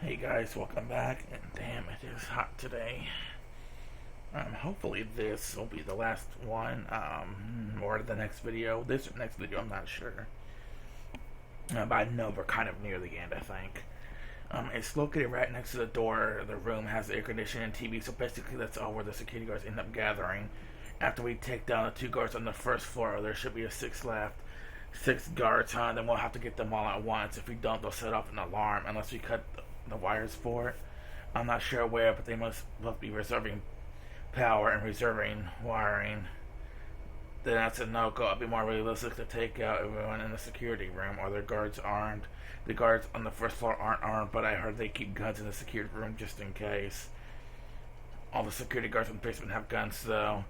Hey guys, welcome back. And damn, it is hot today. Hopefully this will be the last one, or the next video. This next video, I'm not sure. But I know we're kind of near the end, I think. It's located right next to the door. The room has air conditioning and TV, so basically that's all where the security guards end up gathering. After we take down the two guards on the first floor, there should be a six left. Six guards, huh? Then we'll have to get them all at once. If we don't, they'll set off an alarm unless we cut the wires for it. I'm not sure where, but they must both be reserving power and reserving wiring. Then that's a no-go. It'll be more realistic to take out everyone in the security room. Are their guards armed? The guards on the first floor aren't armed, but I heard they keep guns in the security room just in case. All the security guards in the basement have guns, though.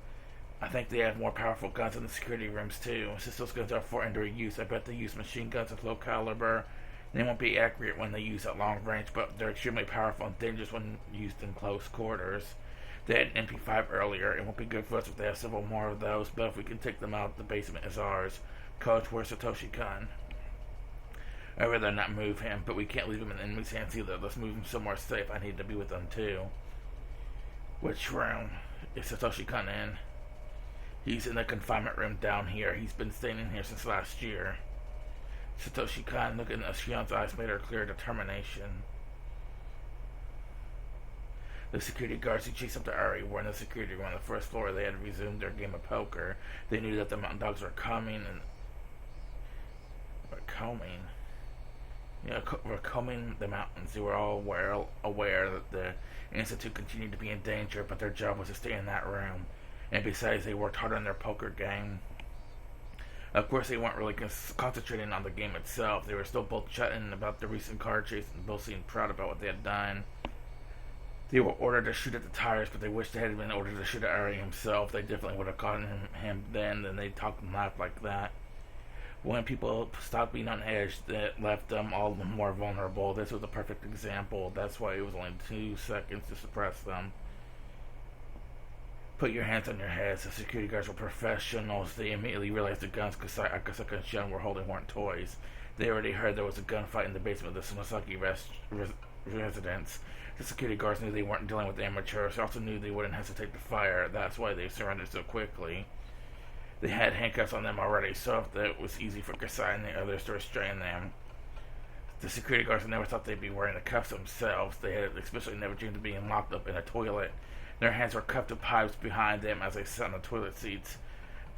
I think they have more powerful guns in the security rooms, too. Since those guns are for indoor use, I bet they use machine guns with low caliber. They won't be accurate when they use at long range, but they're extremely powerful and dangerous when used in close quarters. They had an MP5 earlier. It won't be good for us if they have several more of those, but if we can take them out, the basement is ours. Coach, where's Satoshi-kun? I'd rather not move him, but we can't leave him in the enemy's hands either. Let's move him somewhere safe. I need to be with them, too. Which room is Satoshi-kun in? He's in the confinement room down here. He's been staying in here since last year. Satoshi-kan, looking at Shion's eyes, made her clear determination. The security guards who chased up to Ari were in the security room on the first floor. They had resumed their game of poker. They knew that the mountain dogs were coming and were combing the mountains. They were all aware that the Institute continued to be in danger, but their job was to stay in that room. And besides, they worked hard on their poker game. Of course, they weren't really concentrating on the game itself. They were still both chatting about the recent car chase and both seemed proud about what they had done. They were ordered to shoot at the tires, but they wished they had been ordered to shoot at Ari himself. They definitely would have caught him then, and they talked and laughed like that. When people stopped being on edge, that left them all more vulnerable. This was a perfect example. That's why it was only 2 seconds to suppress them. Put your hands on your heads. The security guards were professionals. They immediately realized the guns Akasaka and Shion were holding weren't toys. They already heard there was a gunfight in the basement of the Sunosaki residence. The security guards knew they weren't dealing with amateurs. They also knew they wouldn't hesitate to fire. That's why they surrendered so quickly. They had handcuffs on them already, so that it was easy for Kasai and the others to restrain them. The security guards never thought they'd be wearing the cuffs themselves. They had especially never dreamed of being locked up in a toilet. Their hands were cuffed to pipes behind them as they sat on the toilet seats.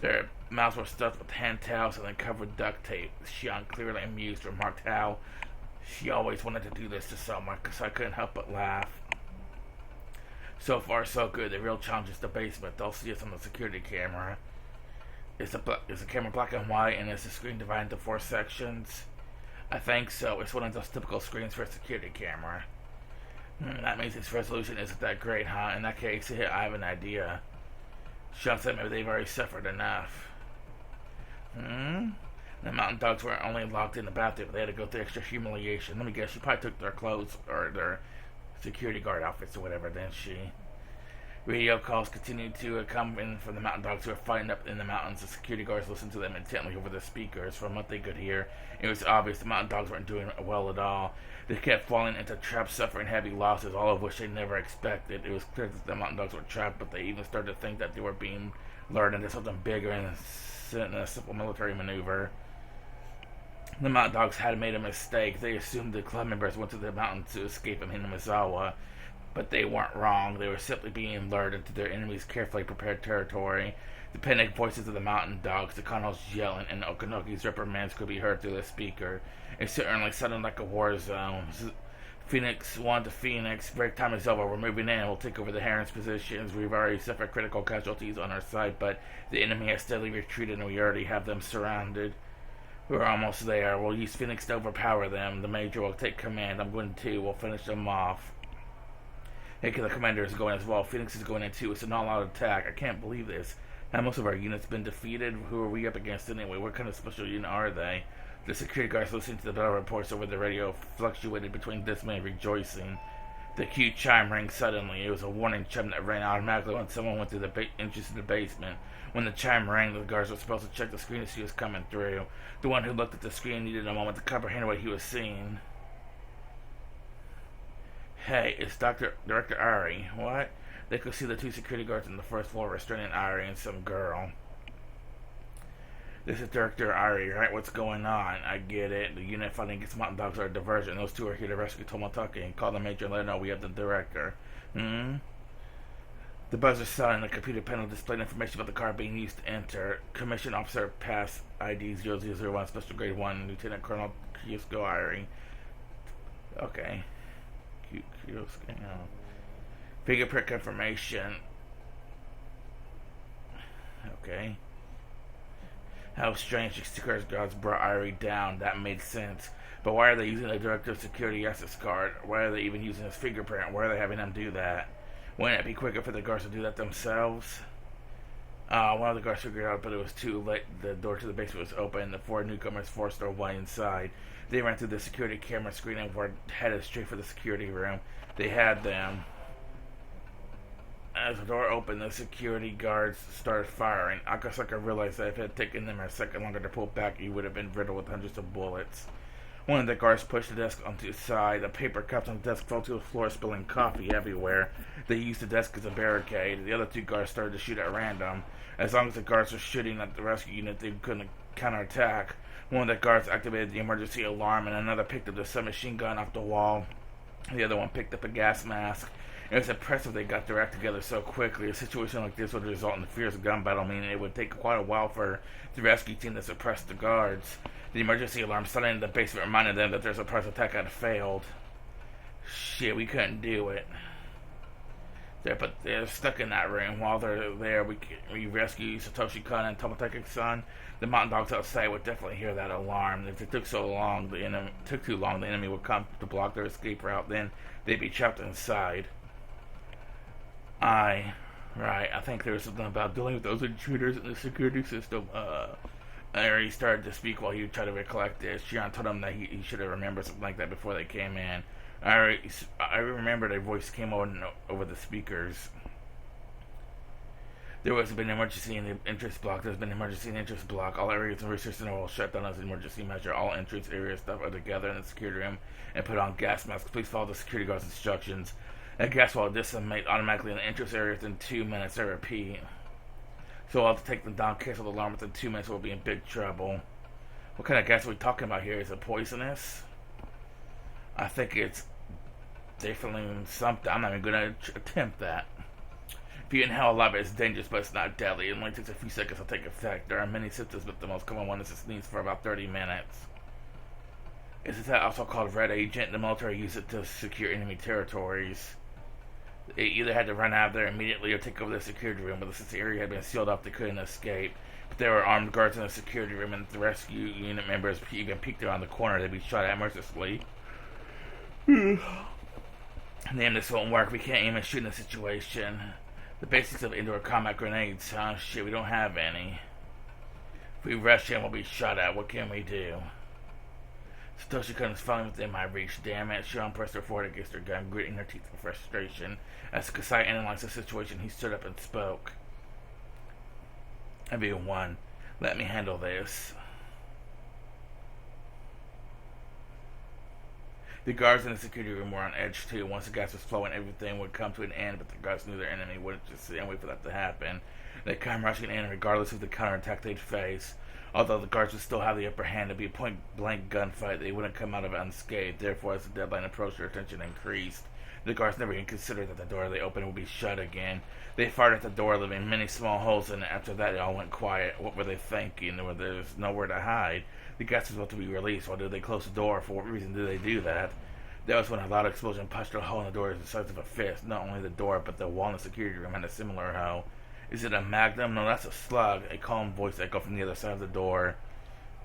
Their mouths were stuffed with hand towels and then covered with duct tape. Shion, clearly amused, remarked how she always wanted to do this to someone, because I couldn't help but laugh. So far, so good. The real challenge is the basement. They'll see us on the security camera. Is the camera black and white, and is the screen divided into 4 sections? I think so. It's one of those typical screens for a security camera. That means its resolution isn't that great, huh? In that case, I have an idea. Shion said maybe they've already suffered enough. The mountain dogs weren't only locked in the bathroom, but they had to go through extra humiliation. Let me guess, she probably took their clothes, or their security guard outfits or whatever, didn't she? Radio calls continued to come in from the mountain dogs who were fighting up in the mountains. The security guards listened to them intently over the speakers. From what they could hear, it was obvious the mountain dogs weren't doing well at all. They kept falling into traps, suffering heavy losses, all of which they never expected. It was clear that the mountain dogs were trapped, but they even started to think that they were being lured into something bigger in a simple military maneuver. The mountain dogs had made a mistake. They assumed the club members went to the mountain to escape in Hinamizawa. But they weren't wrong. They were simply being lured into their enemy's carefully prepared territory. The panicked voices of the mountain dogs, the Kano's yelling, and Okanoki's reprimands could be heard through the speaker. It certainly sounded like a war zone. Phoenix 1 to Phoenix. Break time is over. We're moving in. We'll take over the Heron's positions. We've already suffered critical casualties on our side, but the enemy has steadily retreated, and we already have them surrounded. We're almost there. We'll use Phoenix to overpower them. The Major will take command. I'm going to. We'll finish them off. Hey, the commander is going as well. Phoenix is going in too. It's an all-out attack. I can't believe this. Have most of our units been defeated? Who are we up against anyway? What kind of special unit are they? The security guards listening to the battle reports over the radio fluctuated between dismay and rejoicing. The cue chime rang suddenly. It was a warning chime that rang automatically when someone went through the entrance to the basement. When the chime rang, the guards were supposed to check the screen to see who was coming through. The one who looked at the screen needed a moment to comprehend what he was seeing. Hey, it's Director Ari. What? They could see the two security guards on the first floor restraining Ari and some girl. This is Director Ari, right? What's going on? I get it. The unit fighting against mountain dogs are a diversion. Those two are here to rescue Tomotaki and call the major and let her know we have the director. Hmm? The buzzer sounded and the computer panel displayed information about the car being used to enter. Commission Officer Pass ID 0001, Special Grade 1, Lieutenant Colonel Kyosuke Ari. Okay. Kyosuke, fingerprint confirmation. Okay. How strange the security guards brought Irie down. That made sense. But why are they using the Director of Security access card? Why are they even using his fingerprint? Why are they having him do that? Wouldn't it be quicker for the guards to do that themselves? One of the guards figured out, but it was too late. The door to the basement was open. The four newcomers forced their way inside. They ran through the security camera screen and were headed straight for the security room. They had them. As the door opened, the security guards started firing. Akasaka realized that if it had taken them a second longer to pull back, he would have been riddled with hundreds of bullets. One of the guards pushed the desk onto its side. The paper cups on the desk fell to the floor, spilling coffee everywhere. They used the desk as a barricade. The other two guards started to shoot at random. As long as the guards were shooting at the rescue unit, they couldn't counterattack. One of the guards activated the emergency alarm, and another picked up the submachine gun off the wall. The other one picked up a gas mask. It was impressive they got their act together so quickly. A situation like this would result in a fierce gun battle, meaning it would take quite a while for the rescue team to suppress the guards. The emergency alarm sounding in the basement reminded them that their surprise attack had failed. Shit, we couldn't do it. But they're stuck in that room. While they're there, we rescue Satoshi-kun and Tomotake's-san. The mountain dogs outside would definitely hear that alarm. If it took too long, the enemy would come to block their escape route. Then they'd be trapped inside. Right. I think there was something about dealing with those intruders in the security system. He started to speak while he tried to recollect this. Shion told him that he should have remembered something like that before they came in. I remembered a voice came over the speakers. There has been an emergency in the entrance block. There's been an emergency in the entrance block. All areas and research center will shut down as an emergency measure. All entrance area staff are together in the security room and put on gas masks. Please follow the security guard's instructions. A gas will dissipate automatically in the entrance area within 2 minutes. I repeat. So I'll have to take them down, cancel the alarm within 2 minutes. We'll be in big trouble. What kind of gas are we talking about here? Is it poisonous? I think it's definitely something. I'm not even going to attempt that. If you inhale a lot of it, it's dangerous, but it's not deadly. It only takes a few seconds to take effect. There are many symptoms, but the most common one is to sneeze for about 30 minutes. Is that also called red agent? The military used it to secure enemy territories. They either had to run out of there immediately or take over the security room, but since the area had been sealed off, they couldn't escape. But there were armed guards in the security room, and if the rescue unit members even peeked around the corner, they'd be shot at mercilessly. Damn, this won't work. We can't aim and shoot in this situation. The basics of indoor combat grenades, huh? Shit, we don't have any. If we rush in, we'll be shot at. What can we do? Satoshi-kun is finally within my reach. Damn it. Shion pressed her forward against her gun, gritting her teeth in frustration. As Kasai analyzed the situation, he stood up and spoke. Everyone, let me handle this. The guards in the security room were on edge too. Once the gas was flowing, everything would come to an end, but the guards knew their enemy wouldn't just sit and wait for that to happen. They come rushing in regardless of the counterattack they'd face. Although the guards would still have the upper hand, it'd be a point-blank gunfight. They wouldn't come out of it unscathed. Therefore, as the deadline approached, their attention increased. The guards never even considered that the door they opened would be shut again. They fired at the door, leaving many small holes in it. After that, it all went quiet. What were they thinking? There was nowhere to hide. The gas was about to be released. Why did they close the door? For what reason did they do that? That was when a loud explosion punched a hole in the door the size of a fist. Not only the door, but the wall in the security room had a similar hole. Is it a magnum? No, that's a slug. A calm voice echoed from the other side of the door.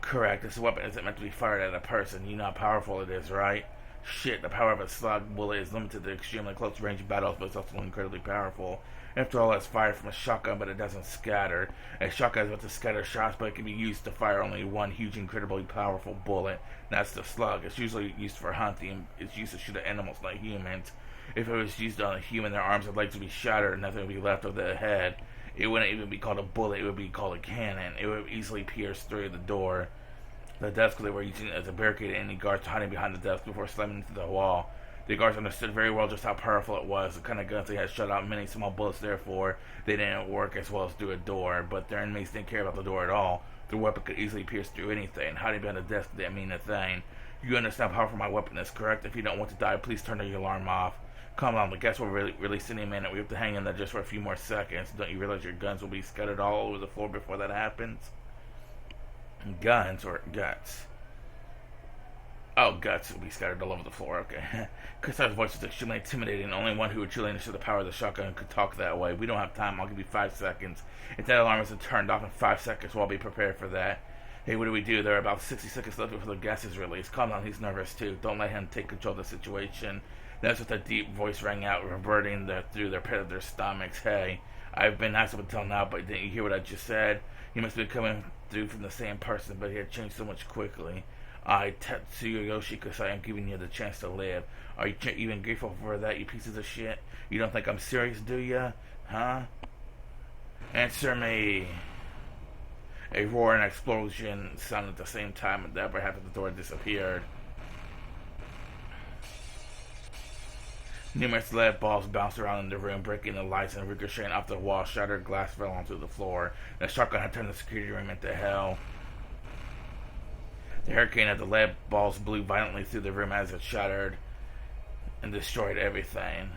Correct. This weapon isn't meant to be fired at a person. You know how powerful it is, right? Shit, the power of a slug bullet is limited to extremely close-range battles, but it's also incredibly powerful. After all, it's fired from a shotgun, but it doesn't scatter. A shotgun is meant to scatter shots, but it can be used to fire only one huge, incredibly powerful bullet. That's the slug. It's usually used for hunting. It's used to shoot at animals, not humans. If it was used on a human, their arms and legs would be shattered, and nothing would be left of their head. It wouldn't even be called a bullet, it would be called a cannon. It would easily pierce through the door. The desk they were using as a barricade, any guards hiding behind the desk before slamming into the wall. The guards understood very well just how powerful it was. The kind of guns they had shut out many small bullets, therefore they didn't work as well as through a door. But their enemies didn't care about the door at all. The weapon could easily pierce through anything. Hiding behind a desk didn't mean a thing. You understand how powerful my weapon is, correct? If you don't want to die, please turn the alarm off. Come on, the gas will release any minute. We have to hang in there just for a few more seconds. Don't you realize your guns will be scattered all over the floor before that happens? Guns or guts? Oh, guts will be scattered all over the floor, okay. Kasai's voice was extremely intimidating. Only one who would truly understand the power of the shotgun could talk that way. We don't have time. I'll give you 5 seconds. If that alarm isn't turned off in 5 seconds, we'll be prepared for that. Hey, what do we do? There are about 60 seconds left before the gas is released. Calm down, he's nervous too. Don't let him take control of the situation. That's what the deep voice rang out, reverting through their pit of their stomachs. Hey, I've been nice up until now, but didn't you hear what I just said? He must be coming through from the same person, but he had changed so much quickly. Matsuribayashi, Kasai, I'm giving you the chance to live. Are you even grateful for that, you pieces of shit? You don't think I'm serious, do ya? Huh? Answer me. A roar and explosion sounded at the same time, and the upper half of the door disappeared. Numerous lead balls bounced around in the room, breaking the lights and ricocheting off the wall. Shattered glass fell onto the floor. The shotgun had turned the security room into hell. The hurricane of the lead balls blew violently through the room as it shattered and destroyed everything.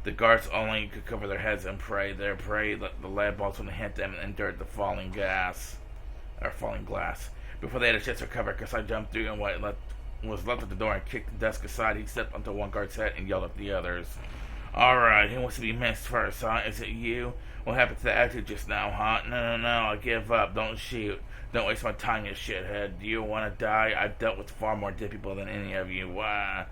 The guards only could cover their heads and pray. Their prey let the lead balls wouldn't hit them and endured the falling glass. Before they had a chance to recover, Kasai jumped through and what was left at the door and kicked the desk aside. He stepped onto one guard's head and yelled at the others. Alright, who wants to be missed first, huh? Is it you? What happened to the attitude just now, huh? No, I give up. Don't shoot. Don't waste my time, you shithead. Do you want to die? I've dealt with far more dead people than any of you. Why?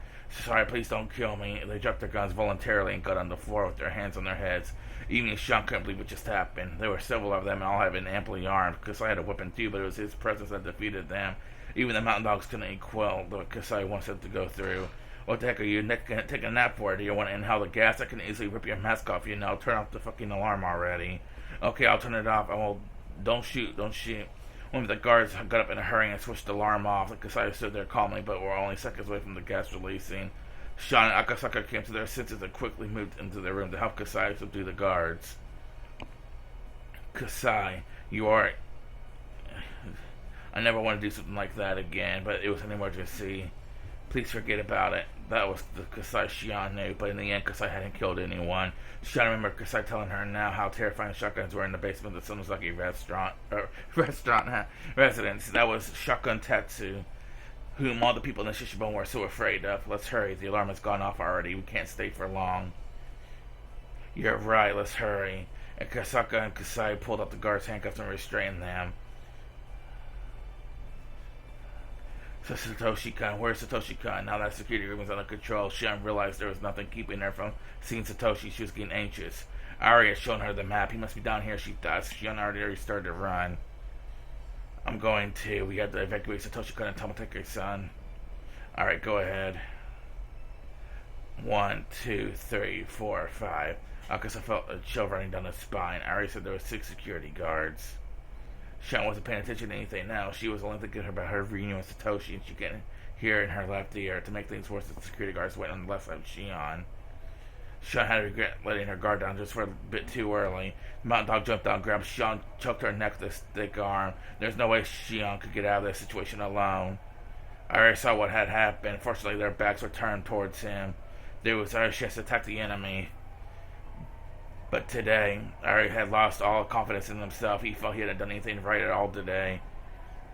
Sorry, please don't kill me. They dropped their guns voluntarily and got on the floor with their hands on their heads. Even Sean couldn't believe what just happened. There were several of them, and all had been amply armed. Kasai had a weapon too, but it was his presence that defeated them. Even the mountain dogs couldn't quell what Kasai wants them to go through. What the heck are you taking a nap for? Do you want to inhale the gas? I can easily rip your mask off, you know. Turn off the fucking alarm already. Okay, I'll turn it off. Don't shoot. One of the guards got up in a hurry and switched the alarm off. Kasai stood there calmly, but were only seconds away from the gas releasing. Sean and Akasaka came to their senses and quickly moved into their room to help Kasai subdue the guards. Kasai, you are... I never want to do something like that again, but it was an emergency. Please forget about it. That was the Kasai Shion knew, but in the end, Kasai hadn't killed anyone. Shion remembered Kasai telling her now how terrifying shotguns were in the basement of the Sonozaki residence. That was Shotgun Tatsu, whom all the people in the Shishibon were so afraid of. Let's hurry. The alarm has gone off already. We can't stay for long. You're right. Let's hurry. And Kasaka and Kasai pulled out the guards' handcuffs and restrained them. So Satoshi-kun, where's Satoshi-kun? Now that security room is under control, Shion realized there was nothing keeping her from seeing Satoshi. She was getting anxious. Ari had shown her the map. He must be down here, she thought. Shion already started to run. I'm going to. We have to evacuate Satoshi-kun and Tomotekke-san. Alright, go ahead. 1, 2, 3, 4, 5. Akasa felt a chill running down his spine. Ari said there were 6 security guards. Shion wasn't paying attention to anything now. She was only thinking about her reunion with Satoshi, and she could hear in her left ear. To make things worse, the security guards went on the left side of Shion. Shion had to regret letting her guard down just for a bit too early. The mountain dog jumped down, grabbed Shion, choked her neck with his thick arm. There's no way Shion could get out of this situation alone. I already saw what had happened. Fortunately, their backs were turned towards him. There was our chance to attack the enemy. But today, Ari had lost all confidence in himself. He felt he hadn't done anything right at all today.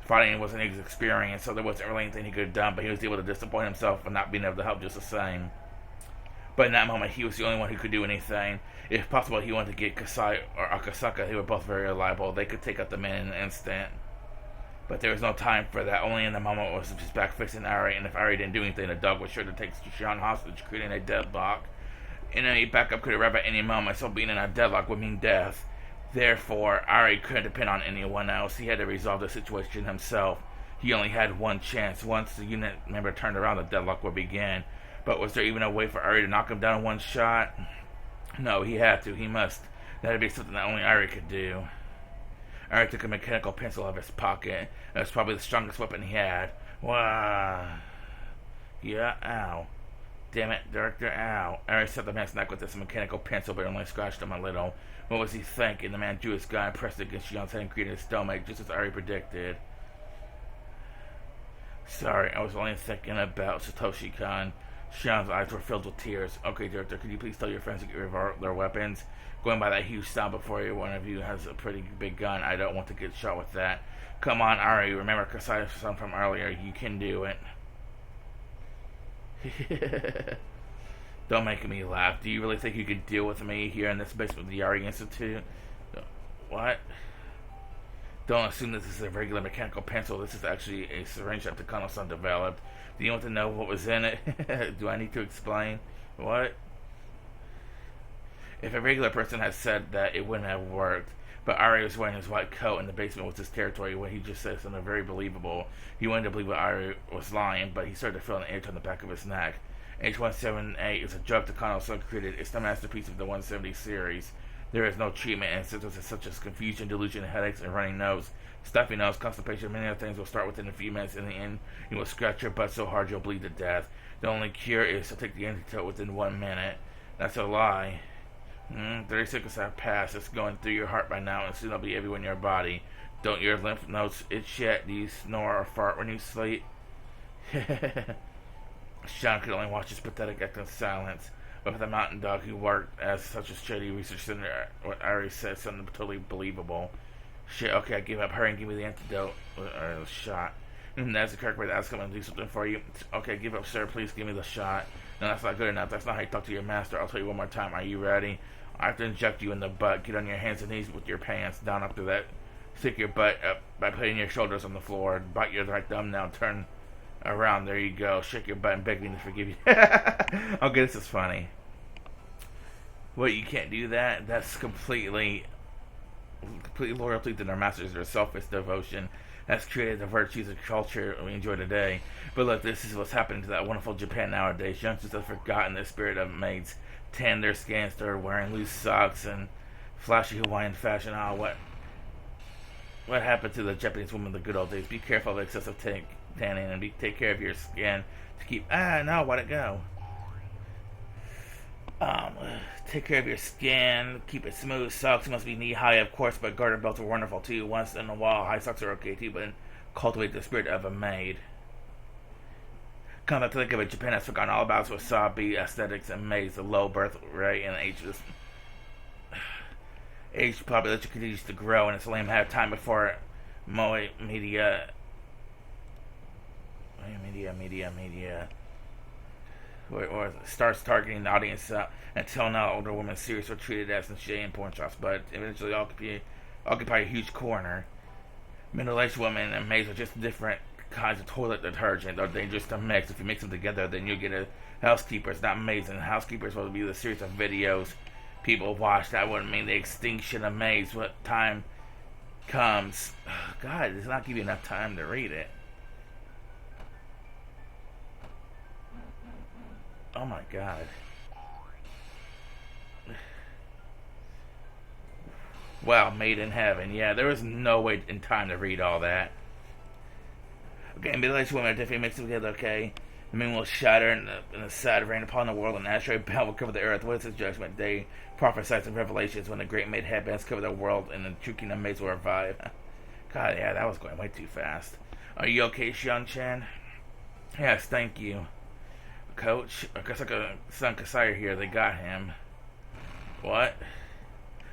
Fighting wasn't his experience, so there wasn't really anything he could have done, but he was able to disappoint himself for not being able to help just the same. But in that moment, he was the only one who could do anything. If possible, he wanted to get Kasai or Akasaka. They were both very reliable. They could take out the man in an instant. But there was no time for that. Only in the moment was his back fixing Ari, and if Ari didn't do anything, the dog was sure to take Shion hostage, creating a deadlock. Enemy backup could arrive at any moment, so being in a deadlock would mean death. Therefore, Ari couldn't depend on anyone else. He had to resolve the situation himself. He only had one chance. Once the unit member turned around, the deadlock would begin. But was there even a way for Ari to knock him down in one shot? No, he had to. He must. That would be something that only Ari could do. Ari took a mechanical pencil out of his pocket. That was probably the strongest weapon he had. Wow. Yeah, ow. Damn it, Director, ow. Ari set the man's neck with this mechanical pencil, but only scratched him a little. What was he thinking? The man drew his gun and pressed it against Shion's head and created a stomach, just as Ari predicted. Sorry, I was only thinking about Satoshi-kan. Shion's eyes were filled with tears. Okay, Director, could you please tell your friends to get rid of their weapons? Going by that huge sound before you, one of you has a pretty big gun. I don't want to get shot with that. Come on, Ari. Remember Kasai's son from earlier. You can do it. Don't make me laugh. Do you really think you could deal with me here in this basement of the Yari Institute? What? Don't assume this is a regular mechanical pencil. This is actually a syringe that Takano-san developed. Do you want to know what was in it? Do I need to explain? What? If a regular person had said that, it wouldn't have worked. But Ari was wearing his white coat, and the basement was his territory. When he just said something very believable, he wanted to believe that Ari was lying, but he started to feel an itch on the back of his neck. H178 is a drug Takano-san created. It's the masterpiece of the 170 series. There is no treatment, and symptoms such as confusion, delusion, headaches, and running nose, stuffy nose, constipation, many other things will start within a few minutes. In the end, you will scratch your butt so hard you'll bleed to death. The only cure is to take the antidote within 1 minute. That's a lie. 30 seconds have passed. It's going through your heart by now, and soon it'll be everywhere in your body. Don't your lymph nodes itch yet? Do you snore or fart when you sleep? Sean could only watch his pathetic act in silence. But for the mountain dog who worked as such a shady research center, what Ari said something totally believable. Shit, okay, I give up. Hurry and give me the antidote. Or the shot. That's the correct way to ask him to do something for you. Okay, give up, sir. Please give me the shot. No, that's not good enough. That's not how you talk to your master. I'll tell you one more time. Are you ready? I have to inject you in the butt. Get on your hands and knees with your pants down up to that. Stick your butt up by putting your shoulders on the floor. Bite your right thumb now. Turn around. There you go. Shake your butt and beg me to forgive you. Okay, this is funny. What, you can't do that? That's complete loyalty to their masters, their selfish devotion. That's created the virtues of culture we enjoy today. But look, this is what's happening to that wonderful Japan nowadays. Youngsters have forgotten the spirit of maids. Tan their skin, started wearing loose socks and flashy Hawaiian fashion. What happened to the Japanese women in the good old days? Be careful of excessive tanning and take care of your skin to keep. No, why'd it go? Take care of your skin, keep it smooth. Socks must be knee high, of course, but garter belts are wonderful too. Once in a while, high socks are okay too, but cultivate the spirit of a maid. Come to think of it, Japan has forgotten all about wasabi, aesthetics, and maids. The low birth rate and age population continues to grow, and it's only a matter of time before media or starts targeting the audience. Until now, older women serious were treated as shade in porn shops, but eventually occupy a huge corner. Middle-aged women and maids are just different kinds of toilet detergent. They're dangerous to mix. If you mix them together, then you'll get a housekeepers, not maids. And housekeepers will be the series of videos people watch. That wouldn't mean the extinction of maids. What time comes? God, it's not giving you enough time to read it. Oh my God. Wow, made in heaven. Yeah, there was no way in time to read all that. Okay, middle-aged women are definitely mixed together, okay? The moon will shatter and the sad rain upon the world, and the asteroid belt will cover the earth. What is his judgment day? Prophesies in Revelations when the great maid headbands cover the world and the true kingdom maids will revive. God, yeah, that was going way too fast. Are you okay, Xian-chan? Yes, thank you. Coach, I guess I got son Kasaya here. They got him. What?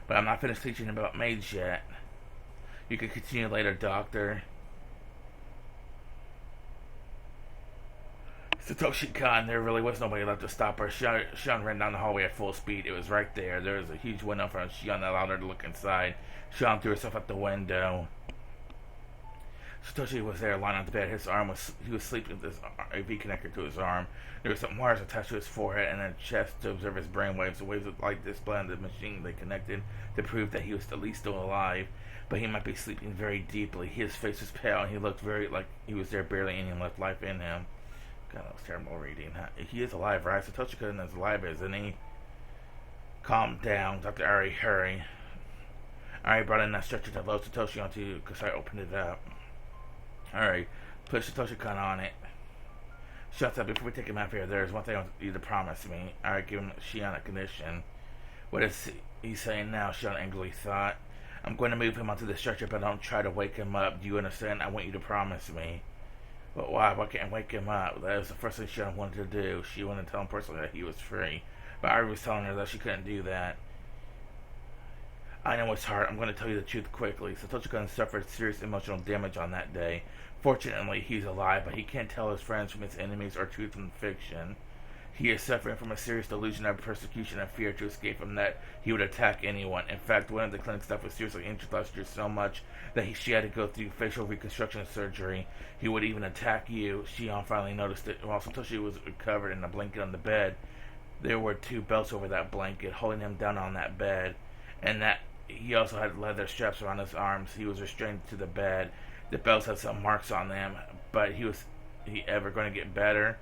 But I'm not finished teaching about maids yet. You can continue later, Doctor. Satoshi-kan, there really was nobody left to stop her. Shion ran down the hallway at full speed. It was right there. There was a huge window in front of Shion that allowed her to look inside. Shion threw herself out the window. Satoshi was there lying on the bed. He was sleeping with his AV connector to his arm. There were some wires attached to his forehead and a chest to observe his brainwaves. The waves of light displayed on the machine they connected to prove that he was at least still alive. But he might be sleeping very deeply. His face was pale and he looked very like he was there barely any left life in him. God, that was terrible reading. He is alive, right? Satoshi-kun is alive, isn't he? Calm down, Dr. Ari, hurry. Ari brought in that stretcher to load Satoshi onto Kasai opened it up. Alright, put Satoshi-kun on it. Shuts up. Before we take him out of here, there's one thing I want you to promise me. Alright, give him Shion a condition. What is he saying now? Shion angrily thought. I'm going to move him onto the stretcher, but don't try to wake him up. Do you understand? I want you to promise me. But why? Why can't I wake him up? That was the first thing Shion wanted to do. She wanted to tell him personally that he was free. But I was telling her that she couldn't do that. I know it's hard. I'm going to tell you the truth quickly. Satoshi-kun suffered serious emotional damage on that day. Fortunately, he's alive, but he can't tell his friends from his enemies or truth from fiction. He is suffering from a serious delusion of persecution and fear. To escape from that, he would attack anyone. In fact, one of the clinic staff was seriously injured last year so much that she had to go through facial reconstruction surgery. He would even attack you. Shion finally noticed it. While Satoshi was covered in a blanket on the bed, there were 2 belts over that blanket, holding him down on that bed. And that he also had leather straps around his arms. He was restrained to the bed. The belts had some marks on them, but he ever going to get better?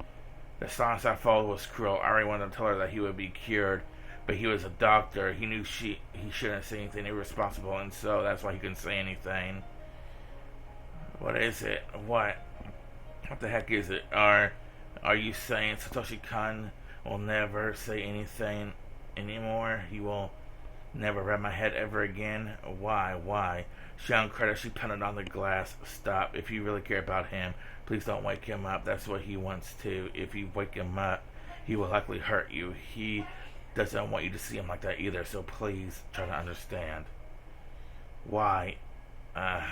The silence that followed was cruel. Ari wanted to tell her that he would be cured, but he was a doctor. He knew he shouldn't say anything irresponsible, and so that's why he couldn't say anything. What is it? What the heck is it? Are you saying Satoshi-kun will never say anything anymore? He will never wrap my head ever again? Why? Shion cried as she pounded on the glass. Stop. If you really care about him, please don't wake him up. That's what he wants to. If you wake him up, he will likely hurt you. He doesn't want you to see him like that either, so please try to understand. Why? Why?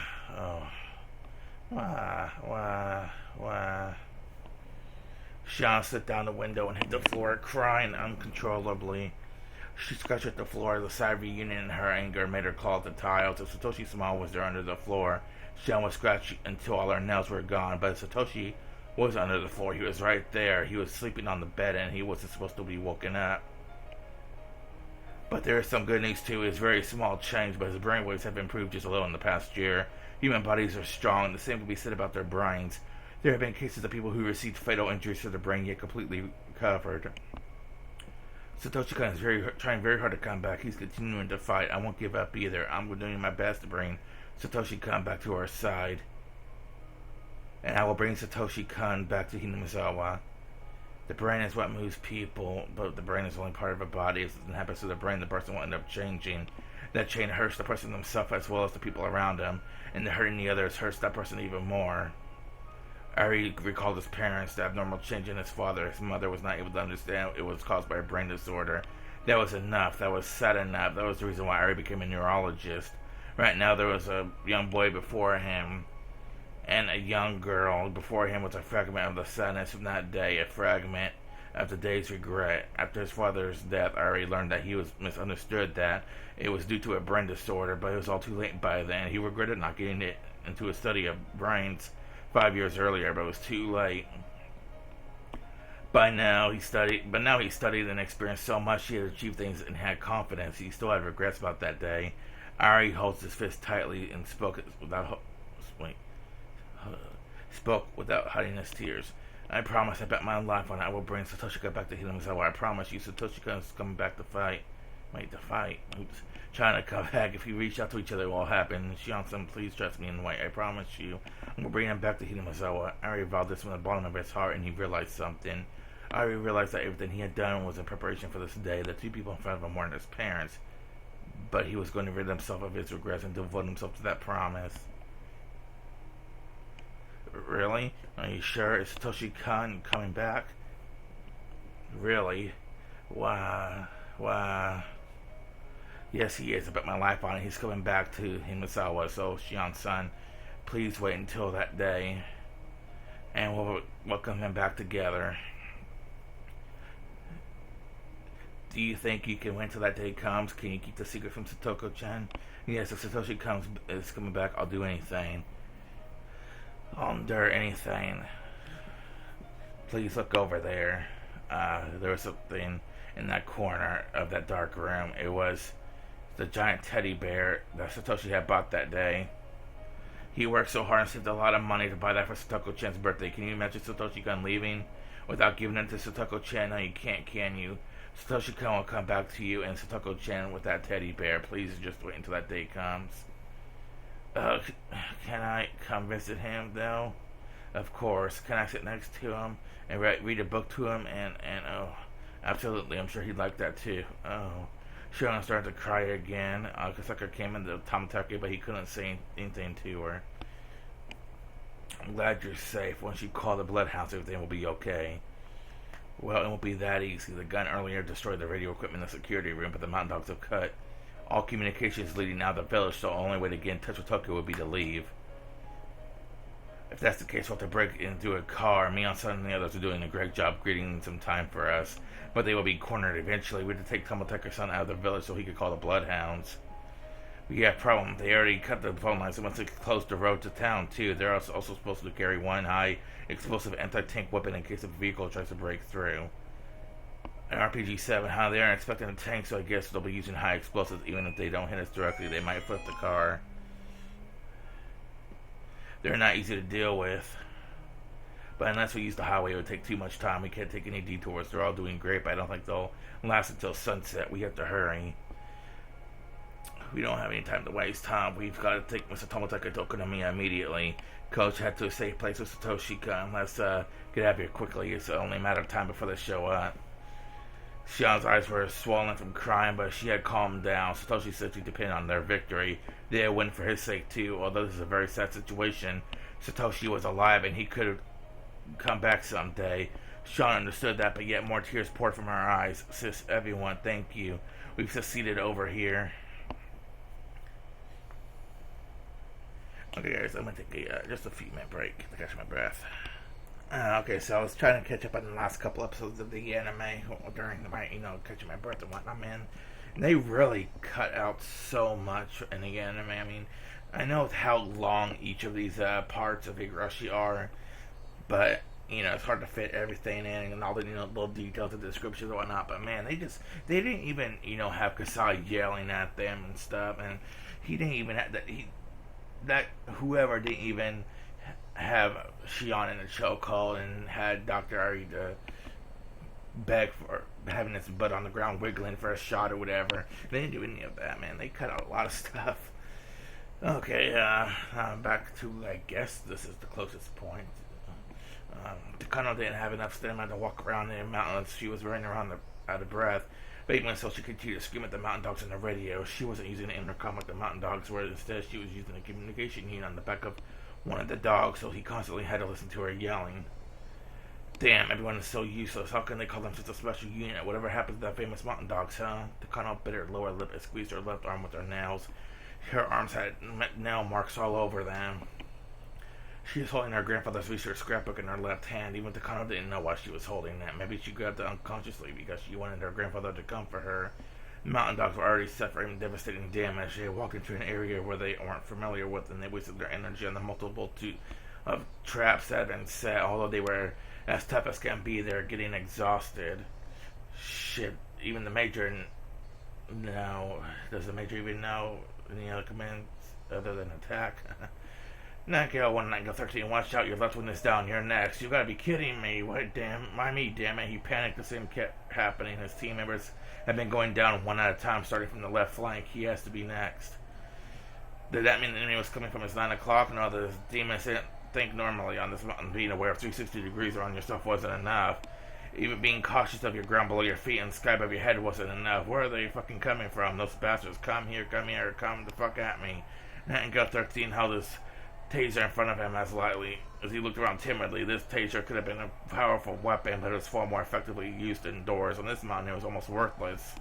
Shion sat down the window and hit the floor, crying uncontrollably. She scratched at the floor. The sigh of reunion in her anger made her claw at the tiles. If Satoshi Smile was there under the floor, Shion would scratch until all her nails were gone. But Satoshi was under the floor. He was right there. He was sleeping on the bed, and he wasn't supposed to be woken up. But there is some good news too. His very small change, but his brainwaves have improved just a little in the past year. Human bodies are strong. The same can be said about their brains. There have been cases of people who received fatal injuries to the brain yet completely recovered. Satoshi-kun is trying very hard to come back. He's continuing to fight. I won't give up either. I'm doing my best to bring Satoshi-kun back to our side. And I will bring Satoshi-kun back to Hinamizawa. The brain is what moves people, but the brain is only part of a body. If something happens to the brain, the person will end up changing. That change hurts the person themselves as well as the people around them, and the hurting the others hurts that person even more. Ari recalled his parents, the abnormal change in his father. His mother was not able to understand it was caused by a brain disorder. That was enough. That was sad enough. That was the reason why Ari became a neurologist. Right now there was a young boy before him and a young girl. Before him was a fragment of the sadness from that day, a fragment of the day's regret. After his father's death, Ari learned that he was misunderstood, that it was due to a brain disorder, but it was all too late by then. He regretted not getting it into a study of brains 5 years earlier, but it was too late. Now he studied and experienced so much he had achieved things and had confidence. He still had regrets about that day. Ari holds his fist tightly and spoke without hiding his tears. I promise, I bet my life on it, I will bring Satoshi-kun back to Hinamizawa. I promise you, Satoshi-kun is coming back to fight. Oops. Trying to come back. If you reach out to each other, it will happen. Shion-san, please trust me and wait. I promise you. I'm going to bring him back to Hinamizawa. Ari vowed this from the bottom of his heart, and he realized something. Ari realized that everything he had done was in preparation for this day. The 2 people in front of him weren't his parents, but he was going to rid himself of his regrets and devote himself to that promise. Really? Are you sure? Is Satoshi-kun coming back? Really? Why? Yes, he is. I bet my life on it. He's coming back to Hinamizawa. So, Shion-san, please wait until that day, and we'll welcome him back together. Do you think you can wait till that day comes? Can you keep the secret from Satoko-chan? Yes, if Satoshi is coming back, I'll do anything. I'll endure anything. Please look over there. There was something in that corner of that dark room. It was the giant teddy bear that Satoshi had bought that day. He worked so hard and saved a lot of money to buy that for Satoko-chan's birthday. Can you imagine Satoshi-kun leaving without giving it to Satoko-chan? No, you can't, can you? Satoshi-kun will come back to you and Satoko-chan with that teddy bear. Please just wait until that day comes. Can I come visit him, though? Of course. Can I sit next to him and read a book to him? And oh, absolutely. I'm sure he'd like that too. Oh. Sean started to cry again. Kasaka came into Tomatake, but he couldn't say anything to her. I'm glad you're safe. Once you call the bloodhounds, everything will be okay. Well, it won't be that easy. The gun earlier destroyed the radio equipment in the security room, but the mountain dogs have cut all communications leading out of the village, so the only way to get in touch with Tokyo would be to leave. If that's the case, we'll have to break into a car. Mion-san and the others are doing a great job creating some time for us, but they will be cornered eventually. We have to take Tomoteker-san out of the village so he could call the bloodhounds. We have a problem. They already cut the phone lines, and once they closed the road to town, too. They're also supposed to carry one high explosive anti-tank weapon in case a vehicle tries to break through. An RPG-7, they aren't expecting a tank, so I guess they'll be using high explosives. Even if they don't hit us directly, they might flip the car. They're not easy to deal with. But unless we use the highway, it would take too much time. We can't take any detours. They're all doing great, but I don't think they'll last until sunset. We have to hurry. We don't have any time to waste, Tom. We've got to take Mr. Tomotaka to Okonomiya immediately. Coach, head to a safe place with Satoshi-kun. Let's get out of here quickly. It's only a matter of time before they show up. Shion's eyes were swollen from crying, but she had calmed down. Satoshi said she depended on their victory. They'd win for his sake, too. Although this is a very sad situation, Satoshi was alive, and he could have come back someday. Shion understood that, but yet more tears poured from her eyes. Sis, everyone, thank you. We've succeeded over here. Okay, guys, I'm going to take just a few minute break to catch my breath. Okay, so I was trying to catch up on the last couple episodes of the anime during my, catching my breath and whatnot, man. And they really cut out so much in the anime. I mean, I know how long each of these parts of Higurashi are, but, it's hard to fit everything in and all the, little details of the descriptions and whatnot. But, man, they didn't even, have Kasai yelling at them and stuff. And he didn't even have that, whoever didn't even have Shion in a chokehold and had Dr. Ari to beg for having his butt on the ground wiggling for a shot or whatever. They didn't do any of that, man. They cut out a lot of stuff. Okay, back to, I guess this is the closest point. Takano didn't have enough stamina to walk around the mountains. She was running around out of breath. But even so, she continued to scream at the mountain dogs on the radio. She wasn't using the intercom like the mountain dogs were. Instead, she was using a communication unit on the back of one of the dogs, so he constantly had to listen to her yelling. Damn, everyone is so useless. How can they call them such a special unit? Whatever happened to that famous mountain dogs, huh? Takano bit her lower lip and squeezed her left arm with her nails. Her arms had nail marks all over them. She was holding her grandfather's research scrapbook in her left hand. Even Takano didn't know why she was holding that. Maybe she grabbed it unconsciously because she wanted her grandfather to come for her. The mountain dogs were already suffering devastating damage. They had walked into an area where they weren't familiar with, and they wasted their energy on the multiple of traps that had been set. Although they were as tough as can be, they were getting exhausted. Shit, even the major... No, does the major even know any other commands other than attack? Nightingale 1, Nightingale 13, watch out, your left one is down, you're next. You gotta be kidding me. What, why me, damn it? He panicked, the same kept happening. His team members had been going down one at a time, starting from the left flank. He has to be next. Did that mean the enemy was coming from his 9 o'clock? No, the demons didn't think normally on this mountain. Being aware of 360 degrees around yourself wasn't enough. Even being cautious of your ground below your feet and the sky above your head wasn't enough. Where are they fucking coming from? Those bastards. Come here, come the fuck at me. Nightingale 13 held his taser in front of him as he looked around timidly. This taser could have been a powerful weapon, but it was far more effectively used indoors. On this mountain, it was almost worthless.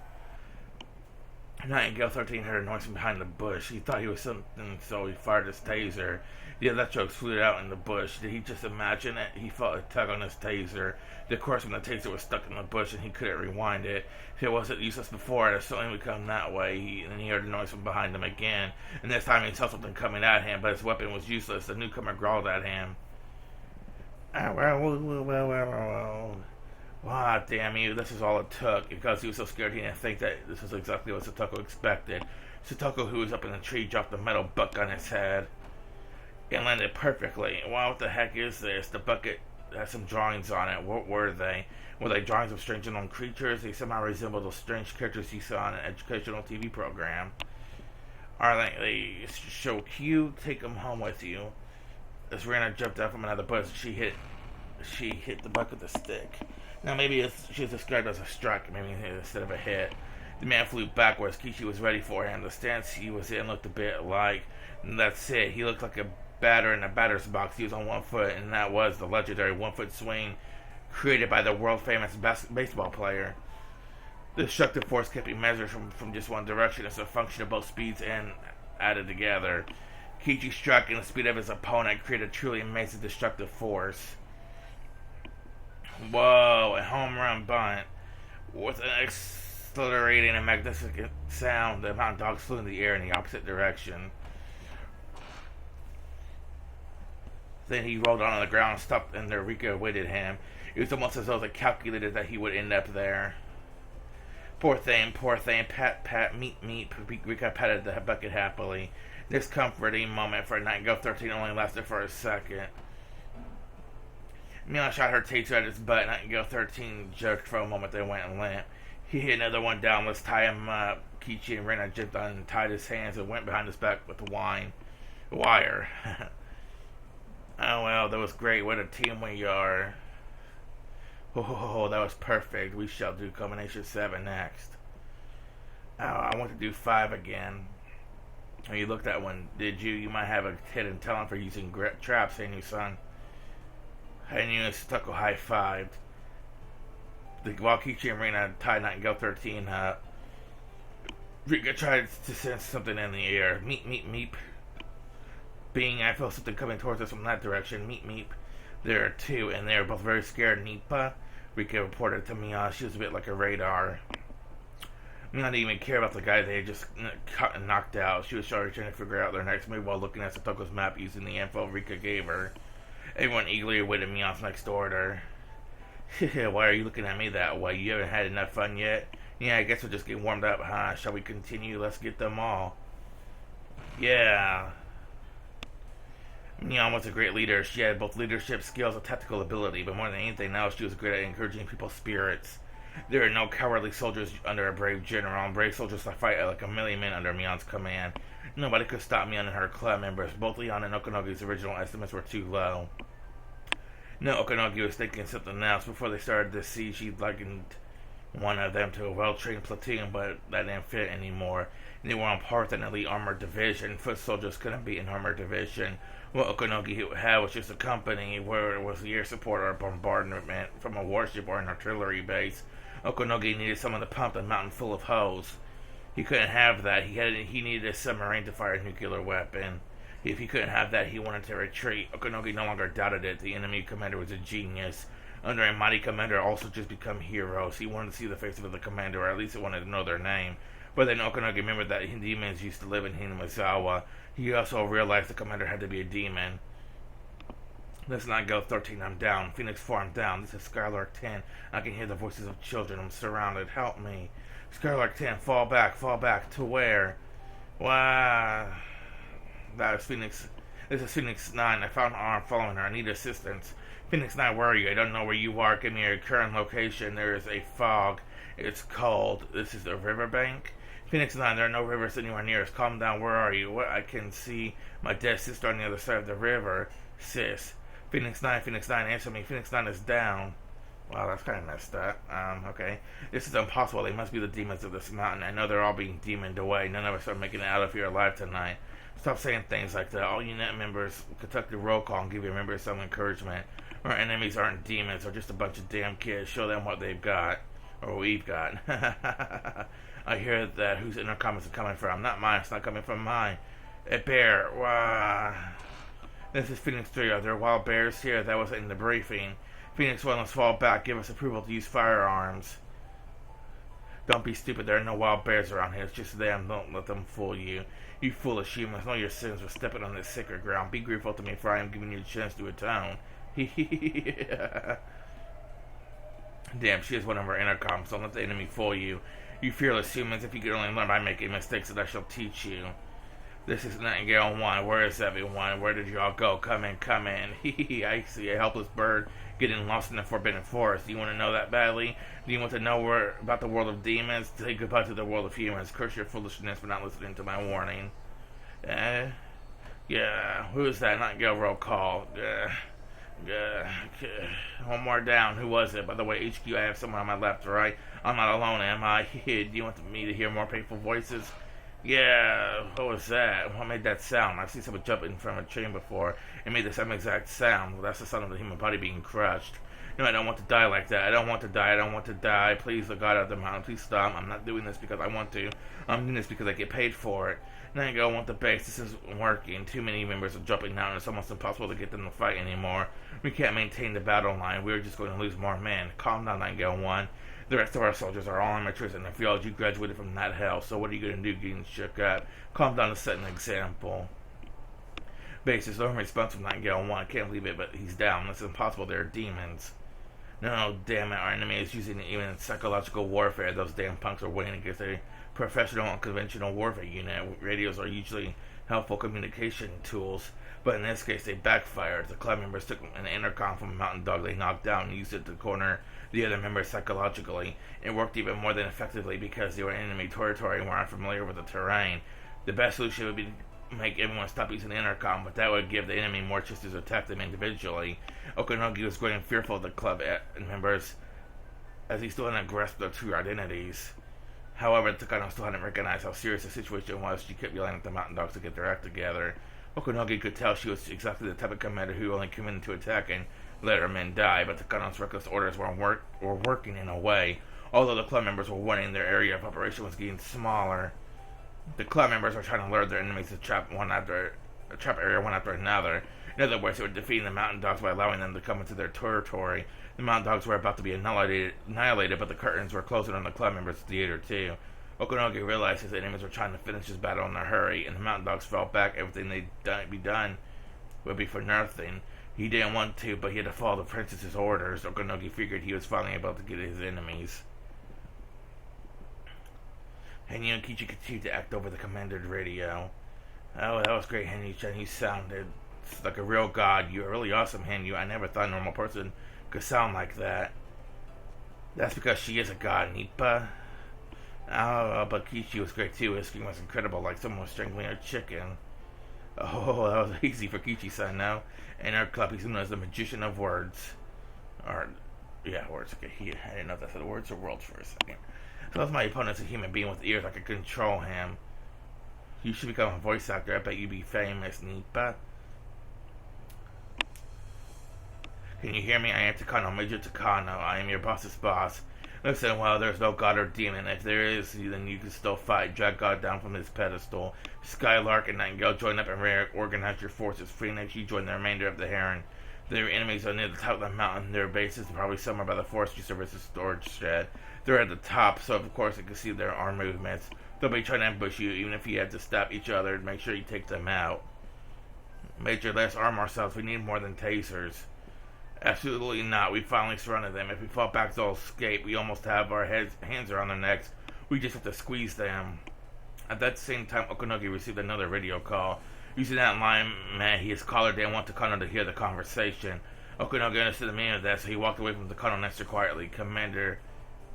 Nightingale 13 heard a noise from behind the bush. He thought he was something, so he fired his taser. The electrodes flew out in the bush. Did he just imagine it? He felt a tug on his taser. Of course, when the taser was stuck in the bush and he couldn't rewind it. If it wasn't useless before, it certainly would come that way. And he heard a noise from behind him again. And this time he saw something coming at him, but his weapon was useless. The newcomer growled at him. Well. Ah, damn you, this is all it took. Because he was so scared he didn't think that this was exactly what Satoko expected. Satoko, who was up in the tree, dropped a metal bucket on his head. It landed perfectly. Wow, what the heck is this? The bucket had some drawings on it. What were they? Were they drawings of strange unknown creatures? They somehow resembled those strange characters you saw in an educational TV program. Are they so cute? Take them home with you. as Rena jumped out from another bush, she hit the buck with a stick. Now maybe she was described as a strike, maybe instead of a hit. The man flew backwards. Kichi was ready for him. The stance he was in looked a bit like, and that's it. He looked like a batter in a batter's box. He was on 1 foot, and that was the legendary 1 foot swing created by the world famous baseball player. The destructive force can't be measured from just one direction. It's a function of both speeds and added together. Kichi struck, and the speed of his opponent created a truly amazing destructive force. Whoa, a home run bunt. With an exhilarating and magnificent sound, the mountain dog flew in the air in the opposite direction. Then he rolled on the ground and stopped, and Rika awaited him. It was almost as though they calculated that he would end up there. Poor thing, pat, meep. Rika patted the bucket happily. This comforting moment for Nightingale 13 only lasted for a second. Mila shot her taser at his butt. Nightingale 13 jerked for a moment, then went limp. He hit another one down. Let's tie him up. Kichi and Rena jumped on and tied his hands and went behind his back with the wire. Oh well, that was great. What a team we are. Oh, that was perfect. We shall do combination 7 next. Oh, I want to do 5 again. Oh, you looked at one, did you? You might have a hidden talent for using traps, ain't you, son? I knew Stucco high-fived. While Kichi and Rena tied Nightingale 13 up, Rika tried to sense something in the air. Meep. Bing, I felt something coming towards us from that direction. Meep. There are 2, and they are both very scared. Nipa, Rika reported to Mia. She was a bit like a radar. Mia didn't even care about the guy they had just cut and knocked out. She was trying to figure out their next move while looking at Satoko's map using the info Rika gave her. Everyone eagerly awaited Mia's next order. Why are you looking at me that way? You haven't had enough fun yet? Yeah, I guess we're just getting warmed up, huh? Shall we continue? Let's get them all. Yeah. Mian was a great leader. She had both leadership skills and tactical ability, but more than anything else, she was great at encouraging people's spirits. There are no cowardly soldiers under a brave general, and brave soldiers fight like a million men under Mian's command. Nobody could stop Mian and her club members. Both Leon and Okanogi's original estimates were too low. No, Okanogi was thinking something else. Before they started the siege, he likened one of them to a well-trained platoon, but that didn't fit anymore. They were on par with an elite armored division. Foot soldiers couldn't beat an armored division. What Okanogi had was just a company, where it was the air support or bombardment from a warship or an artillery base. Okanogi needed someone to pump a mountain full of hose. He couldn't have that. He needed a submarine to fire a nuclear weapon. If he couldn't have that, he wanted to retreat. Okanogi no longer doubted it. The enemy commander was a genius. Under a mighty commander, all soldiers become heroes. He wanted to see the face of the commander, or at least he wanted to know their name. But then Okanogi remembered that demons used to live in Hinamizawa. He also realized the commander had to be a demon. Let's not go 13, I'm down. Phoenix 4, I'm down. This is Skylark 10. I can hear the voices of children. I'm surrounded. Help me. Skylark 10, fall back. To where? Wow. That is Phoenix. This is Phoenix 9. I found an arm following her. I need assistance. Phoenix 9, where are you? I don't know where you are. Give me your current location. There is a fog. It's cold. This is the riverbank. Phoenix 9, there are no rivers anywhere near us. Calm down. Where are you? What? I can see my dead sister on the other side of the river. Sis. Phoenix 9, answer me. Phoenix 9 is down. Wow, that's kind of messed up. Okay. This is impossible. They must be the demons of this mountain. I know they're all being demoned away. None of us are making it out of here alive tonight. Stop saying things like that. All unit members conduct a roll call and give your members some encouragement. Our enemies aren't demons. They're just a bunch of damn kids. Show them what they've got. Or we've got. I hear that whose intercom is it coming from? Not mine. It's not coming from mine. A bear. Wow. This is Phoenix 3. Are there wild bears here? That was in the briefing. Phoenix 1, let's fall back. Give us approval to use firearms. Don't be stupid. There are no wild bears around here. It's just them. Don't let them fool you. You foolish humans. Know your sins for stepping on this sacred ground. Be grateful to me, for I am giving you a chance to atone. Damn, she is one of our intercoms. Don't let the enemy fool you. You fearless humans, if you could only learn by making mistakes, that I shall teach you. This is Nightingale 1. Where is everyone? Where did you all go? Come in. I see a helpless bird getting lost in the forbidden forest. Do you want to know that badly? Do you want to know about the world of demons? Say goodbye to the world of humans. Curse your foolishness for not listening to my warning. Yeah, who is that? Nightingale roll call. One more down. Who was it? By the way, HQ, I have someone on my left, right? I'm not alone, am I? Do you want me to hear more painful voices? Yeah, what was that? What made that sound? I've seen someone jump in front of a train before and made the same exact sound. Well, that's the sound of the human body being crushed. No, I don't want to die like that. I don't want to die. I don't want to die. Please, the God of the mountain, please stop. I'm not doing this because I want to. I'm doing this because I get paid for it. Now I want the base. This isn't working. Too many members are jumping down, and it's almost impossible to get them to fight anymore. We can't maintain the battle line. We're just going to lose more men. Calm down, Nightingale 1. The rest of our soldiers are all amateurs, and I feel you graduated from that hell. So what are you going to do getting shook up? Calm down and set an example. Base is no response from Nightingale 1. I can't believe it, but he's down. This is impossible. They're demons. No, damn it. Our enemy is using even psychological warfare. Those damn punks are winning against a professional and conventional warfare unit. Radios are usually helpful communication tools, but in this case they backfired. The club members took an intercom from a mountain dog they knocked down and used it to corner the other members psychologically. It worked even more than effectively because they were in enemy territory and were unfamiliar with the terrain. The best solution would be to make everyone stop using the intercom, but that would give the enemy more chances to attack them individually. Okanogi was growing fearful of the club members as he still hadn't grasped their true identities. However, Takano still hadn't recognized how serious the situation was. She kept yelling at the mountain dogs to get their act together. Okanogi could tell she was exactly the type of commander who only committed to attack and let her men die, but Takano's reckless orders were working in a way. Although the club members were winning, their area of operation was getting smaller. The club members were trying to lure their enemies to trap area one after another. In other words, they were defeating the mountain dogs by allowing them to come into their territory. The mountain dogs were about to be annihilated, but the curtains were closing on the club members' theater too. Okanogi realized his enemies were trying to finish his battle in a hurry, and the mountain dogs fell back. Everything they'd be done would be for nothing. He didn't want to, but he had to follow the princess's orders. Okanogi figured he was finally about to get his enemies. Henyu and Kichi continued to act over the commander's radio. Oh, that was great, Henyu-chan. You sounded like a real god. You are really awesome, Henyu. I never thought a normal person could sound like that. That's because she is a god, Nipa. Oh, but Kichi was great too. His scream was incredible, like someone was strangling a chicken. Oh, that was easy for Kichi-san now. In our club, he's known as the Magician of Words. Words. Okay, I didn't know if that's the words or worlds for a second. So if my opponent's a human being with ears, I could control him. You should become a voice actor. I bet you'd be famous, Nipa. Can you hear me? I am Takano, Major Takano. I am your boss's boss. Listen, well, there's no god or demon. If there is, then you can still fight. Drag God down from his pedestal. Skylark and Nightingale join up and reorganize your forces. Phoenix, you join the remainder of the Heron. Their enemies are near the top of the mountain. Their base is probably somewhere by the forestry service's storage shed. They're at the top, so of course you can see their arm movements. They'll be trying to ambush you, even if you have to stop each other. Make sure you take them out. Major, let's arm ourselves. We need more than tasers. Absolutely not. We finally surrounded them. If we fall back, they'll escape. We almost have our hands around their necks. We just have to squeeze them. At that same time, Okanogi received another radio call. Using that line, his caller didn't want Takano to hear the conversation. Okanogi understood the meaning of that, so he walked away from Takano next to quietly. Commander,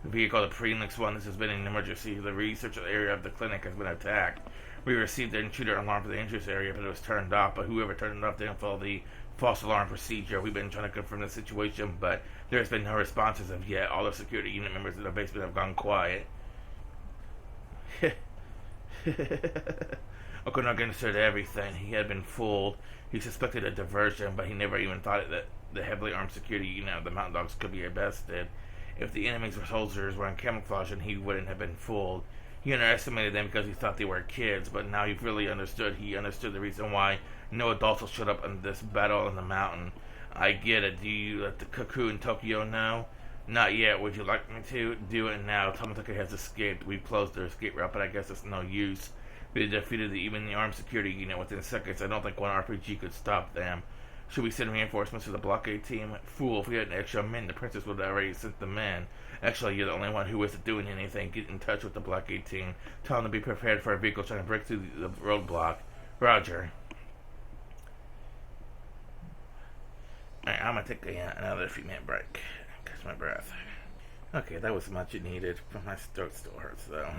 the vehicle, the Phoenix 1, this has been an emergency. The research area of the clinic has been attacked. We received the intruder alarm for the entrance area, but it was turned off. But whoever turned it off didn't follow the false alarm procedure. We've been trying to confirm the situation, but there's been no response as of yet. All the security unit members in the basement have gone quiet. Okanogi understood everything. He had been fooled. He suspected a diversion, but he never even thought that the heavily armed security unit of the mountain dogs could be bested. If the enemy's soldiers were in camouflage, and he wouldn't have been fooled. He underestimated them because he thought they were kids, but now he really understood. He understood the reason why no adults will shut up in this battle in the mountain. I get it. Do you let the Cuckoo in Tokyo know? Not yet. Would you like me to? Do it now. Tomotoki has escaped. We've closed their escape route, but I guess it's no use. They defeated even the armed security unit within seconds. I don't think one RPG could stop them. Should we send reinforcements to the blockade team? Fool, if we had an extra men, the princess would have already sent the men. Actually, you're the only one who isn't doing anything. Get in touch with the blockade team. Tell them to be prepared for a vehicle trying to break through the roadblock. Roger. Alright, I'm gonna take another few-minute break. Catch my breath. Okay, that was much needed, but my throat still hurts, though.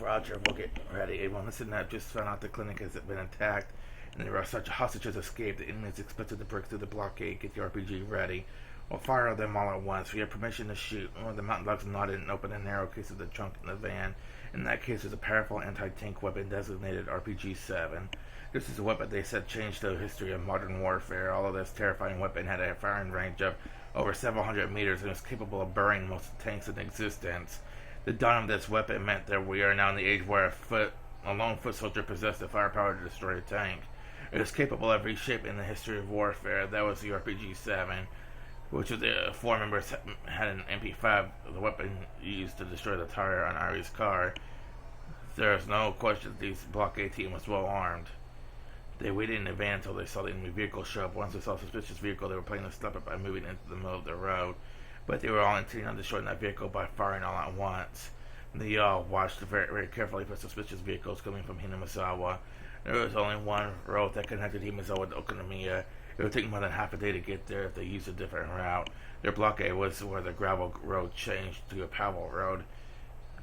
Roger, we'll get ready. Everyone, listen up. Just found out the clinic has been attacked. and there were such hostages escaped. The enemies expected to break through the blockade, get the RPG ready. We'll fire on them all at once. We have permission to shoot. One of the mountain dogs nodded and opened a narrow case of the trunk in the van. In that case was a powerful anti-tank weapon designated RPG-7. This is a weapon they said changed the history of modern warfare. Although this terrifying weapon had a firing range of over several hundred meters and was capable of burying most tanks in existence. The dawn of this weapon meant that we are now in the age where a lone foot soldier possessed the firepower to destroy a tank. It was capable of reshaping the history of warfare. That was the RPG-7, which was the four members had an MP5, the weapon used to destroy the tire on Ari's car. There is no question that this blockade team was well armed. They waited in the van until they saw the enemy vehicle show up. Once they saw a suspicious vehicle, they were planning to stop it by moving into the middle of the road. But they were all intending on destroying that vehicle by firing all at once. They all watched very, very carefully for suspicious vehicles coming from Hinamizawa. There was only one road that connected Hinamizawa to Okonomiya. It would take more than half a day to get there if they used a different route. Their blockade was where the gravel road changed to a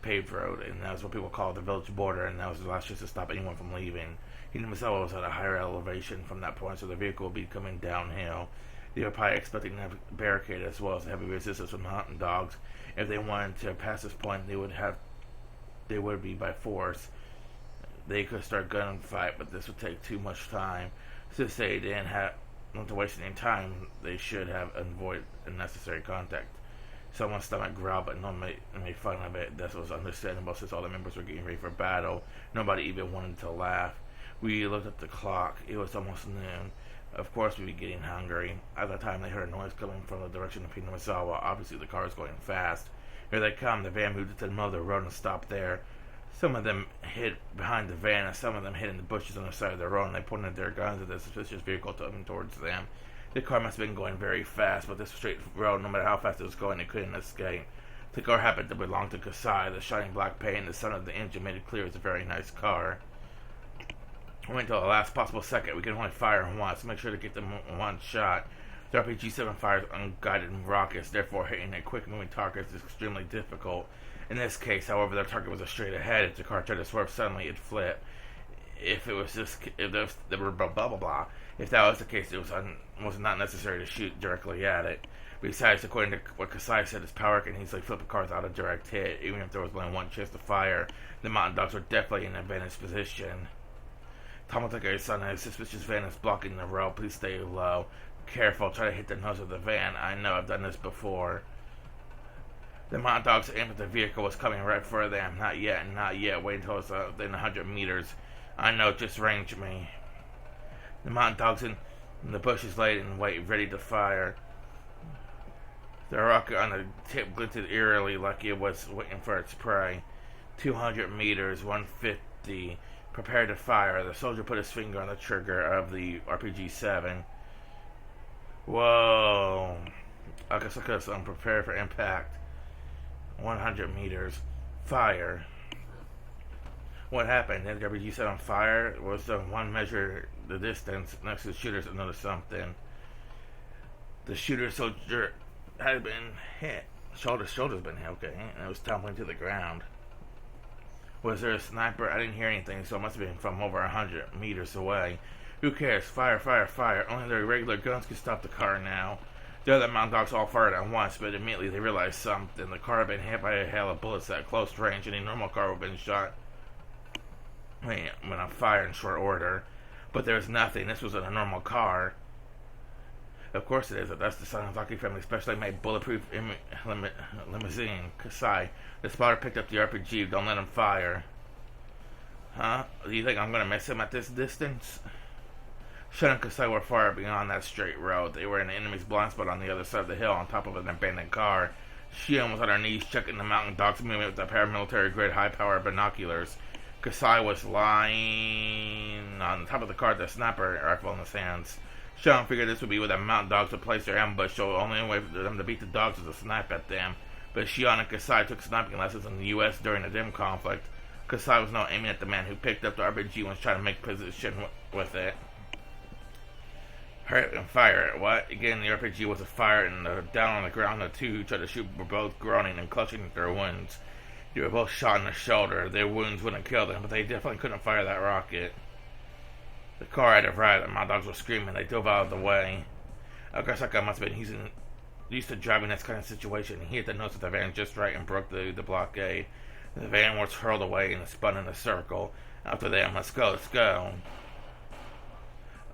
paved road, and that was what people called the village border, and that was the last chance to stop anyone from leaving. Hinamizawa was at a higher elevation from that point, so the vehicle would be coming downhill. They were probably expecting to have a barricade as well as heavy resistance from mountain dogs. If they wanted to pass this point, they would be by force. They could start gunfight, but this would take too much time. Since they didn't want to waste any time, they should have avoided unnecessary contact. Someone's stomach growled, but no one made fun of it. That was understandable since all the members were getting ready for battle. Nobody even wanted to laugh. We looked at the clock. It was almost noon. Of course, we'd be getting hungry. At the time, they heard a noise coming from the direction of Hinamizawa. Obviously, the car was going fast. Here they come. The van moved to the middle of the road and stopped there. Some of them hid behind the van, and some of them hid in the bushes on the side of the road, and they pointed their guns at the suspicious vehicle coming towards them. The car must have been going very fast, but this straight road, no matter how fast it was going, it couldn't escape. The car happened to belong to Kasai. The shining black paint and the sound of the engine made it clear it was a very nice car. We wait until the last possible second. We can only fire once. Make sure to get them one shot. The RPG-7 fires unguided rockets, therefore hitting a quick-moving target is extremely difficult. In this case, however, their target was straight ahead. If the car tried to swerve suddenly, it'd flip. If that was the case, it was not necessary to shoot directly at it. Besides, according to what Kasai said, his power can easily flip a car without a direct hit. Even if there was only one chance to fire, the mountain dogs were definitely in an advantage position. Tomotake's-san, a suspicious van is blocking the road. Please stay low. Careful, try to hit the nose of the van. I know, I've done this before. The mountain dogs aimed at the vehicle was coming right for them. Not yet. Wait until it's within 100 meters. I know, just range me. The mountain dogs in the bushes laid in wait, ready to fire. The rocket on the tip glinted eerily like it was waiting for its prey. 200 meters, 150. Prepare to fire. The soldier put his finger on the trigger of the RPG-7. Whoa. I'm prepared for impact. 100 meters. Fire. What happened? Did the RPG-7 fire? Was the one measure the distance next to the shooters and noticed something? The shooter soldier had been hit. Shoulder's been hit, okay, and it was tumbling to the ground. Was there a sniper? I didn't hear anything, so it must have been from over 100 meters away. Who cares? Fire, fire, fire. Only their regular guns can stop the car now. The other mountain dogs all fired at once, but immediately they realized something. The car had been hit by a hail of bullets at close range. Any normal car would have been shot when I fire in short order. But there was nothing. This wasn't a normal car. Of course it is. That's the Sanozaki family specially made bulletproof limousine. Kasai. The spotter picked up the RPG. Don't let him fire. Huh? Do you think I'm going to miss him at this distance? Shun and Kasai were far beyond that straight road. They were in the enemy's blind spot on the other side of the hill on top of an abandoned car. Shion was on her knees checking the mountain dog's movement with the paramilitary-grade high-power binoculars. Kasai was lying on top of the car with a sniper rifle in his hands. Sean figured this would be where the mountain dogs would place their ambush, so the only way for them to beat the dogs was to snipe at them. But Shion and Kasai took sniping lessons in the U.S. during the Dim conflict. Kasai was now aiming at the man who picked up the RPG and was trying to make position with it. Hurry up and fire it. What? Again, the RPG was a fire, and down on the ground, the two who tried to shoot were both groaning and clutching at their wounds. They were both shot in the shoulder. Their wounds wouldn't kill them, but they definitely couldn't fire that rocket. The car had arrived and my dogs were screaming. They dove out of the way. Akasaka must have been used to driving this kind of situation. He hit the nose of the van just right and broke the blockade. The van was hurled away and spun in a circle. After that, let's go, let's go.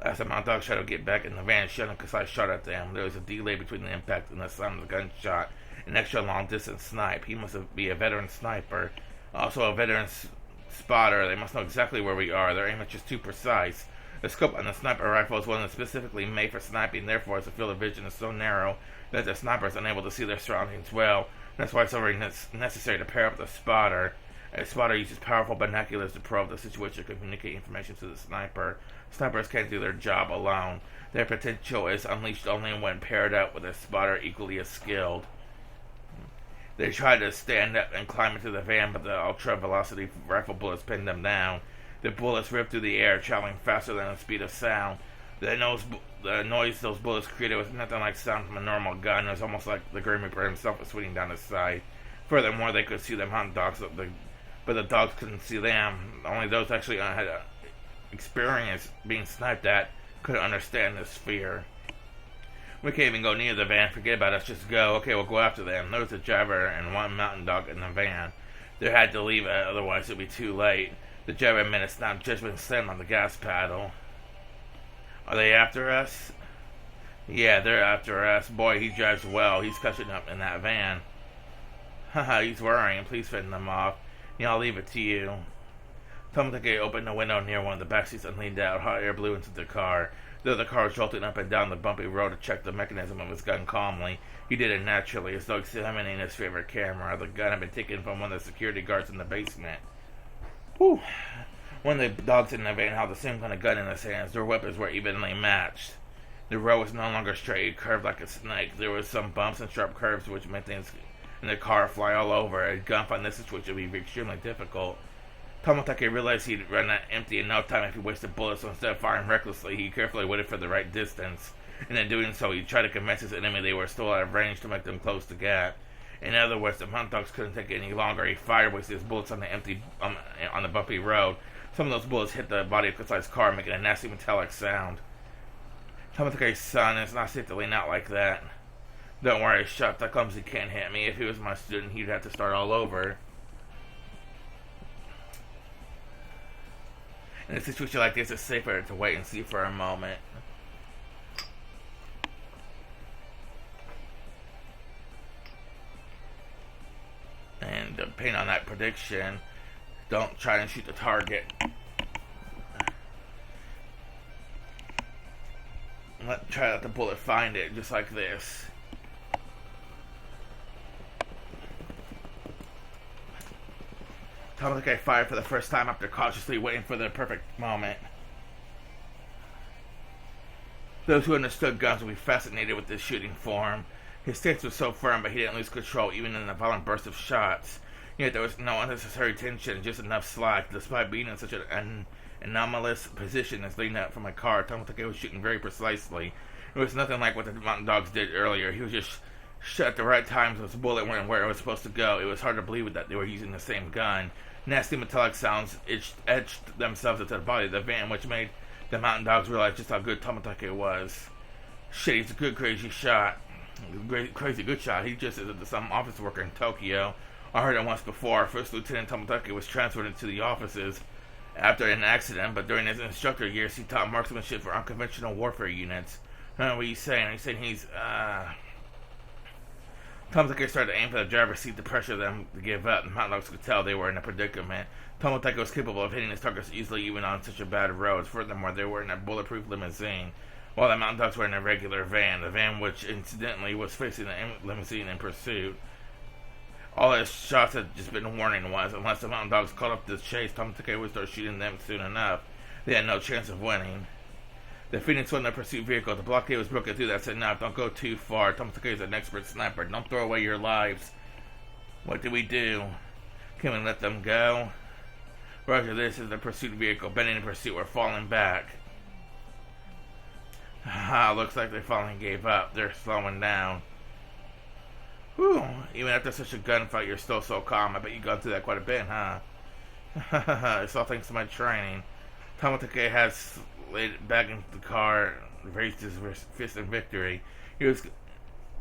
As the mountain dog tried to get back in the van, shot a concise shot at them. There was a delay between the impact and the sound of the gunshot. An extra long-distance snipe. He must be a veteran sniper. Also a veteran spotter. They must know exactly where we are. Their aim is just too precise. The scope on the sniper rifle is one that's specifically made for sniping. Therefore, the field of vision is so narrow that the sniper is unable to see their surroundings well. That's why it's already necessary to pair up with a spotter. A spotter uses powerful binoculars to probe the situation and communicate information to the sniper. Snipers can't do their job alone. Their potential is unleashed only when paired up with a spotter equally as skilled. They tried to stand up and climb into the van, but the ultra-velocity rifle bullets pinned them down. The bullets ripped through the air, traveling faster than the speed of sound. The noise those bullets created was nothing like sound from a normal gun. It was almost like the Grim Reaper himself was swinging down his side. Furthermore, they could see the mountain dogs, but the dogs couldn't see them. Only those actually had experience being sniped at could understand this fear. We can't even go near the van. Forget about us. Just go. Okay, we'll go after them. There was a driver and one mountain dog in the van. They had to leave it, otherwise it would be too late. The driver made a snap judgment slam on the gas pedal. Are they after us? Yeah, they're after us. Boy, he drives well. He's catching up in that van. Haha, he's worrying. Please fend them off. Yeah, I'll leave it to you. Tomotage opened a window near one of the back seats and leaned out. Hot air blew into the car. Though the car was jolting up and down the bumpy road to check the mechanism of his gun calmly, he did it naturally, as though examining his favorite camera. The gun had been taken from one of the security guards in the basement. Whew. One of the dogs in the van held the same kind of gun in his hands. Their weapons were evenly matched. The road was no longer straight, it curved like a snake. There was some bumps and sharp curves which made things in the car fly all over. A gunfight in this situation would be extremely difficult. Tomotage realized he'd run out empty in no time if he wasted bullets, so instead of firing recklessly, he carefully waited for the right distance. And in doing so, he tried to convince his enemy they were still out of range to make them close the gap. In other words, the mountain dogs couldn't take it any longer. He fired, wasted his bullets on the bumpy road. Some of those bullets hit the body of Kusai's car, making a nasty metallic sound. Tomotake's son, it's not safe to lean out like that. Don't worry, shut that clumsy can't hit me. If he was my student, he'd have to start all over. In a situation like this, it's safer to wait and see for a moment. And depending on that prediction, don't try and shoot the target. Try to let the bullet find it, just like this. Tomotage fired for the first time after cautiously waiting for the perfect moment. Those who understood guns would be fascinated with this shooting form. His stance was so firm, but he didn't lose control even in the violent burst of shots. Yet there was no unnecessary tension, just enough slack. Despite being in such an anomalous position as leaning out from a car, Tomotage was shooting very precisely. It was nothing like what the mountain dogs did earlier. He was just shot at the right times as the bullet went where it was supposed to go. It was hard to believe that they were using the same gun. Nasty metallic sounds etched themselves into the body of the van, which made the mountain dogs realize just how good Tomotage was. Shit, he's a good, crazy shot. Crazy good shot. He just is some office worker in Tokyo. I heard it once before. First Lieutenant Tomotage was transferred into the offices after an accident, but during his instructor years, he taught marksmanship for unconventional warfare units. What are you saying? He's saying Tomotage started to aim for the driver's seat to pressure them to give up. The mountain dogs could tell they were in a predicament. Tomotage was capable of hitting his targets easily even on such a bad road. Furthermore, they were in a bulletproof limousine, while the mountain dogs were in a regular van, the van which incidentally was facing the limousine in pursuit. All his shots had just been warning ones. Unless the mountain dogs caught up to the chase, Tomotage would start shooting them soon enough. They had no chance of winning. The Phoenix was in the pursuit vehicle. The blockade was broken through. That's enough. Don't go too far. Tomotage is an expert sniper. Don't throw away your lives. What do we do? Can we let them go? Roger, this is the pursuit vehicle. Bending in pursuit. We're falling back. Looks like they finally gave up. They're slowing down. Whew. Even after such a gunfight, you're still so calm. I bet you've gone through that quite a bit, huh? It's all thanks to my training. Tomotage has laid back into the car, raised his fist in victory. He was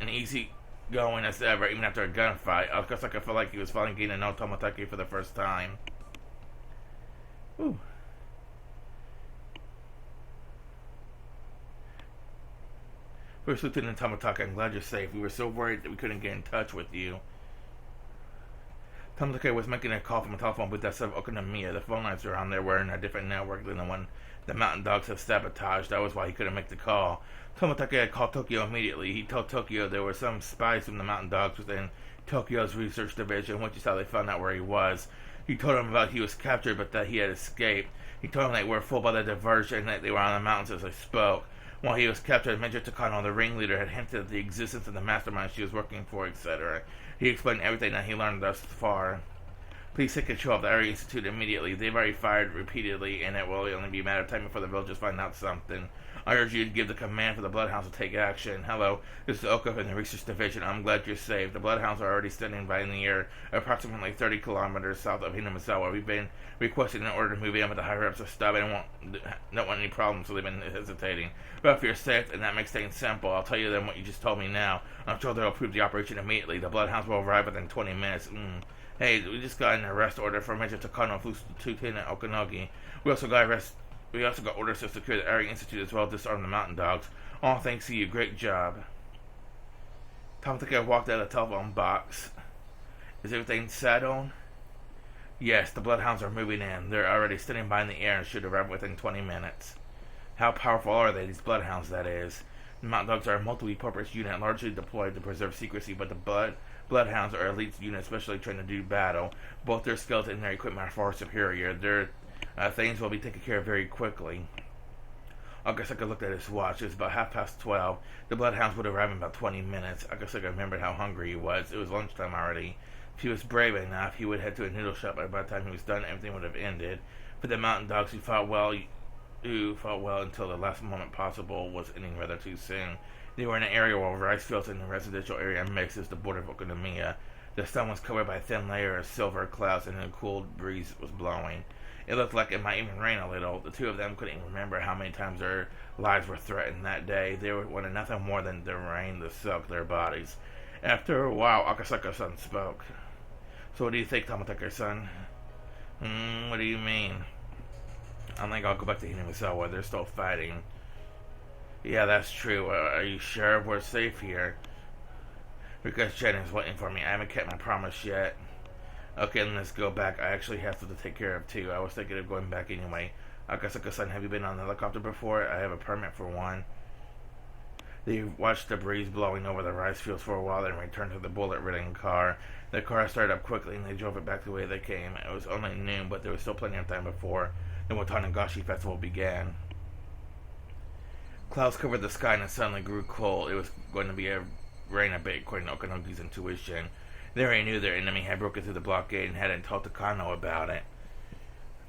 an easy going as ever, even after a gunfight. Of course, I felt like he was finally getting to know Tomatake for the first time. Ooh. First Lieutenant Tomatake, I'm glad you're safe. We were so worried that we couldn't get in touch with you. Tomatake was making a call from a telephone booth outside of Okonomiya. The phone lines around there were in a different network than the one the mountain dogs have sabotaged. That was why he couldn't make the call. Tomatake had called Tokyo immediately. He told Tokyo there were some spies from the mountain dogs within Tokyo's research division, which is how they found out where he was. He told him about he was captured, but that he had escaped. He told him they were fooled by the diversion and that they were on the mountains as they spoke. While he was captured, Major Takano, the ringleader, had hinted at the existence of the mastermind she was working for, etc. He explained everything that he learned thus far. Please take control of the Area Institute immediately. They've already fired repeatedly, and it will only be a matter of time before the villagers find out something. I urge you to give the command for the Bloodhounds to take action. Hello, this is Oka in the Research Division. I'm glad you're safe. The Bloodhounds are already standing by in the air, approximately 30 kilometers south of Hinamisawa. We've been requesting an order to move in, but the higher-ups are stubborn and don't want any problems, so they've been hesitating. But if you're safe, and that makes things simple, I'll tell you then what you just told me now. I'm sure they'll approve the operation immediately. The Bloodhounds will arrive within 20 minutes. Hey, we just got an arrest order for Major Takano, Lieutenant Okanogi. We also got orders to secure the Area Institute as well as disarm the mountain dogs. All thanks to you. Great job. Tomatake walked out of the telephone box. Is everything settled? Yes, the Bloodhounds are moving in. They're already standing by in the air and should arrive within 20 minutes. How powerful are they, these Bloodhounds, that is? The mountain dogs are a multi-purpose unit largely deployed to preserve secrecy, but the Bloodhounds are elite units specially trained to do battle. Both their skills and their equipment are far superior. Their things will be taken care of very quickly. Akasaka looked at his watch. It was about 12:30. The Bloodhounds would arrive in about 20 minutes. Akasaka remembered how hungry he was. It was lunchtime already. If he was brave enough, he would head to a noodle shop, but by the time he was done, everything would have ended. For the mountain dogs who fought well until the last moment possible was ending rather too soon. They were in an area where rice fields and the residential area mixed as the border of Okonomiya. The sun was covered by a thin layer of silver clouds and a cool breeze was blowing. It looked like it might even rain a little. The two of them couldn't even remember how many times their lives were threatened that day. They wanted nothing more than the rain to soak their bodies. After a while, Akasaka-san spoke. So what do you think, Tomatake-san? What do you mean? I think I'll go back to Hinamisawa. They're still fighting. Yeah, that's true. Are you sure we're safe here? Because Jen is waiting for me. I haven't kept my promise yet. Okay, then let's go back. I actually have stuff to take care of too. I was thinking of going back anyway. Akasaka-san, have you been on a helicopter before? I have a permit for one. They watched the breeze blowing over the rice fields for a while, then returned to the bullet-ridden car. The car started up quickly, and they drove it back the way they came. It was only noon, but there was still plenty of time before the Watanagashi festival began. Clouds covered the sky, and it suddenly grew cold. It was going to be rain a bit, according to Okanogi's intuition. They already knew their enemy had broken through the blockade and hadn't told Takano about it.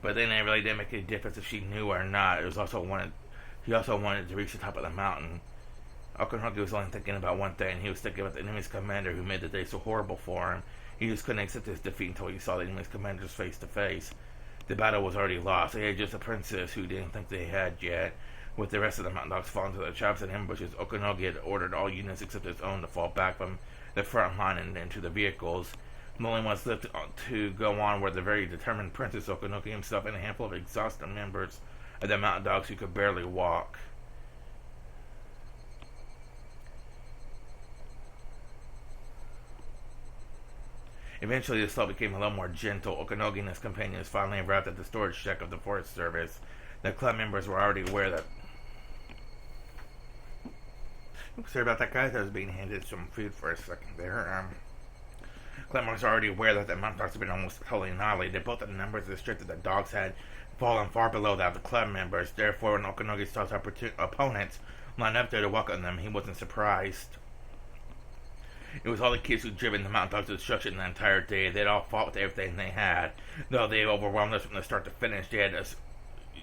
But then it really didn't make any difference if she knew or not. He also wanted to reach the top of the mountain. Okanogi was only thinking about one thing. He was thinking about the enemy's commander who made the day so horrible for him. He just couldn't accept his defeat until he saw the enemy's commanders face to face. The battle was already lost. They had just a princess who didn't think they had yet. With the rest of the mountain dogs falling to their traps and ambushes, Okanogi had ordered all units except his own to fall back from the front line and into the vehicles. The only ones left to go on were the very determined Princess Okanogi himself and a handful of exhausted members of the mountain dogs who could barely walk. Eventually, the slope became a little more gentle. Okanogi and his companions finally arrived at the storage shack of the Forest Service. The club members were already aware that... Sorry about that, guys. I was being handed some food for a second there. Club members were already aware that the mountain dogs had been almost totally annihilated. Both of the numbers of the strength of the dogs had fallen far below that of the club members. Therefore, when Okanogi saw his opponents line up there to welcome them, he wasn't surprised. It was all the kids who'd driven the mountain dogs to destruction the entire day. They'd all fought with everything they had. Though they overwhelmed us from the start to finish, they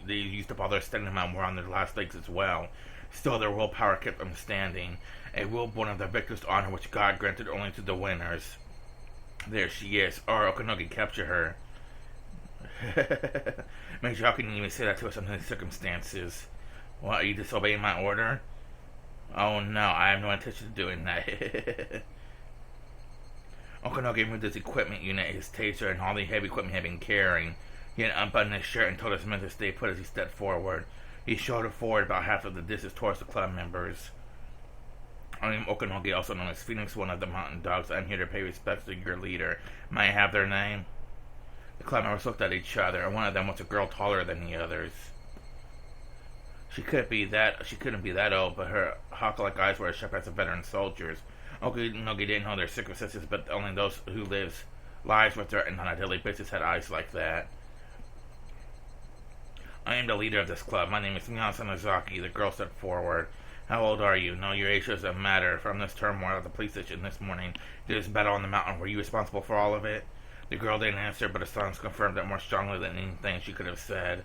used up all their stamina and were on their last legs as well. Still, their willpower kept them standing. A will born of the victor's honor, which God granted only to the winners. There she is. Or Okanogi capture her. Major, how can you even say that to us under these circumstances? What, are you disobeying my order? Oh no, I have no intention of doing that. Okonogi moved his equipment unit, his taser, and all the heavy equipment he had been carrying. He had unbuttoned his shirt and told his men to stay put as he stepped forward. He shouldered forward about half of the distance towards the club members. I am Okonogi, also known as Phoenix, one of the mountain dogs. I'm here to pay respects to your leader. May I have their name? The club members looked at each other, and one of them was a girl taller than the others. She couldn't be that old, but her hawk-like eyes were as sharp as a veteran soldier's. Okonogi didn't know their circumstances, but only those whose lives were threatened on a daily basis had eyes like that. I am the leader of this club. My name is Miyan Sanozaki. The girl stepped forward. How old are you? No, your age doesn't matter. From this turmoil at the police station this morning to this battle on the mountain, were you responsible for all of it? The girl didn't answer, but her silence confirmed it more strongly than anything she could have said.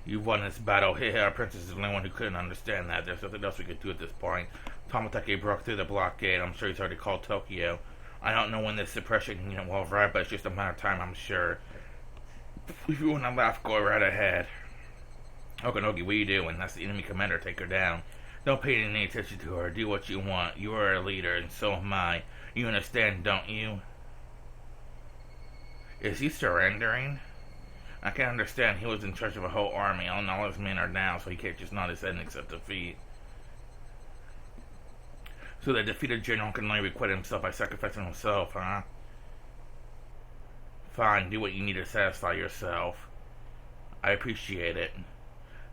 You've won this battle. Our princess is the only one who couldn't understand that. There's nothing else we could do at this point. Tomatake broke through the blockade. I'm sure he's already called Tokyo. I don't know when this suppression unit will arrive, but it's just a matter of time, I'm sure. If you want to laugh, go right ahead. Okonogi, what are you doing? That's the enemy commander. Take her down. Don't pay any attention to her. Do what you want. You are a leader, and so am I. You understand, don't you? Is he surrendering? I can't understand. He was in charge of a whole army, and all his men are down, so he can't just nod his head and accept defeat. So the defeated general can only requite himself by sacrificing himself, huh? Fine, do what you need to satisfy yourself. I appreciate it.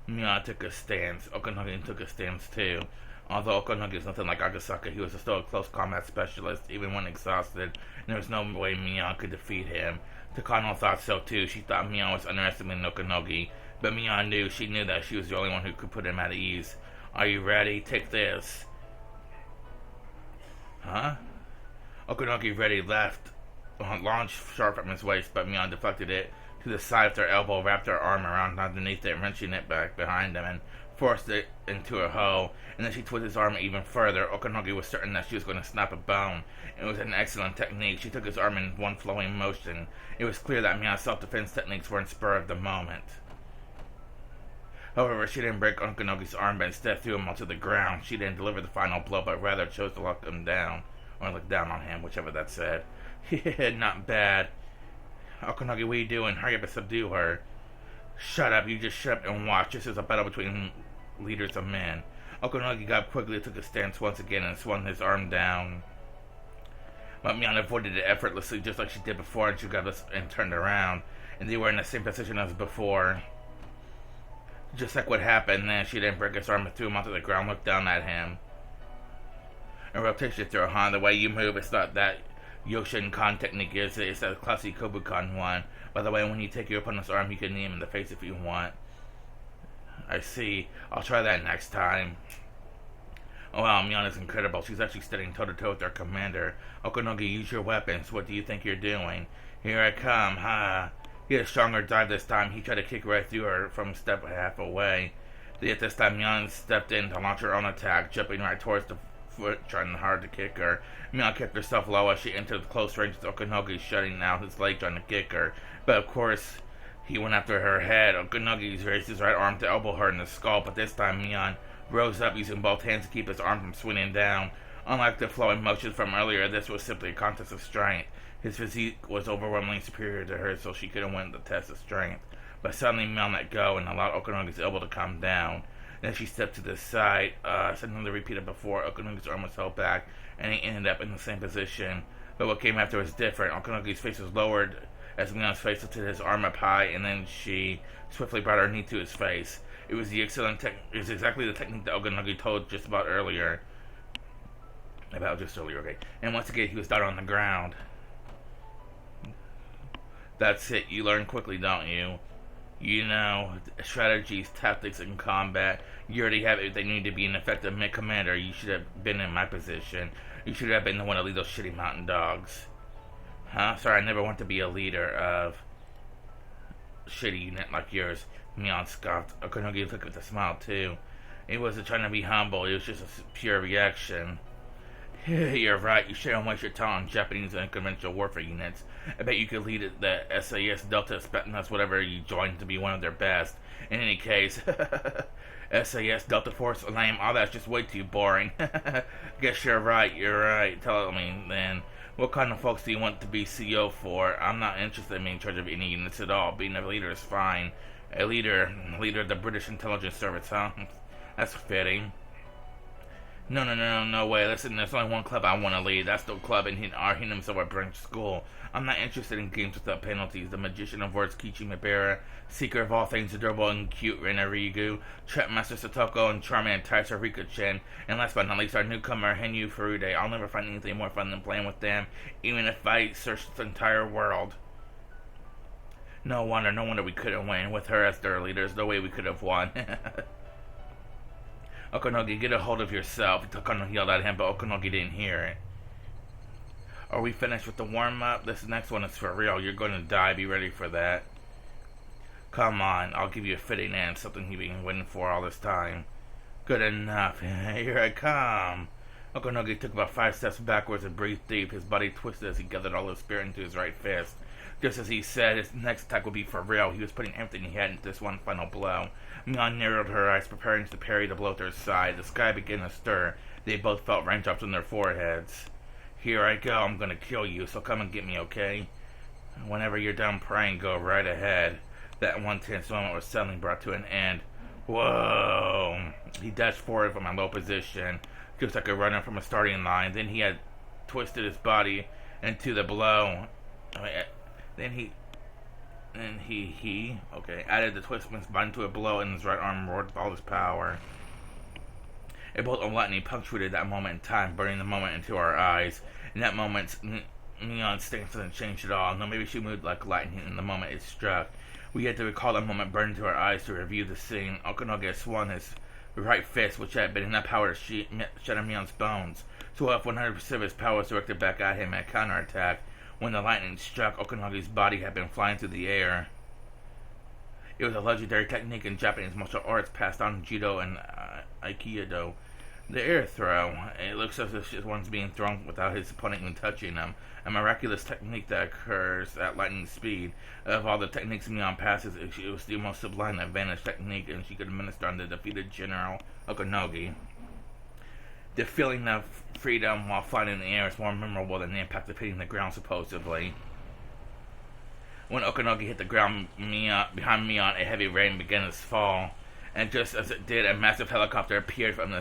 Miya took a stance. Okonogi took a stance too. Although Okonogi is nothing like Agasaka, he was still a close combat specialist, even when exhausted, and there was no way Miya could defeat him. Takano thought so too. She thought Miya was underestimating Okonogi, but Miya knew that she was the only one who could put him at ease. Are you ready? Take this. Huh? Okonogi ready left, launched sharp from his waist, but Miya deflected it to the side of their elbow, wrapped her arm around underneath it, wrenching it back behind him, and forced it into a hoe. And then she twisted his arm even further. Okonogi was certain that she was going to snap a bone. It was an excellent technique. She took his arm in one flowing motion. It was clear that Miya's self-defense techniques were in spur of the moment. However, she didn't break Okonogi's arm, but instead threw him onto the ground. She didn't deliver the final blow, but rather chose to lock him down, or look down on him, whichever that said. Not bad. Okonogi, what are you doing? Hurry up and subdue her. Shut up, you just shut up and watch. This is a battle between leaders of men. Okonogi got up quickly, took a stance once again, and swung his arm down. But Miyan avoided it effortlessly, just like she did before, and she got us and turned around, and they were in the same position as before. Just like what happened, then she didn't break his arm and threw him onto the ground, looked down at him. A rotation throw, huh? The way you move, it's not that Yoshin-kan technique, is it? It's that classic Kobukan one. By the way, when you take your opponent's arm, you can knee him in the face if you want. I see. I'll try that next time. Oh wow, Miyan is incredible. She's actually standing toe-to-toe with their commander. Okonogi, use your weapons. What do you think you're doing? Here I come, ha! He had a stronger dive this time. He tried to kick right through her from a step half away. Yet this time, Miyan stepped in to launch her own attack, jumping right towards the foot, trying hard to kick her. Miyan kept herself low as she entered close range with Okonogi, shutting out his leg trying to kick her. But of course, he went after her head. Okonogi raised his right arm to elbow her in the skull, but this time Miyan rose up using both hands to keep his arm from swinging down. Unlike the flowing motions from earlier, this was simply a contest of strength. His physique was overwhelmingly superior to hers, so she couldn't win the test of strength. But suddenly Miyan let go and allowed Okonogi's elbow to come down. Then she stepped to the side, something they repeated before. Okonogi's arm was held back, and he ended up in the same position. But what came after was different. Okonogi's face was lowered as Miyan's face lifted his arm up high, and then she swiftly brought her knee to his face. It was exactly the technique that Okonogi told just earlier. Okay. And once again, he was down on the ground. That's it. You learn quickly, don't you? You know, strategies, tactics, and combat. You already have everything you need to be an effective commander. You should have been in my position. You should have been the one to lead those shitty mountain dogs. Huh? Sorry, I never want to be a leader of shitty unit like yours. Miyan scoffed. Okonogi looked with a smile, too. He wasn't trying to be humble. It was just a pure reaction. You're right, you shouldn't waste your time on Japanese unconventional warfare units. I bet you could lead the SAS Delta Spetsnaz whatever you joined to be one of their best. In any case, SAS Delta Force, lame, all that's just way too boring. Guess you're right. Tell me then, what kind of folks do you want to be CO for? I'm not interested in being in charge of any units at all. Being a leader is fine. A leader of the British Intelligence Service, huh? That's fitting. No way. Listen, there's only one club I want to lead. That's the club in our Hinamsawa branch school. I'm not interested in games without penalties. The magician of words, Kichi Mibera, seeker of all things adorable and cute, Rena Rigu, Trapmaster Satoko, and charming Taisa Rika-chen, and last but not least, our newcomer, Henyu Furude. I'll never find anything more fun than playing with them, even if I searched the entire world. No wonder we couldn't win. With her as their leader, there's no way we could have won. Okonogi, get a hold of yourself. Takano yelled at him, but Okonogi didn't hear it. Are we finished with the warm-up? This next one is for real. You're going to die. Be ready for that. Come on. I'll give you a fitting end. Something you've been waiting for all this time. Good enough. Here I come. Okonogi took about 5 steps backwards and breathed deep. His body twisted as he gathered all his spirit into his right fist. Just as he said, his next attack would be for real. He was putting everything he had into this one final blow. Mion narrowed her eyes, preparing to parry the blow to her side. The sky began to stir. They both felt raindrops on their foreheads. Here I go. I'm going to kill you, so come and get me, okay? Whenever you're done praying, go right ahead. That one tense moment was suddenly brought to an end. Whoa! He dashed forward from a low position, just like a runner from a starting line. Then he had twisted his body into the blow. Then he added the twist of his body to a blow, and his right arm roared with all his power. A bolt of lightning punctuated that moment in time, burning the moment into our eyes. In that moment, Mion's stance didn't change at all. No, maybe she moved like lightning in the moment it struck. We had to recall that moment burned into our eyes to review the scene. Okonogi swung his right fist, which had been enough power to shatter Mion's bones. So if 100% of his power was directed back at him at counterattack, when the lightning struck, Okonogi's body had been flying through the air. It was a legendary technique in Japanese martial arts passed on in Judo and Aikido. The air throw. It looks as if one's being thrown without his opponent even touching them. A miraculous technique that occurs at lightning speed. Of all the techniques Mion passes, it was the most sublime advantage technique, and she could administer on the defeated General Okonogi. The feeling of freedom while flying in the air is more memorable than the impact of hitting the ground, supposedly. When Okonogi hit the ground behind Mion, a heavy rain began to fall, and just as it did, a massive helicopter appeared from the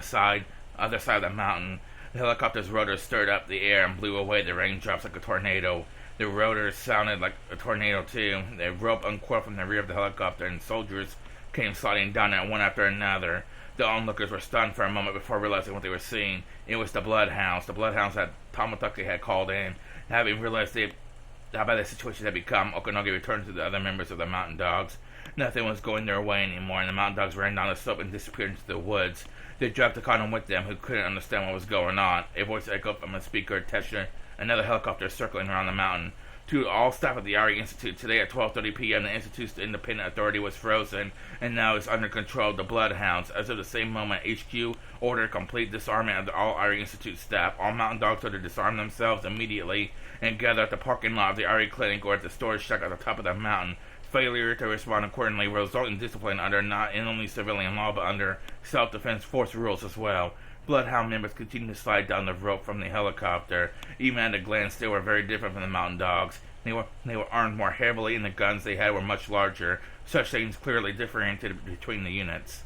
other side of the mountain. The helicopter's rotors stirred up the air and blew away the raindrops like a tornado. The rotors sounded like a tornado too. The rope uncoiled from the rear of the helicopter, and soldiers came sliding down it one after another. The onlookers were stunned for a moment before realizing what they were seeing. It was the Bloodhounds. The Bloodhounds that Tomotachi had called in. Having realized how bad the situation had become, Okonogi returned to the other members of the Mountain Dogs. Nothing was going their way anymore, and the Mountain Dogs ran down the slope and disappeared into the woods. They dragged Takano with them, who couldn't understand what was going on. A voice echoed from a speaker, testing another helicopter circling around the mountain. To all staff at the Ari Institute, today at 12:30 p.m., the Institute's independent authority was frozen, and now is under control of the Bloodhounds. As of the same moment, HQ ordered complete disarmament of all Ari Institute staff. All Mountain Dogs are to disarm themselves immediately and gather at the parking lot of the Ari Clinic or at the storage shack at the top of the mountain. Failure to respond accordingly will result in discipline under not only civilian law but under self-defense force rules as well. Bloodhound members continued to slide down the rope from the helicopter. Even at a glance, they were very different from the Mountain Dogs. They were armed more heavily, and the guns they had were much larger. Such things clearly differentiated between the units.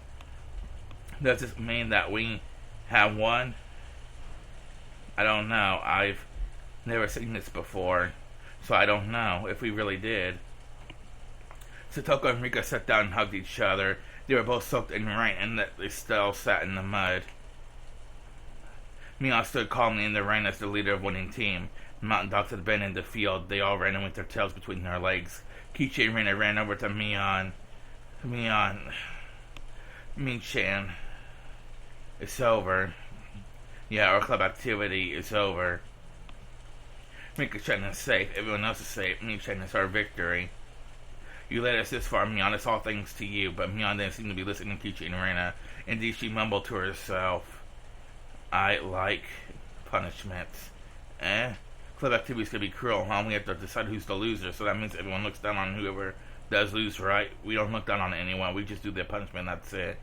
Does this mean that we have won? I don't know. I've never seen this before, so I don't know if we really did. Satoko and Rika sat down and hugged each other. They were both soaked in rain, and that they still sat in the mud. Mion stood calmly in the rain as the leader of winning team. The Mountain Dogs had been in the field. They all ran in with their tails between their legs. Kichi and Rena ran over to Mion. Min-chan, it's over. Yeah, our club activity is over. Rika-chan is safe. Everyone else is safe. Min-chan is our victory. You led us this far, Mion. It's all thanks to you. But Mion didn't seem to be listening to Kichi and Rena. Indeed, she mumbled to herself, I like punishments. Club activities can be cruel, huh? We have to decide who's the loser, so that means everyone looks down on whoever does lose, right? We don't look down on anyone, we just do the punishment, that's it.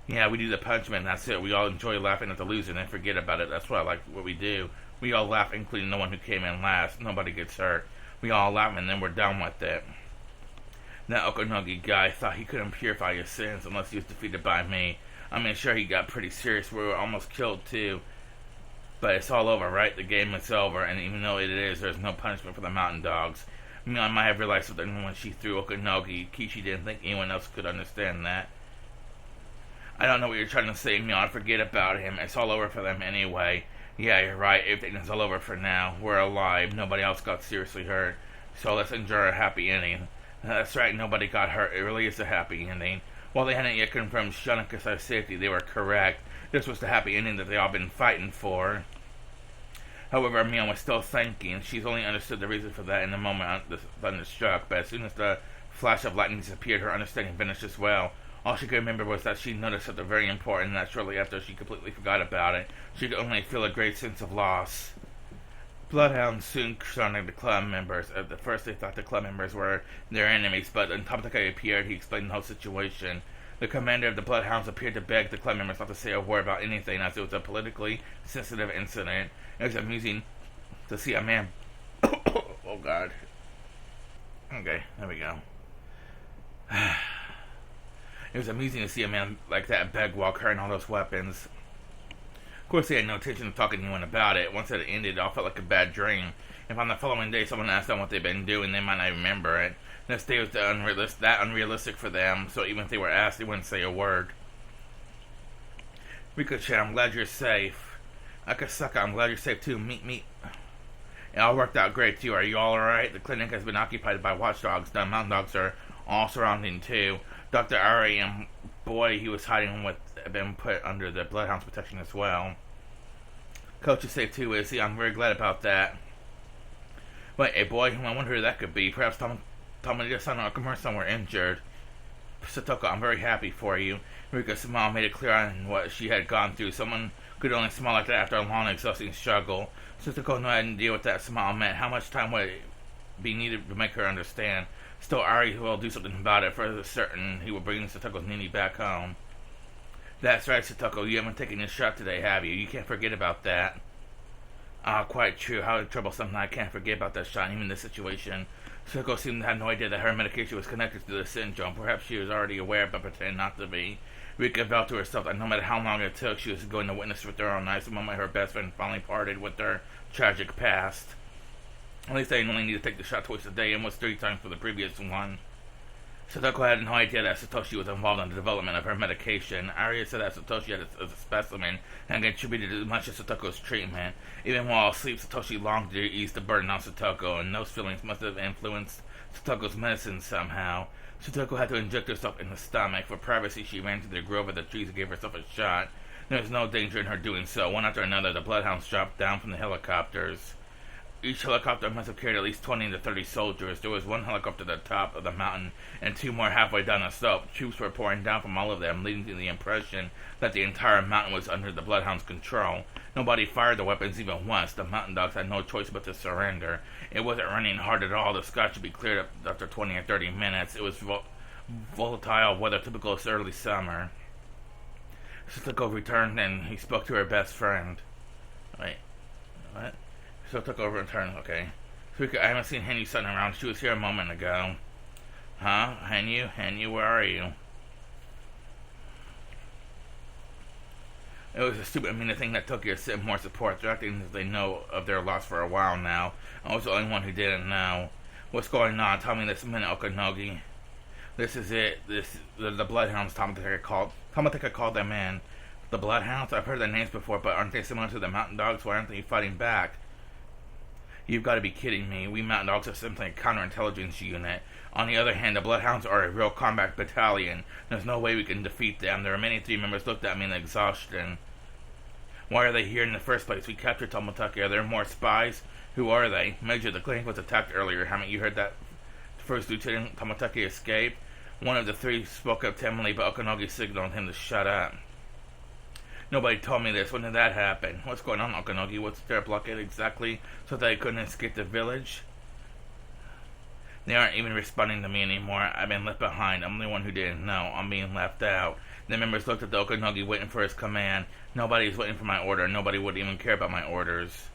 Yeah, we do the punishment, that's it. We all enjoy laughing at the loser and then forget about it. That's what I like what we do. We all laugh, including the one who came in last. Nobody gets hurt. We all laugh and then we're done with it. That Okanogi guy thought he couldn't purify his sins unless he was defeated by me. I mean, sure, he got pretty serious. We were almost killed, too. But it's all over, right? The game is over, and even though it is, there's no punishment for the mountain dogs. I mean, I might have realized something when she threw Okanogi. Kishi didn't think anyone else could understand that. I don't know what you're trying to say, Mion. Forget about him. It's all over for them anyway. Yeah, you're right. Everything is all over for now. We're alive. Nobody else got seriously hurt. So let's enjoy a happy ending. That's right. Nobody got hurt. It really is a happy ending. While they hadn't yet confirmed Shanaka's safety, they were correct. This was the happy ending that they all been fighting for. However, Mion was still thinking. She's only understood the reason for that in the moment the thunder struck. But as soon as the flash of lightning disappeared, her understanding vanished as well. All she could remember was that she noticed something very important, and that shortly after she completely forgot about it. She could only feel a great sense of loss. Bloodhounds soon surrounded the club members. At first they thought the club members were their enemies, but when Tamatake appeared, he explained the whole situation. The commander of the Bloodhounds appeared to beg the club members not to say a word about anything, as it was a politically sensitive incident. It was amusing to see a man... oh, God. Okay, there we go. It was amusing to see a man like that beg while carrying all those weapons. Of course, they had no intention of talking to anyone about it. Once it ended, it all felt like a bad dream. If on the following day someone asked them what they'd been doing, they might not remember it. This day was that unrealistic for them, so even if they were asked, they wouldn't say a word. Ricochet, I'm glad you're safe. Akasaka, I'm glad you're safe too. Meet. It all worked out great too. Are you all alright? The clinic has been occupied by watchdogs. The mountain dogs are all surrounding too. Dr. Ari and boy he was hiding with had been put under the Bloodhound's protection as well. Coach is safe too, is he? I'm very glad about that. Wait, a boy? I wonder who that could be. Perhaps Tomodachi-san or Akimura-san were injured. Satoko, I'm very happy for you. Rika's smile made it clear on what she had gone through. Someone could only smile like that after a long, exhausting struggle. Satoko had no idea what that smile meant. How much time would it be needed to make her understand? Still, Ari will do something about it. For certain, he will bring Satoko's Nini back home. That's right, Satoko. You haven't taken your shot today, have you? You can't forget about that. Quite true. How troublesome. I can't forget about that shot, even in this situation. Satoko seemed to have no idea that her medication was connected to the syndrome. Perhaps she was already aware, but pretended not to be. Rika vowed to herself that no matter how long it took, she was going to witness with her own eyes the moment her best friend finally parted with their tragic past. At least they only need to take the shot twice a day, and was 3 times for the previous one. Satoko had no idea that Satoshi was involved in the development of her medication. Arya said that Satoshi had as a specimen and contributed as much as Satoko's treatment. Even while asleep, Satoshi longed to ease the burden on Satoko, and those feelings must have influenced Satoko's medicine somehow. Satoko had to inject herself in the stomach. For privacy, she ran to the grove of the trees and gave herself a shot. There was no danger in her doing so. One after another, the bloodhounds dropped down from the helicopters. Each helicopter must have carried at least 20 to 30 soldiers. There was one helicopter at the top of the mountain and 2 more halfway down the slope. Troops were pouring down from all of them, leading to the impression that the entire mountain was under the Bloodhound's control. Nobody fired the weapons even once. The mountain dogs had no choice but to surrender. It wasn't raining hard at all. The sky should be cleared up after 20 or 30 minutes. It was volatile weather, typical of early summer. Satoko returned and he spoke to her best friend. Wait, what? So took over and turned, okay. Suika, I haven't seen Henyu-san around. She was here a moment ago. Huh? Henyu, where are you? It was a stupid mean thing that Tokyo sent more support. They're acting as they know of their loss for a while now. I was the only one who didn't know. What's going on? Tell me this minute, Okanogi. This is it. The Bloodhounds Tamateka called them in. The Bloodhounds? I've heard their names before, but aren't they similar to the Mountain Dogs? Why aren't they fighting back? You've got to be kidding me. We Mountain Dogs are simply a counterintelligence unit. On the other hand, the Bloodhounds are a real combat battalion. There's no way we can defeat them. The remaining 3 members looked at me in exhaustion. Why are they here in the first place? We captured Tomatake. Are there more spies? Who are they? Major, the clinic was attacked earlier. Haven't you heard that? First Lieutenant Tomatake escaped. One of the 3 spoke up timidly, but Okanogi signaled him to shut up. Nobody told me this. When did that happen? What's going on, Okanogi? What's their blockade exactly so they couldn't escape the village? They aren't even responding to me anymore. I've been left behind. I'm the one who didn't know. I'm being left out. The members looked at the Okanogi waiting for his command. Nobody's waiting for my order. Nobody would even care about my orders.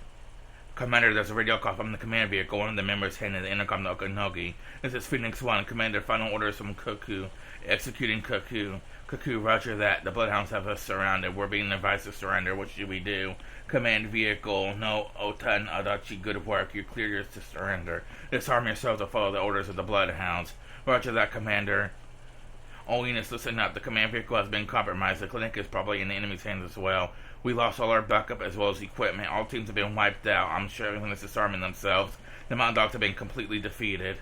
Commander, there's a radio call from the command vehicle. One of the members handed the intercom to Okanogi. This is Phoenix 1. Commander, final orders from Cuckoo. Executing Cuckoo. Cuckoo, roger that. The Bloodhounds have us surrounded. We're being advised to surrender. What should we do? Command vehicle. No, Ota and Adachi, good work. You're cleared to surrender. Disarm yourselves to follow the orders of the Bloodhounds. Roger that, Commander. All units, listen up. The command vehicle has been compromised. The clinic is probably in the enemy's hands as well. We lost all our backup as well as equipment. All teams have been wiped out. I'm sure everyone is disarming themselves. The Mountain Dogs have been completely defeated.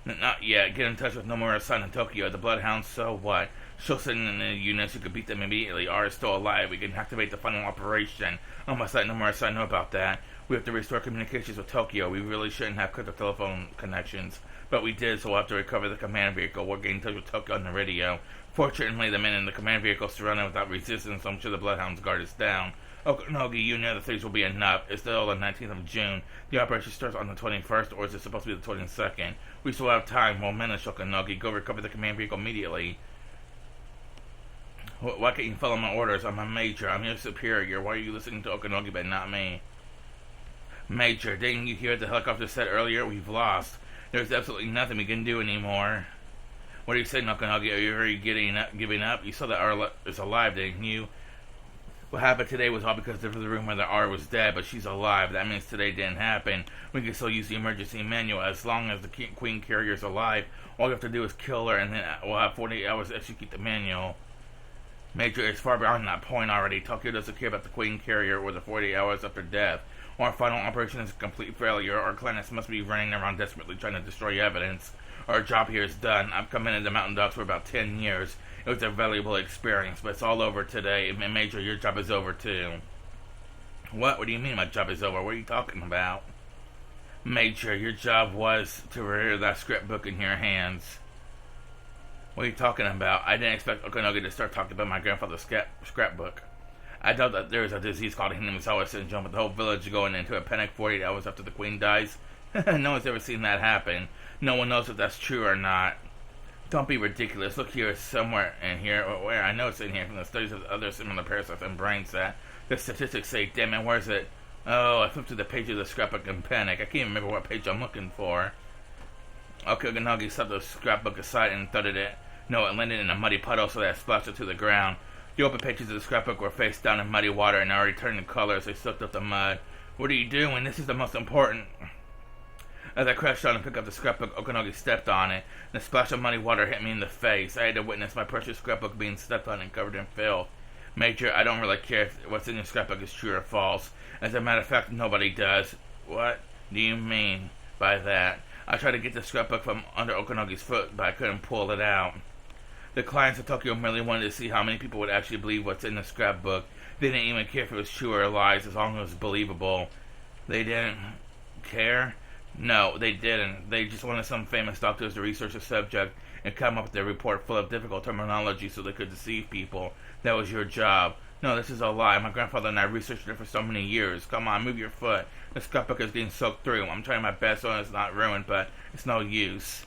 Not yet. Get in touch with Nomura-san in Tokyo. The Bloodhounds, so what? Shosen and the units who could beat them immediately are still alive. We can activate the final operation. I must let Nomura-san know about that. We have to restore communications with Tokyo. We really shouldn't have cut the telephone connections. But we did, so we'll have to recover the command vehicle. We're getting in touch with Tokyo on the radio. Fortunately, the men in the command vehicle surrounded without resistance, so I'm sure the Bloodhounds guard is down. Okanogi, you know the things will be enough. It's still the 19th of June. The operation starts on the 21st, or is it supposed to be the 22nd? We still have time. We'll manage, Okanogi. Go recover the command vehicle immediately. Why can't you follow my orders? I'm a major. I'm your superior. Why are you listening to Okanogi but not me? Major, didn't you hear what the helicopter said earlier? We've lost. There's absolutely nothing we can do anymore. What are you saying, Okanogi? Are you already giving up? You saw that R is alive, didn't you? What happened today was all because of the rumor that R was dead, but she's alive. That means today didn't happen. We can still use the emergency manual. As long as the Queen Carrier's alive, all you have to do is kill her, and then we'll have 48 hours to execute the manual. Major, it's far beyond that point already. Tokyo doesn't care about the Queen Carrier or the 48 hours after death. Our final operation is a complete failure. Our planets must be running around desperately trying to destroy evidence. Our job here is done. I've commanded the Mountain Dogs for about 10 years. It was a valuable experience, but it's all over today. Major, your job is over too. What? What do you mean my job is over? What are you talking about? Major, your job was to rear that scrapbook in your hands. What are you talking about? I didn't expect Okanogi to start talking about my grandfather's scrapbook. I doubt that there is a disease called Hinamizawa syndrome, but the whole village is going into a panic 48 hours after the queen dies. No one's ever seen that happen. No one knows if that's true or not. Don't be ridiculous. Look here, somewhere in here, or where I know it's in here, from the studies of other similar parasites and brains that the statistics say, damn it, where's it? Oh, I flipped through the page of the scrapbook in panic. I can't remember what page I'm looking for. Okanogi set the scrapbook aside and thudded it. No, it landed in a muddy puddle, so that it splashed it to the ground. The open pages of the scrapbook were face down in muddy water and already turning color as they soaked up the mud. What are you doing? This is the most important. As I crashed down and picked up the scrapbook, Okanogi stepped on it. The splash of muddy water hit me in the face. I had to witness my precious scrapbook being stepped on and covered in filth. Major, I don't really care if what's in your scrapbook is true or false. As a matter of fact, nobody does. What do you mean by that? I tried to get the scrapbook from under Okanogi's foot, but I couldn't pull it out. The clients of Tokyo merely wanted to see how many people would actually believe what's in the scrapbook. They didn't even care if it was true or lies, as long as it was believable. They didn't care? No, they didn't. They just wanted some famous doctors to research the subject and come up with a report full of difficult terminology so they could deceive people. That was your job. No, this is a lie. My grandfather and I researched it for so many years. Come on, move your foot. The scrapbook is getting soaked through. I'm trying my best so it's not ruined, but it's no use.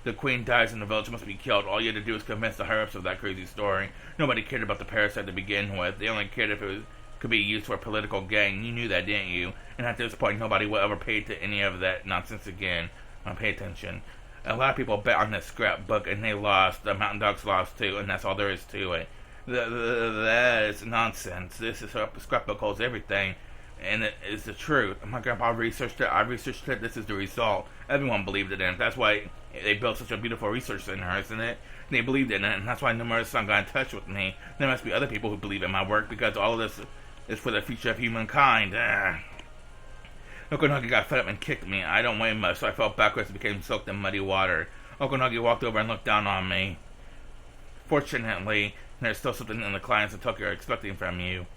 The queen dies and the village must be killed. All you had to do is convince the higher-ups of that crazy story. Nobody cared about the parasite to begin with. They only cared if it could be used for a political gain. You knew that, didn't you? And at this point, nobody will ever pay to any of that nonsense again. Pay attention. A lot of people bet on this scrapbook, and they lost. The Mountain Dogs lost, too, and that's all there is to it. That is nonsense. This scrapbook holds everything, and it is the truth. My grandpa researched it. I researched it. This is the result. Everyone believed it in. That's why they built such a beautiful research center, isn't it? They believed in it, and that's why Nomura-san got in touch with me. There must be other people who believe in my work, because all of this is for the future of humankind. Okanogi got fed up and kicked me. I don't weigh much, so I fell backwards and became soaked in muddy water. Okanogi walked over and looked down on me. Fortunately, there's still something in the clients of Tokyo are expecting from you.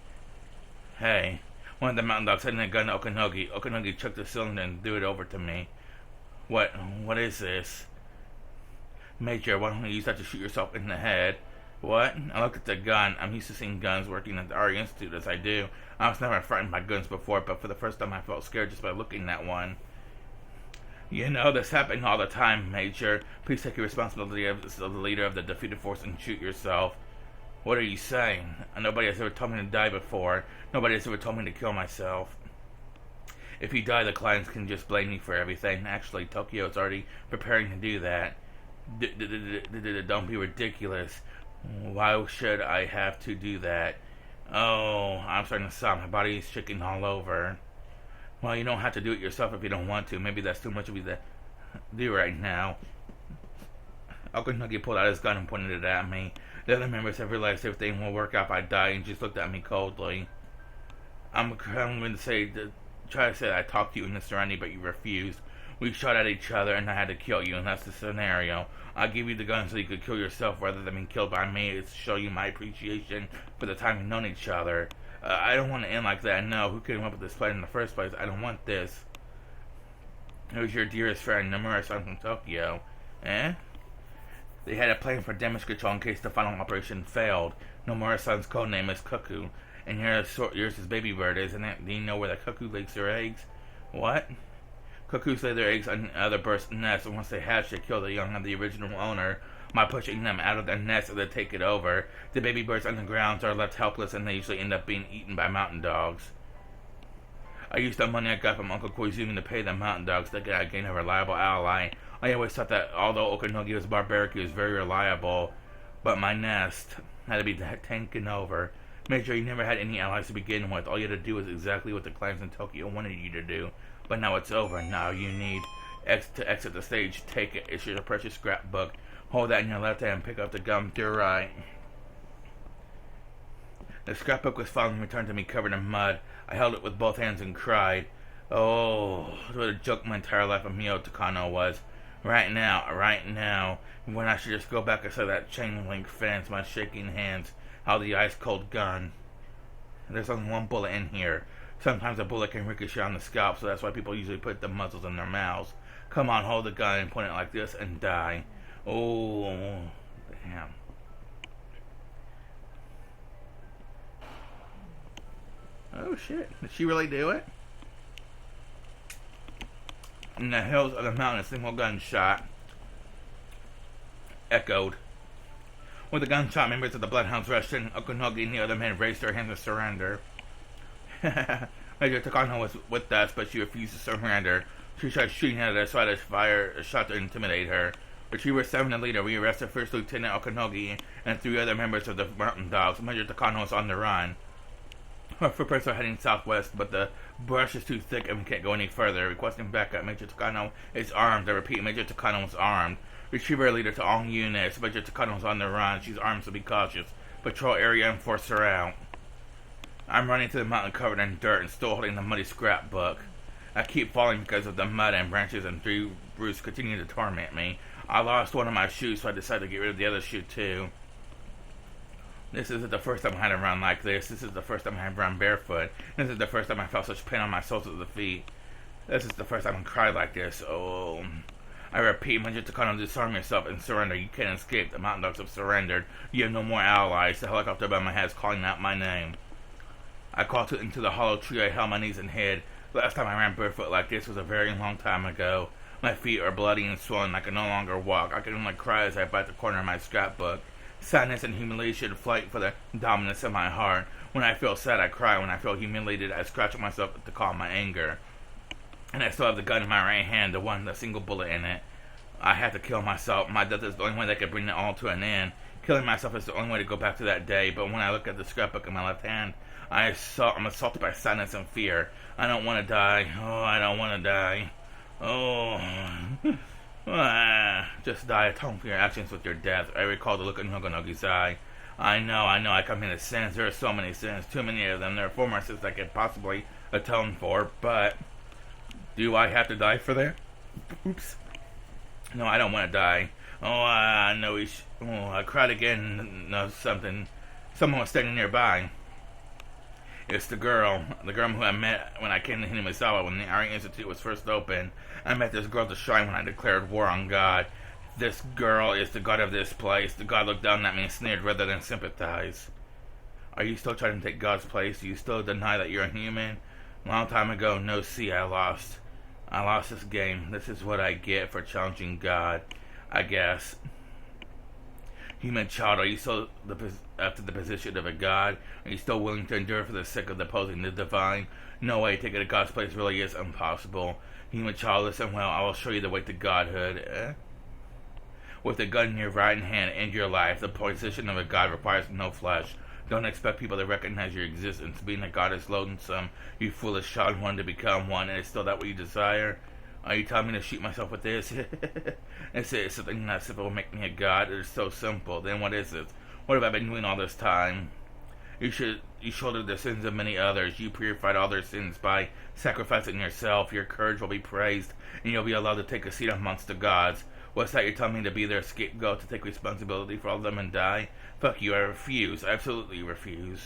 Hey. One of the Mountain Dogs handed a gun to Okanogi. Okanogi chucked the cylinder and threw it over to me. What is this? Major, why don't you use that to shoot yourself in the head? What? I looked at the gun. I'm used to seeing guns working at the Art Institute as I do. I was never frightened by guns before, but for the first time I felt scared just by looking at one. You know, this happening all the time, Major. Please take your responsibility as the leader of the defeated force and shoot yourself. What are you saying? Nobody has ever told me to die before. Nobody has ever told me to kill myself. If you die, the clients can just blame me for everything. Actually, Tokyo is already preparing to do that. Don't be ridiculous. Why should I have to do that? Oh, I'm starting to sob. My body is shaking all over. Well, you don't have to do it yourself if you don't want to. Maybe that's too much of you to do right now. Okunogi pulled out his gun and pointed it at me. The other members have realized everything will work out if I die and just looked at me coldly. I'm going to try to say I talked to you in the surrounding, but you refused. We shot at each other and I had to kill you, and that's the scenario. I gave you the gun so you could kill yourself rather than being killed by me. It's to show you my appreciation for the time we've known each other. I don't want to end like that. No, who came up with this plan in the first place? I don't want this. It was your dearest friend, Nomura-san from Tokyo. Eh? They had a plan for damage control in case the final operation failed. Nomura-san's codename is Cuckoo, and yours is Baby Bird, isn't it? Do you know where the cuckoo lays their eggs? What? Cuckoos lay their eggs on other birds' nests, and once they hatch, they kill the young of the original owner by pushing them out of their nest and they take it over. The baby birds on the ground are left helpless, and they usually end up being eaten by mountain dogs. I used the money I got from Uncle Koizumi to pay the mountain dogs to gain a reliable ally. I always thought that although Okunogi was barbaric, he was very reliable. But my nest had to be taken over. Major, you never had any allies to begin with. All you had to do was exactly what the clans in Tokyo wanted you to do. But now it's over. Now you need to exit the stage. Take it. It's your precious scrapbook. Hold that in your left hand and pick up the gum with your right. The scrapbook was finally returned to me covered in mud. I held it with both hands and cried. Oh, what a joke my entire life of Mio Takano was. Right now, when I should just go back inside that chain link fence, my shaking hands held the ice cold gun. There's only one bullet in here. Sometimes a bullet can ricochet on the scalp, so that's why people usually put the muzzles in their mouths. Come on, hold the gun and point it like this and die. Oh, damn. Oh shit, did she really do it? In the hills of the mountain, a single gunshot echoed. With the gunshot, members of the Bloodhounds rushed in. Okunogi and the other men raised their hands to surrender. Major Takano was with us, but she refused to surrender. She tried shooting at us, so I fired a shot to intimidate her. Retriever 7 and leader, we arrested First Lieutenant Okunogi and 3 other members of the Mountain Dogs. Major Takano is on the run. Our footprints are heading southwest, but the brush is too thick and we can't go any further. Requesting backup, Major Takano is armed. I repeat, Major Takano is armed. Retriever leader to all units. Major Takano is on the run. She's armed, so be cautious. Patrol area and force her out. I'm running to the mountain covered in dirt and still holding the muddy scrapbook. I keep falling because of the mud and branches, and 3 roots continue to torment me. I lost one of my shoes, so I decided to get rid of the other shoe too. This isn't the first time I had to run like this. This is the first time I have run barefoot. This is the first time I felt such pain on my soles of the feet. This is the first time I cried like this. Oh. I repeat, Major Takano, disarm yourself and surrender. You can't escape. The mountain dogs have surrendered. You have no more allies. The helicopter above my head is calling out my name. I crawled into the hollow tree. I held my knees and hid. Last time I ran barefoot like this was a very long time ago. My feet are bloody and swollen. I can no longer walk. I can only cry as I bite the corner of my scrapbook. Sadness and humiliation fight for the dominance of my heart. When I feel sad, I cry. When I feel humiliated, I scratch at myself to calm my anger. And I still have the gun in my right hand, the one with a single bullet in it. I have to kill myself. My death is the only way that can bring it all to an end. Killing myself is the only way to go back to that day. But when I look at the scrapbook in my left hand, I'm assaulted by sadness and fear. I don't want to die. Oh, I don't want to die. Oh. Just die. Atone for your actions with your death. I recall the look in Okunogi's eye. I know, I committed sins. There are so many sins, too many of them. There are 4 more sins I could possibly atone for, but do I have to die for that? Oops. No, I don't want to die. Oh, I know I cried again. No, something. Someone was standing nearby. It's the girl who I met when I came to Hinamizawa when the Art Institute was first opened. I met this girl to shine when I declared war on God. This girl is the god of this place. The god looked down at me and sneered rather than sympathize. Are you still trying to take God's place? Do you still deny that you're a human? Long time ago, no, see, I lost. I lost this game. This is what I get for challenging God, I guess. Human child, are you still after the position of a god? Are you still willing to endure for the sake of opposing the divine? No way, taking to God's place really is impossible. Human child, listen well, I will show you the way to godhood. With a gun in your right hand, end your life. The position of a god requires no flesh. Don't expect people to recognize your existence. Being a god is lonesome. You foolish child wanted to become one, and is still that what you desire? Are you telling me to shoot myself with this? It's something that simple will make me a god. It is so simple. Then what is it? What have I been doing all this time? You shouldered the sins of many others. You purified all their sins by sacrificing yourself. Your courage will be praised, and you'll be allowed to take a seat amongst the gods. What's that? You're telling me to be their scapegoat, to take responsibility for all of them and die? Fuck you, I refuse. I absolutely refuse.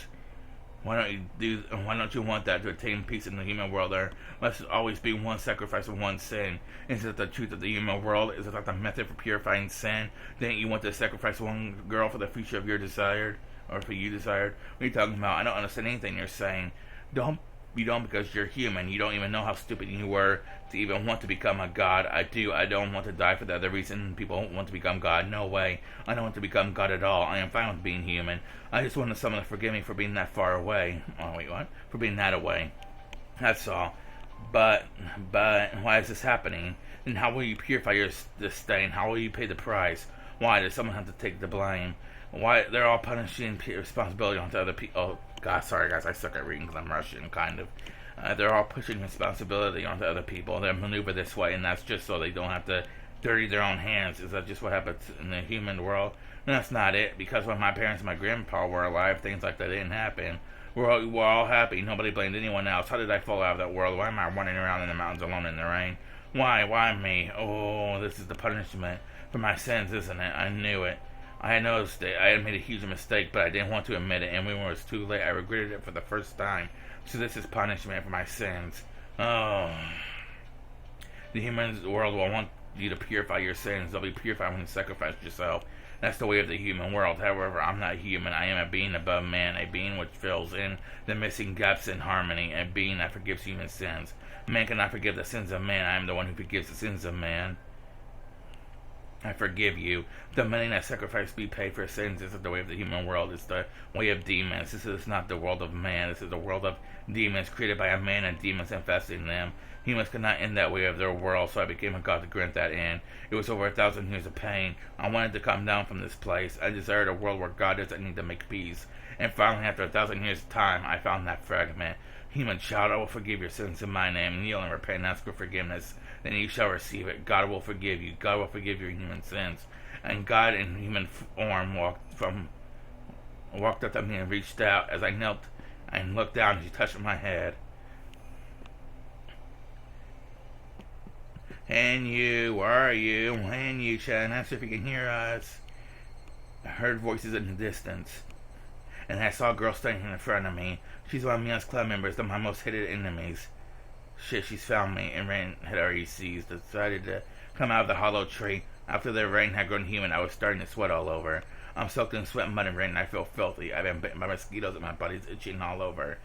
Why don't you want that to attain peace in the human world? There must always be one sacrifice of one sin. Is it the truth of the human world? Is it like the method for purifying sin? Didn't you want to sacrifice one girl for the future of your desired? Or for you desired? What are you talking about? I don't understand anything you're saying. You don't because you're human. You don't even know how stupid you were to even want to become a god. I do. I don't want to die for the other reason people want to become god. No way. I don't want to become god at all. I am fine with being human. I just wanted someone to forgive me for being that far away. Oh, wait, what? For being that away. That's all. But, why is this happening? And how will you purify this stain? How will you pay the price? Why does someone have to take the blame? Why they're all punishing responsibility onto other people? Oh God, sorry guys, I suck at reading because I'm Russian, kind of. They're all pushing responsibility onto other people. They maneuver this way, and that's just so they don't have to dirty their own hands. Is that just what happens in the human world? No, that's not it. Because when my parents and my grandpa were alive, things like that didn't happen. We're all happy. Nobody blamed anyone else. How did I fall out of that world? Why am I running around in the mountains alone in the rain? Why me? Oh, this is the punishment for my sins, isn't it? I knew it. I noticed it. I had made a huge mistake, but I didn't want to admit it, and when it was too late, I regretted it for the first time. So this is punishment for my sins. Oh. The human world will want you to purify your sins. They'll be purified when you sacrifice yourself. That's the way of the human world. However, I'm not human. I am a being above man, a being which fills in the missing gaps in harmony, a being that forgives human sins. Man cannot forgive the sins of man. I am the one who forgives the sins of man. I forgive you. Demanding that sacrifice be paid for sins isn't the way of the human world. It's the way of demons. This is not the world of man. This is the world of demons created by a man and demons infesting them. Humans cannot end that way of their world, so I became a god to grant that end. It was over 1,000 years of pain. I wanted to come down from this place. I desired a world where God doesn't need to make peace. And finally, after 1,000 years of time, I found that fragment. Human child, I will forgive your sins in my name. Kneel and repent and ask for forgiveness. Then you shall receive it. God will forgive you. God will forgive your human sins. And God in human form walked up to me and reached out. As I knelt and looked down, he touched my head. And you, where are you? And you, Chad, answer if you can hear us. I heard voices in the distance. And I saw a girl standing in front of me. She's one of Mion's club members, they're my most hated enemies. Shit, she's found me, and Rain had already seized. Decided to come out of the hollow tree. After the rain had grown human, I was starting to sweat all over. I'm soaked in sweat, mud, and rain, and I feel filthy. I've been bitten by mosquitoes, and my body's itching all over.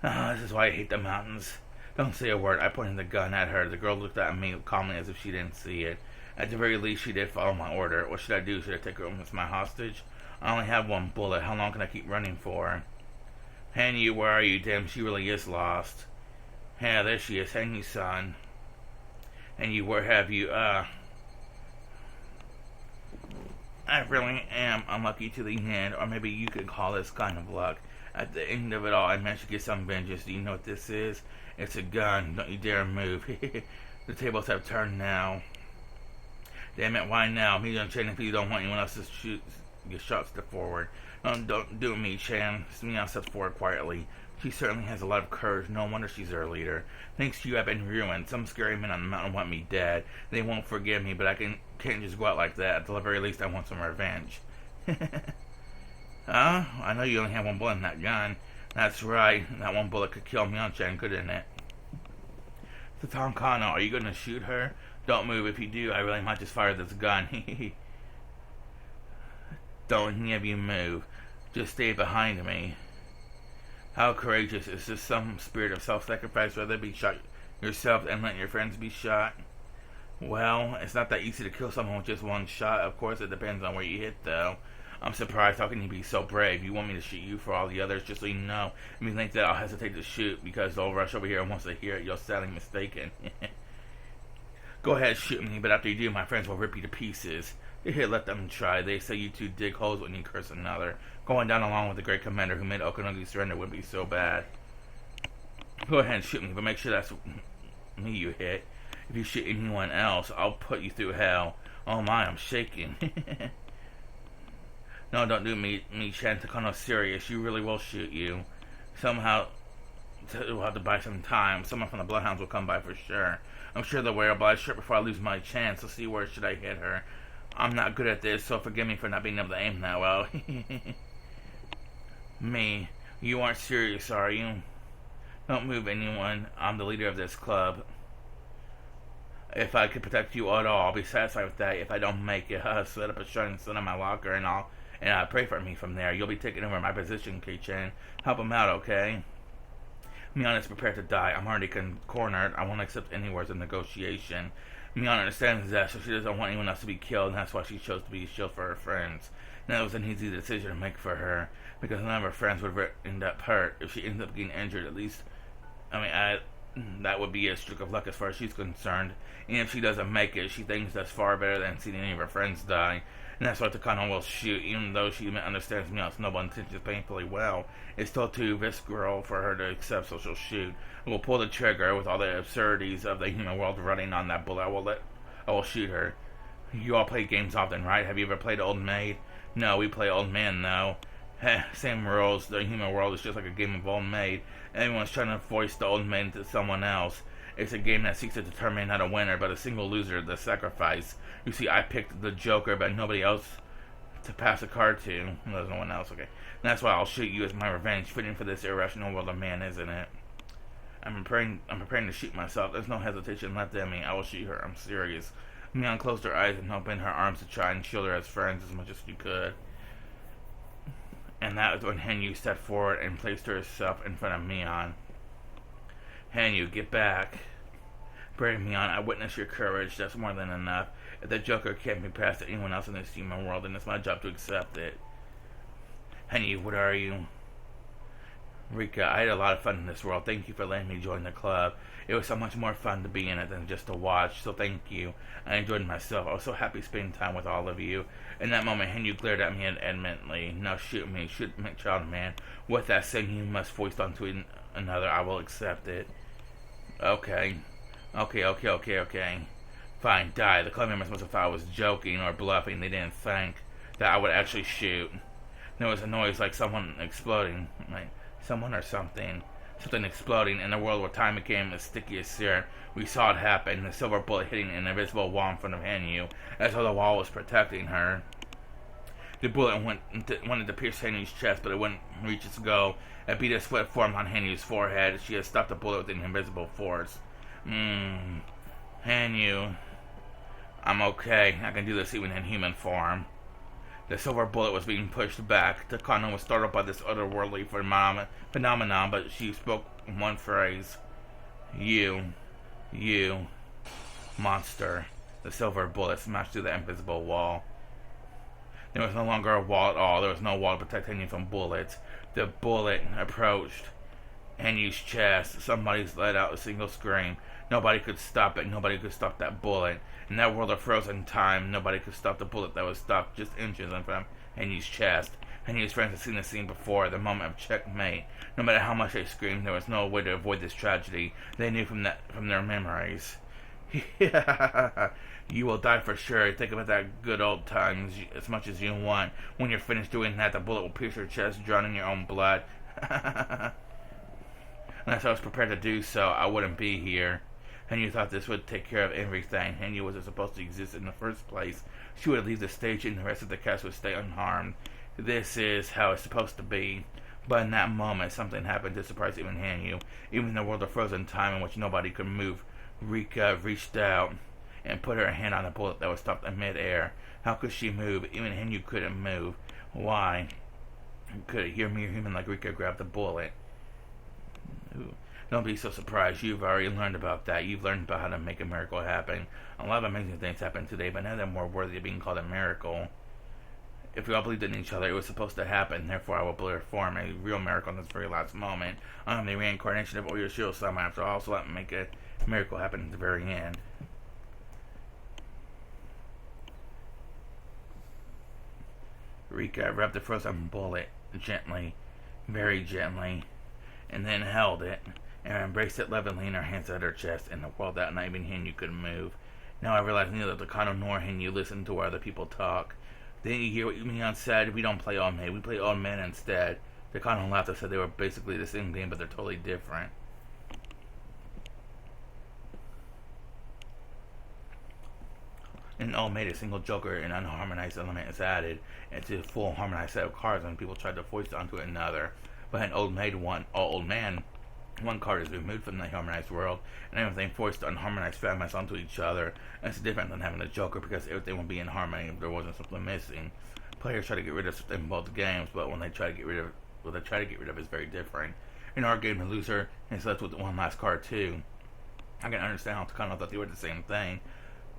This is why I hate the mountains. Don't say a word. I pointed the gun at her. The girl looked at me calmly as if she didn't see it. At the very least, she did follow my order. What should I do? Should I take her home as my hostage? I only have one bullet. How long can I keep running for? Hen you, where are you? Damn, she really is lost. Yeah, there she is. Hen you, son. And you, where have you, I really am unlucky to the end, or maybe you could call this kind of luck. At the end of it all, I managed to get some vengeance. Do you know what this is? It's a gun. Don't you dare move. The tables have turned now. Damn it, why now? Me don't chain if you don't want anyone else to shoot. Get shots to forward. Don't do me, Chan. Mion steps forward quietly. She certainly has a lot of courage. No wonder she's our leader. Thanks to you, I've been ruined. Some scary men on the mountain want me dead. They won't forgive me, but I can't just go out like that. At the very least, I want some revenge. I know you only have one bullet in that gun. That's right. That one bullet could kill Mion-chan, couldn't it? Tankano, are you going to shoot her? Don't move. If you do, I really might just fire this gun. Don't any of you move. Just stay behind me. How courageous. Is this some spirit of self-sacrifice? Rather be shot yourself and let your friends be shot? Well, it's not that easy to kill someone with just one shot. Of course, it depends on where you hit, though. I'm surprised. How can you be so brave? You want me to shoot you for all the others, just so you know? I mean, think that I'll hesitate to shoot because they'll rush over here and once they hear it, you're sadly mistaken. Go ahead, shoot me, but after you do, my friends will rip you to pieces. Here, let them try. They say you two dig holes when you curse another. Going down along with the great commander who made Okanogi surrender would be so bad. Go ahead and shoot me, but make sure that's me you hit. If you shoot anyone else, I'll put you through hell. Oh my, I'm shaking. No, don't do me, Takano serious. You really will shoot you. Somehow, we'll have to buy some time. Someone from the Bloodhounds will come by for sure. I'm sure they'll wear a blood shirt before I lose my chance. Let's see, where should I hit her? I'm not good at this, so forgive me for not being able to aim that well. Me, you aren't serious, are you? Don't move, anyone. I'm the leader of this club. If I could protect you at all, I'll be satisfied with that. If I don't make it, set up a shining sun in my locker and pray for me from there. You'll be taking over my position, K-Chan. Help him out, okay? Mion is prepared to die. I'm already cornered. I won't accept any words of negotiation. Mion understands that, so she doesn't want anyone else to be killed, and that's why she chose to be a shield for her friends. Now, it was an easy decision to make for her, because none of her friends would end up hurt. If she ends up getting injured, at least, that would be a stroke of luck as far as she's concerned. And if she doesn't make it, she thinks that's far better than seeing any of her friends die. And that's why Takano will shoot, even though she understands Mion's noble intentions painfully well. It's still too visceral for her to accept, so she'll shoot. And will pull the trigger with all the absurdities of the human world running on that bullet. I will shoot her. You all play games often, right? Have you ever played Old Maid? No, we play Old Man, though. Same rules. The human world is just like a game of Old Maid. Everyone's trying to voice the Old Maid into someone else. It's a game that seeks to determine not a winner, but a single loser, the sacrifice. You see, I picked the Joker, but nobody else to pass a card to. There's no one else, okay. And that's why I'll shoot you as my revenge, fitting for this irrational world of man, isn't it? I'm preparing to shoot myself. There's no hesitation left in me. I will shoot her. I'm serious. Mion closed her eyes and opened her arms to try and shield her as friends as much as she could. And that was when Hanyu stepped forward and placed herself in front of Mion. Hanyu, get back. Brave Mion, I witnessed your courage. That's more than enough. If the Joker can't be passed to anyone else in this human world, then it's my job to accept it. Hanyu, what are you? Rika, I had a lot of fun in this world. Thank you for letting me join the club. It was so much more fun to be in it than just to watch, so thank you. I enjoyed myself. I was so happy spending time with all of you. In that moment, Hanyu glared at me adamantly. Now shoot me. Shoot me, child man. With that saying you must foist onto another, I will accept it. Okay. Fine, die. The club members must have thought I was joking or bluffing. They didn't think that I would actually shoot. There was a noise like someone exploding. Like someone or something. Something exploding in a world where time became as sticky as syrup. We saw it happen, the silver bullet hitting an invisible wall in front of Hanyu, as though the wall was protecting her. The bullet wanted to pierce Hanyu's chest, but it wouldn't reach its goal. A bead of sweat formed on Hanyu's forehead. She had stopped the bullet with an invisible force. Hanyu. I'm okay. I can do this even in human form. The silver bullet was being pushed back. Takano was startled by this otherworldly phenomenon, but she spoke one phrase. You, monster. The silver bullet smashed through the invisible wall. There was no longer a wall at all. There was no wall to protect Hanyu from bullets. The bullet approached Hanyu's chest. Somebody let out a single scream. Nobody could stop it. Nobody could stop that bullet. In that world of frozen time, nobody could stop the bullet that was stopped just inches in front of Hanyu's chest. Hanyu's friends had seen the scene before, the moment of checkmate. No matter how much they screamed, there was no way to avoid this tragedy. They knew from their memories. You will die for sure. Think about that good old times as much as you want. When you're finished doing that, the bullet will pierce your chest, drowning your own blood. Unless I was prepared to do so, I wouldn't be here. Hanyu thought this would take care of everything. Hanyu wasn't supposed to exist in the first place. She would leave the stage and the rest of the cast would stay unharmed. This is how it's supposed to be. But in that moment, something happened to surprise even Hanyu. Even in the world of frozen time in which nobody could move, Rika reached out. and put her hand on a bullet that was stopped in midair. How could she move? Even Henyu couldn't move. Why? Could a mere human like Rika grab the bullet? Ooh. Don't be so surprised. You've already learned about that. You've learned about how to make a miracle happen. A lot of amazing things happened today, but none of them were worthy of being called a miracle. If we all believed in each other, it was supposed to happen. Therefore, I will perform a real miracle in this very last moment. I am the reincarnation of Oyashiro-sama. After all, so let me make a miracle happen at the very end. Rika rubbed the frozen bullet gently, very gently, and then held it, and embraced it lovingly in her hands at her chest. In the world that night, even Henyu couldn't move. Now I realize neither Takano nor Henyu listened to where other people talk. Didn't you hear what Mion said? We don't play old maid, we play old men instead. Takano laughed and said they were basically the same game, but they're totally different. In an old maid, a single joker, an unharmonized element is added into a full harmonized set of cards when people try to foist it onto another. But an old man, one card is removed from the harmonized world, and everything forced to unharmonized fragments onto each other. And it's different than having a joker because everything would be in harmony if there wasn't something missing. Players try to get rid of something in both games, but when they try to get rid of it is very different. In our game, the loser is left with one last card too. I can understand how Takano thought they were the same thing,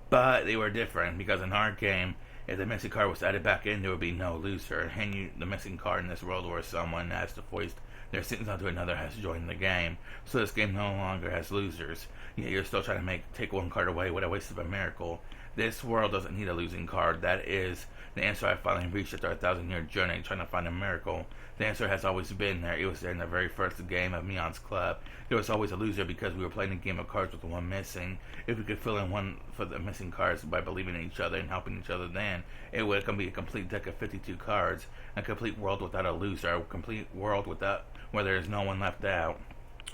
but they were different because in our game, if the missing card was added back in, there would be no loser. The missing card in this world where someone has to foist their sentence onto another has joined the game. So this game no longer has losers. Yet you're still trying to take one card away with a waste of a miracle. This world doesn't need a losing card. That is the answer I finally reached after a 1,000-year journey trying to find a miracle. The answer has always been there. It was there in the very first game of Mion's club. There was always a loser because we were playing a game of cards with one missing. If we could fill in one for the missing cards by believing in each other and helping each other, then it would be a complete deck of 52 cards. A complete world without a loser. A complete world where there is no one left out.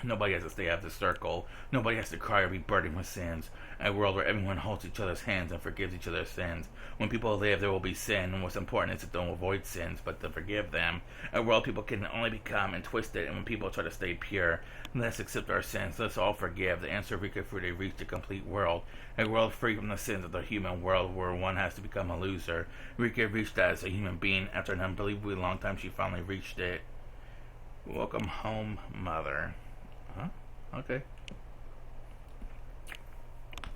Nobody has to stay out of the circle. Nobody has to cry or be burdened with sins. A world where everyone holds each other's hands and forgives each other's sins. When people live, there will be sin, and what's important is to don't avoid sins, but to forgive them. A world people can only become and twist it, and when people try to stay pure, let's accept our sins. Let's all forgive. The answer of Rika Fude reached a complete world. A world free from the sins of the human world where one has to become a loser. Rika reached that as a human being. After an unbelievably long time, she finally reached it. Welcome home, mother. Huh? Okay.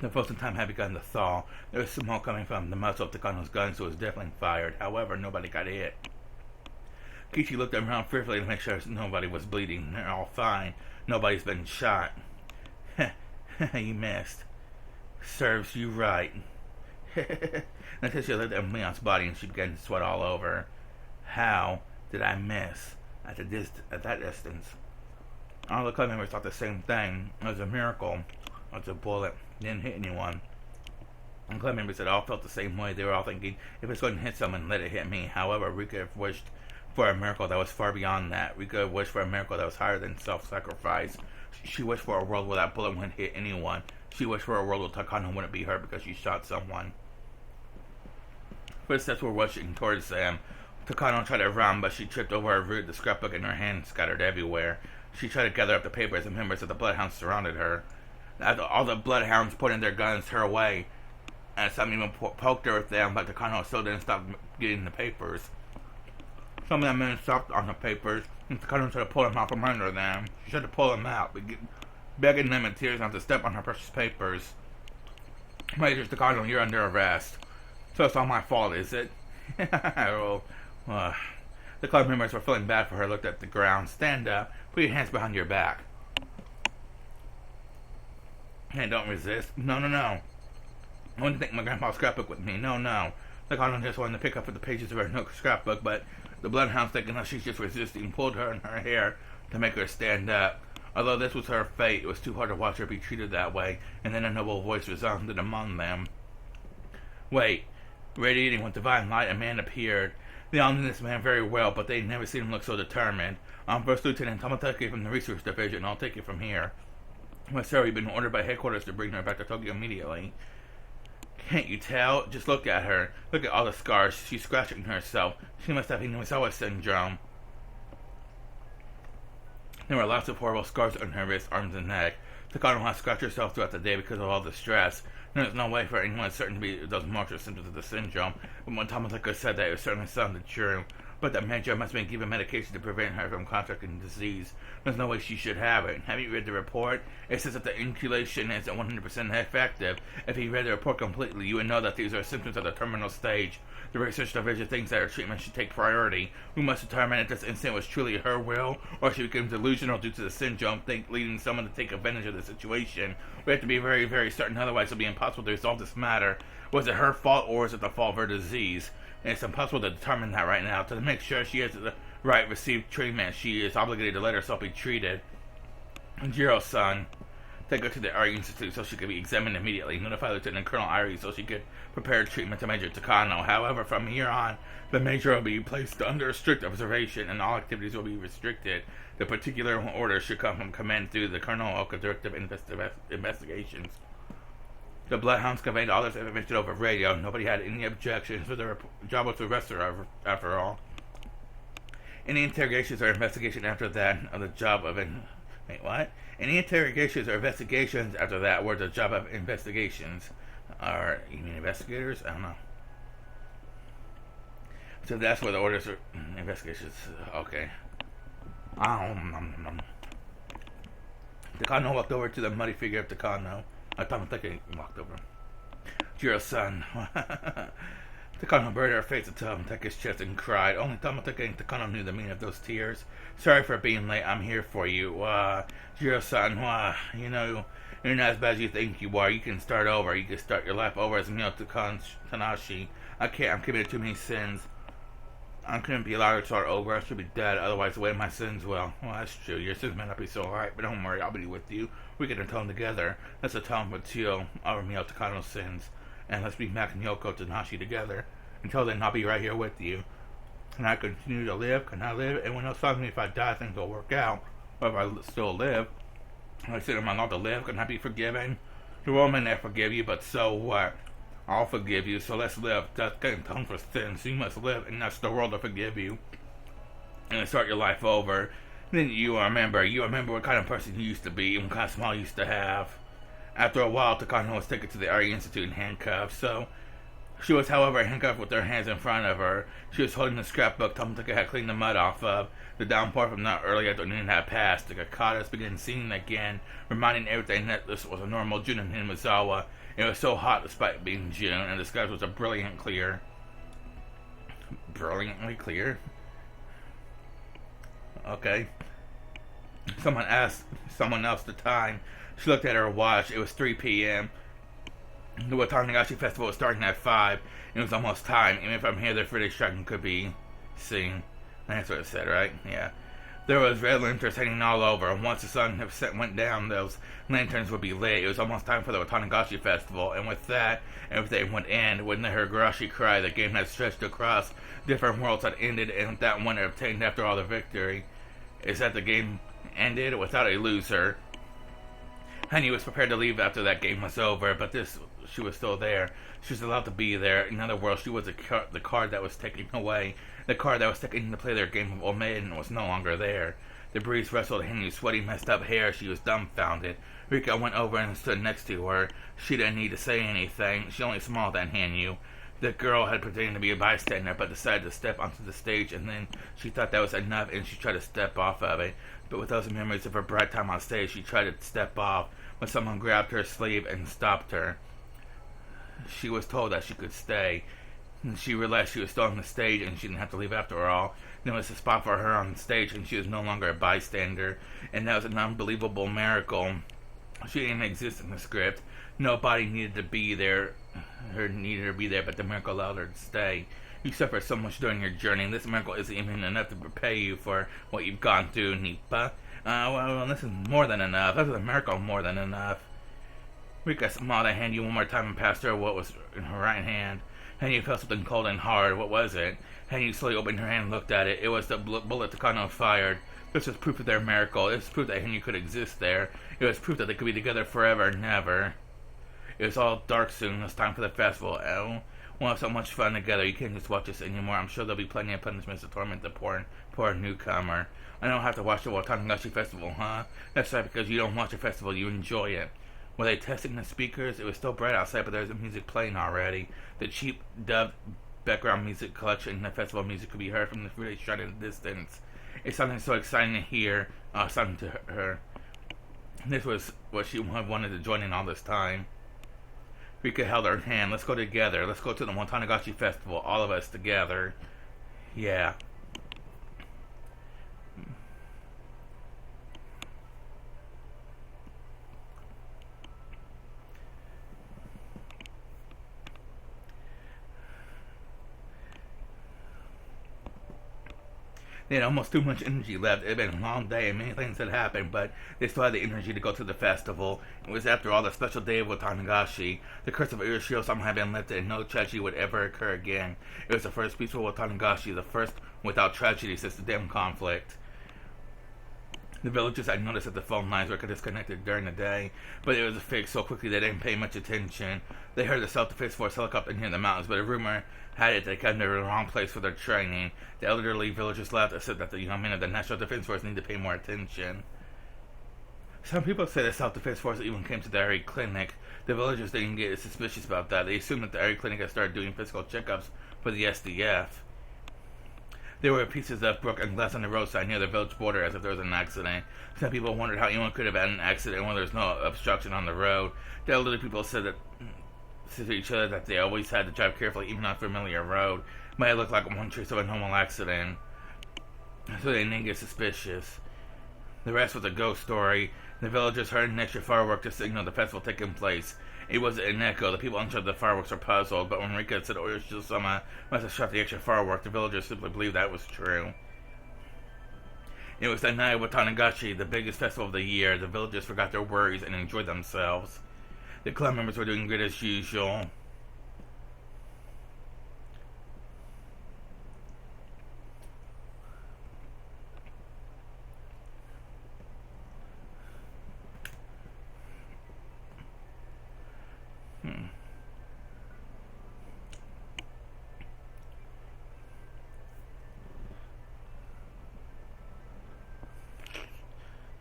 The frozen time had begun to thaw. There was smoke coming from the muzzle of Takano's gun, so it was definitely fired. However, nobody got hit. Kichi looked around fearfully to make sure nobody was bleeding. They're all fine. Nobody's been shot. You missed. Serves you right. Until she looked at Leon's body and she began to sweat all over. How did I miss at that distance? All the club members thought the same thing. It was a miracle. It was a bullet. Didn't hit anyone. And club members had all felt the same way. They were all thinking, if it's going to hit someone, let it hit me. However, Rika wished for a miracle that was far beyond that. Rika wished for a miracle that was higher than self-sacrifice. She wished for a world where that bullet wouldn't hit anyone. She wished for a world where Takano wouldn't be hurt because she shot someone. Footsteps were rushing towards them. Takano tried to run, but she tripped over a root. The scrapbook in her hand scattered everywhere. She tried to gather up the papers, and members of the Bloodhounds surrounded her. All the Bloodhounds pointed their guns her way, and some even poked her with them, but Takano still didn't stop getting the papers. Some of the men stopped on the papers, and Takano tried to pull them out from under them. She tried to pull them out, begging them in tears not to step on her precious papers. Major Takano, you're under arrest. So it's all my fault, is it? The club members were feeling bad for her, looked at the ground. Stand up. Put your hands behind your back. Hey, don't resist. No. I want to take my grandpa's scrapbook with me. No. Takano just wanted to pick up the pages of her scrapbook, but the Bloodhounds, thinking that she's just resisting, pulled her in her hair to make her stand up. Although this was her fate, it was too hard to watch her be treated that way, and then a noble voice resounded among them. Wait. Radiating with divine light, a man appeared. They all knew this man very well, but they'd never seen him look so determined. I'm First Lieutenant Tamatake from the Research Division. I'll take it from here. Well, sir, we've been ordered by headquarters to bring her back to Tokyo immediately. Can't you tell? Just look at her. Look at all the scars. She's scratching herself. She must have Inuisawa syndrome. There were lots of horrible scars on her wrists, arms, and neck. Takano had scratched herself throughout the day because of all the stress. There's no way for anyone certain to be those marks or symptoms of the syndrome, but when Tomatoko said that, it certainly sounded true. But the major must have been given medication to prevent her from contracting the disease. There's no way she should have it. Have you read the report? It says that the inoculation isn't 100% effective. If you read the report completely, you would know that these are symptoms of the terminal stage. The research division thinks that her treatment should take priority. We must determine if this incident was truly her will, or she became delusional due to the syndrome, leading someone to take advantage of the situation. We have to be very, very certain, otherwise it'll be impossible to resolve this matter. Was it her fault, or is it the fault of her disease? And it's impossible to determine that right now. To make sure she has the right received treatment, she is obligated to let herself be treated. Jiro-san, take her to the Ari Institute so she could be examined immediately. Notify Lieutenant Colonel Ari so she could prepare treatment to Major Takano. However, from here on, the Major will be placed under strict observation and all activities will be restricted. The particular order should come from command through the Colonel Oka Director of Investigations. The Bloodhounds conveyed all this information over radio. Nobody had any objections, for the job was to arrest her, after all. Any interrogations or investigation after that of the job of... Wait, what? Any interrogations or investigations after that were the job of investigations. Or, you mean investigators? I don't know. So that's where the orders are... Investigations. Okay. Takano walked over to the muddy figure of Takano. Tomatoko walked over. Jiro-san. Takano buried her face into Tomotoko's chest and cried. Only Tomatoko and Takano knew the meaning of those tears. Sorry for being late. I'm here for you. Jiro-san, you're not as bad as you think you are. You can start over. You can start your life over as Mio Tanashi. I can't. I'm committing too many sins. I couldn't be allowed to start over. I should be dead. Otherwise, the way my sins will. Well, that's true. Your sins may not be so hard, but don't worry. I'll be with you. We can atone together. Let's atone for Tio, our Mio Takano's sins. And let's be Mac and Yoko Tanashi together. Until then, I'll be right here with you. Can I continue to live? Can I live? Everyone else tells me if I die, things will work out. Or if I still live. I said, am I allowed to live? Can I be forgiven? The world may not forgive you, but so what? I'll forgive you, so let's live. That's getting atoned for sins. You must live, and that's the world to forgive you. And start your life over. Then you remember what kind of person you used to be, and what kind of smile you used to have. After a while, Takano was taken to the Ari Institute in handcuffs, so... She was, however, handcuffed with her hands in front of her. She was holding the scrapbook Tomatoko had cleaned the mud off of. The downpour from the early afternoon had passed. The cicadas began singing again, reminding everything that this was a normal June in Himizawa. It was so hot despite being June, and the sky was a brilliant clear. Brilliantly clear? Okay. Someone asked someone else the time. She looked at her watch. It was 3 p.m. The Watanashi Festival was starting at 5, and it was almost time. Even from here, the British dragon could be seen. That's what it said, right? Yeah. There was red lanterns hanging all over, and once the sun went down, those lanterns would be lit. It was almost time for the Watanashi Festival, and with that, everything would end. When the Higurashi cry, the game had stretched across, different worlds had ended, and that one obtained after all the victory. Is that the game ended without a loser? Honey was prepared to leave after that game was over, but she was still there. She was allowed to be there. In other words, she was the card that was taken away. The card that was taken to play their game of Old Maiden was no longer there. The breeze wrestled Henry's sweaty, messed up hair. She was dumbfounded. Rika went over and stood next to her. She didn't need to say anything. She only smiled at Hanyu. The girl had pretended to be a bystander, but decided to step onto the stage, and then she thought that was enough, and she tried to step off of it. But with those memories of her bright time on stage, she tried to step off, when someone grabbed her sleeve and stopped her. She was told that she could stay. And she realized she was still on the stage, and she didn't have to leave after all. There was a spot for her on the stage, and she was no longer a bystander. And that was an unbelievable miracle. She didn't exist in the script. Nobody needed to be there. Needed her to be there, but the miracle allowed her to stay. You suffered so much during your journey, and this miracle isn't even enough to repay you for what you've gone through, Nipa. Well, this is more than enough. This is a miracle more than enough. Rika smiled at Hanyu one more time and passed her what was in her right hand. Hanyu felt something cold and hard. What was it? Hanyu slowly opened her hand and looked at it. It was the bullet Takano fired. This was proof of their miracle. It was proof that Hanyu could exist there. It was proof that they could be together forever and never. It was all dark soon. It's time for the festival. Oh, we'll have so much fun together. You can't just watch us anymore. I'm sure there'll be plenty of punishments to torment the poor newcomer. I don't have to watch the Watanashi Festival, huh? That's right, because you don't watch the festival, you enjoy it. Were they testing the speakers? It was still bright outside, but there was music playing already. The cheap dubbed background music collection, the festival music could be heard from the fruit shot in the distance. It sounded so exciting to hear, something to her. This was what she wanted to join in all this time. Rika held her hand. Let's go together. Let's go to the Watanagashi Festival. All of us together. Yeah. They had almost too much energy left. It had been a long day and many things had happened, but they still had the energy to go to the festival. It was after all the special day of Watanagashi. The curse of Higurashi somehow had been lifted and no tragedy would ever occur again. It was the first peaceful Watanagashi, the first without tragedy since the damn conflict. The villagers had noticed that the phone lines were disconnected during the day, but it was fixed so quickly they didn't pay much attention. They heard the self-defense force helicopter near the mountains, but a rumor had it they came to the wrong place for their training. The elderly villagers laughed and said that the young men of the National Defense Force need to pay more attention. Some people say the self-defense force even came to the area clinic. The villagers didn't get suspicious about that. They assumed that the area clinic had started doing physical checkups for the SDF. There were pieces of broken glass on the roadside near the village border as if there was an accident. Some people wondered how anyone could have had an accident when there was no obstruction on the road. The elderly people said to each other that they always had to drive carefully even on a familiar road. It might look like one trace of a normal accident, so they didn't get suspicious. The rest was a ghost story. The villagers heard an extra firework to signal the festival taking place. It was an echo. The people inside the fireworks were puzzled, but when Rika said Oyashiro-sama must have shot the extra firework, the villagers simply believed that was true. It was the night of Watanagashi, the biggest festival of the year. The villagers forgot their worries and enjoyed themselves. The club members were doing good as usual.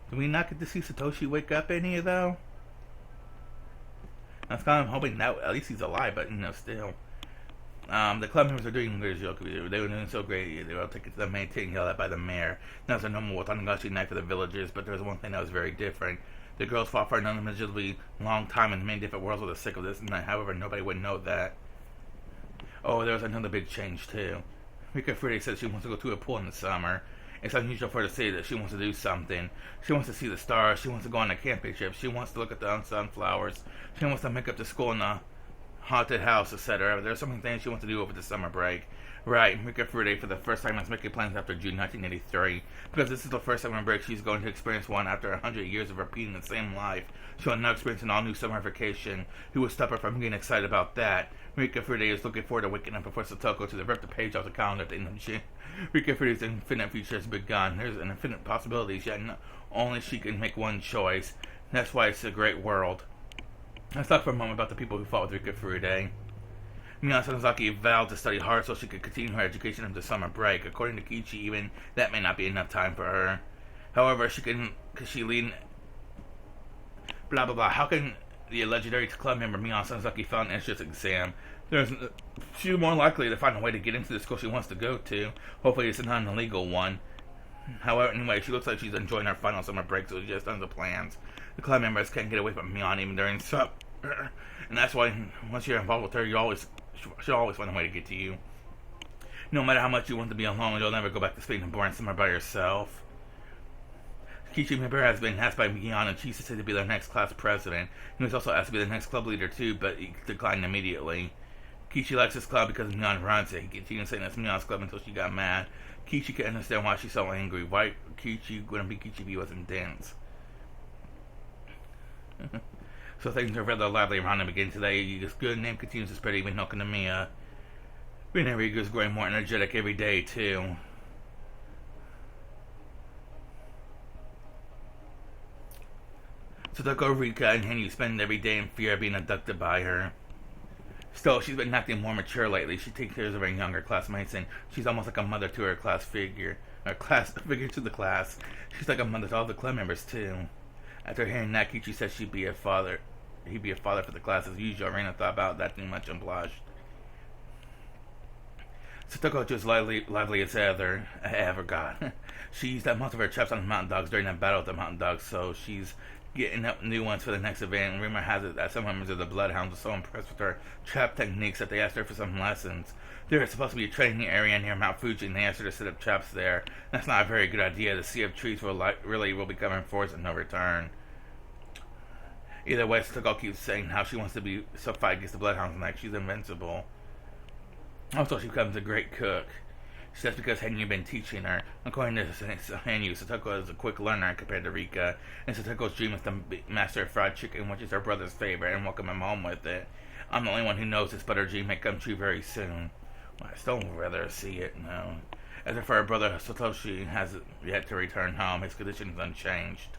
Did we not get to see Satoshi wake up any, though? I was kind of hoping that at least he's alive, but still. The club members are doing good as usual. They were doing so great. They were all taken to the main tent and yelled at by the mayor. That was a normal Watanagashi night for the villagers, but there was one thing that was very different. The girls fought for an unimaginably long time in many different worlds with the sick of this night. However, nobody would know that. Oh, there was another big change, too. Rika Friday said she wants to go to a pool in the summer. It's unusual for her to say that she wants to do something. She wants to see the stars. She wants to go on a camping trip. She wants to look at the sunflowers. She wants to make up to school in the haunted house, etc. There are so many things she wants to do over the summer break. Right, Rika Friday for the first time is making plans after June 1983. Because this is the first summer break she's going to experience one after 100 years of repeating the same life. She will now experience an all-new summer vacation. Who will stop her from getting excited about that? Rika Friday is looking forward to waking up before Satoko to rip the page off the calendar at the end of June. Rika Friday's infinite future has begun. There's an infinite possibilities, yet only she can make one choice. That's why it's a great world. Let's talk for a moment about the people who fought with Rika Friday. Miya Sanzaki vowed to study hard so she could continue her education after summer break. According to Kichi, even that may not be enough time for her. However, could she lead... Blah, blah, blah. How can the legendary club member Miya Sanzaki fail an entrance exam? She's more likely to find a way to get into the school she wants to go to. Hopefully it's not an illegal one. However, anyway, she looks like she's enjoying her final summer break, so she has tons of plans. The club members can't get away from Mion even during summer. And that's why, once you're involved with her, she'll always find a way to get to you. No matter how much you want to be alone, you'll never go back to spending a boring summer by yourself. Kichi member has been asked by Mion and Chisa to be their next class president. He was also asked to be the next club leader too, but he declined immediately. Kichi likes his club because Mion runs it. He continued saying it's Mion's club until she got mad. Kichi could understand why she's so angry. Why Kichi wouldn't be Kichi if he wasn't dense. So things are rather lively around him again today. His good name continues to spread even Nokonomiya. Rinarigo is growing more energetic every day too. Satoko, Rika, and Henry spend every day in fear of being abducted by her. Still, she's been acting more mature lately. She takes care of her younger classmates, and she's almost like a mother to her class figure. Or class figure to the class. She's like a mother to all the club members, too. After hearing that, Kichi said she'd be a father. he'd be a father for the class as usual. Reina thought about that too much and blushed. Satoko just lively as ever got. She used up most of her traps on the mountain dogs during that battle with the mountain dogs, so she's getting up new ones for the next event. And rumor has it that some members of the Bloodhounds were so impressed with her trap techniques that they asked her for some lessons. There is supposed to be a training area near Mount Fuji, and they asked her to set up traps there. That's not a very good idea. The Sea of Trees really will be coming for us in no return. Either way, Satoko keeps saying how she wants to be so fight against the Bloodhounds like she's invincible. Also, she becomes a great cook. That's because Hanyu been teaching her. According to Hanyu, Satoko is a quick learner compared to Rika, and Satoko's dream is to master fried chicken, which is her brother's favorite, and welcome him home with it. I'm the only one who knows this, but her dream may come true very soon. Well, I still would rather see it, no. As for her brother, Satoshi has yet to return home. His condition is unchanged.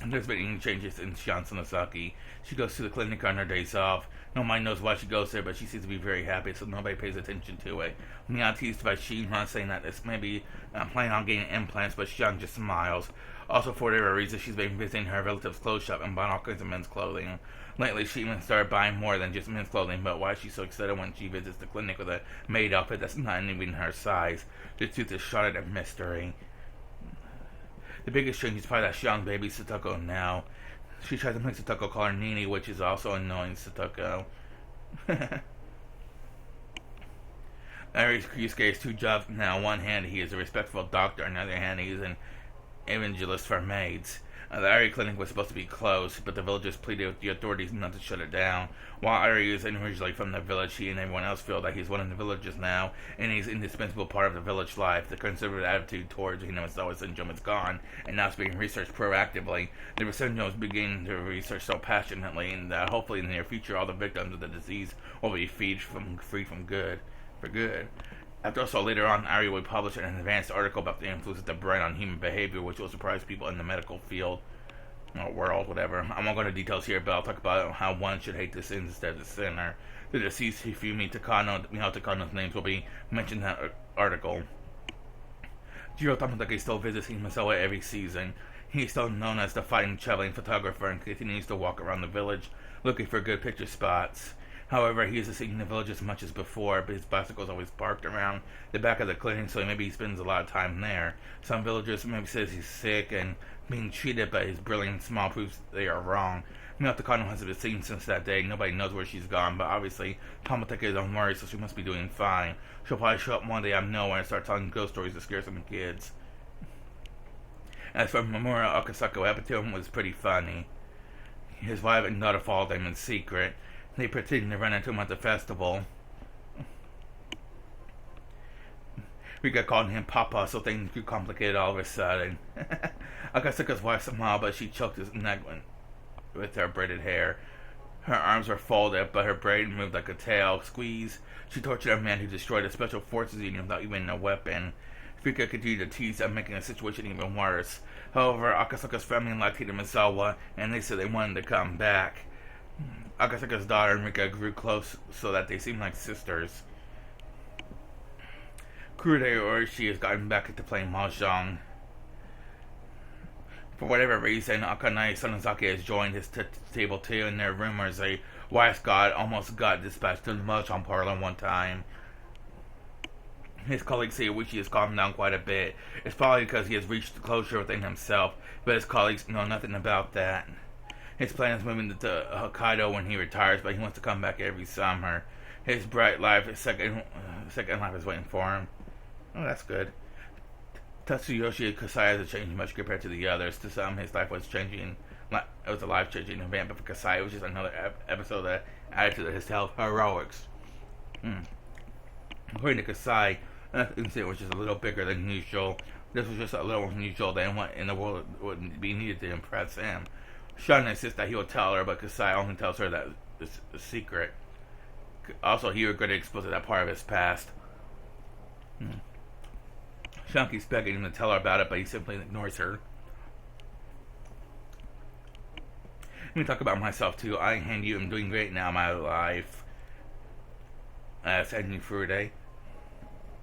There's been any changes in Shion Sonosaki. She goes to the clinic on her days off. Nobody knows why she goes there, but she seems to be very happy, so nobody pays attention to it. Mia teased by Shima, saying that this may be planning on getting implants, but Shion just smiles. Also, for whatever reason, she's been visiting her relative's clothes shop and buying all kinds of men's clothing. Lately, she even started buying more than just men's clothing, but why is she so excited when she visits the clinic with a maid outfit that's not even her size? The truth is shrouded in mystery. The biggest change is probably that Shion's baby Satoko now. She tries to make Satoko call her Nini, which is also annoying Satoko. Ryusuke has two jobs now. On one hand, he is a respectful doctor. On the other hand, he is an evangelist for maids. The Ari clinic was supposed to be closed, but the villagers pleaded with the authorities not to shut it down. While Ari is originally from the village, he and everyone else feel that he's one of the villagers now, and he's an indispensable part of the village life. The conservative attitude towards Hinomisawa syndrome is gone, and now it's being researched proactively. The syndrome is beginning to research so passionately, and that hopefully in the near future all the victims of the disease will be freed from good. After all, later on, Ari would publish an advanced article about the influence of the brain on human behavior, which will surprise people in the medical field, or world, whatever. I won't go into details here, but I'll talk about how one should hate the sin instead of the sinner. The deceased Hifumi Miho Takano's names will be mentioned in that article. Jiro Tamatake still visits Hinomisawa every season. He is still known as the fighting traveling photographer and continues to walk around the village looking for good picture spots. However, he isn't seeing the village as much as before, but his bicycle is always parked around the back of the clinic, so maybe he spends a lot of time there. Some villagers maybe says he's sick and being treated, but his brilliant smile proves they are wrong. Miho Takano hasn't been seen since that day. Nobody knows where she's gone, but obviously Tamatake don't worry, so she must be doing fine. She'll probably show up one day out of nowhere and start telling ghost stories to scare some kids. As for Mamura Akasaka, what happened to him was pretty funny. His wife and daughter followed him in secret. They pretended to run into him at the festival. Rika called him Papa, so things grew complicated all of a sudden. Akasaka's wife smiled, but she choked his neck with her braided hair. Her arms were folded, but her braid moved like a tail squeeze. She tortured a man who destroyed a special forces unit without even a weapon. Rika continued to tease them, making the situation even worse. However, Akasaka's family liked Hinomisawa, and they said they wanted to come back. Akasaka's daughter and Rika grew close so that they seemed like sisters. Kurude Orishi has gotten back into playing mahjong. For whatever reason, Akane Sonozaki has joined his table too, and there are rumors a wise god almost got dispatched to the mahjong parlor one time. His colleagues say Uichi has calmed down quite a bit. It's probably because he has reached closure within himself, but his colleagues know nothing about that. His plan is moving to Hokkaido when he retires, but he wants to come back every summer. His bright life, his second life is waiting for him. Oh, that's good. Tatsuyoshi Kasai hasn't changed much compared to the others. To some, his life was changing. It was a life-changing event, but for Kasai, it was just another episode that added to his heroics. According to Kasai, that incident was just a little bigger than usual. This was just a little unusual than what in the world would be needed to impress him. Sean insists that he will tell her, but Kasai only tells her that it's a secret. Also, he regretted exposing that part of his past. Sean keeps begging him to tell her about it, but he simply ignores her. Let me talk about myself too. I and you am doing great now in my life. Said Furude.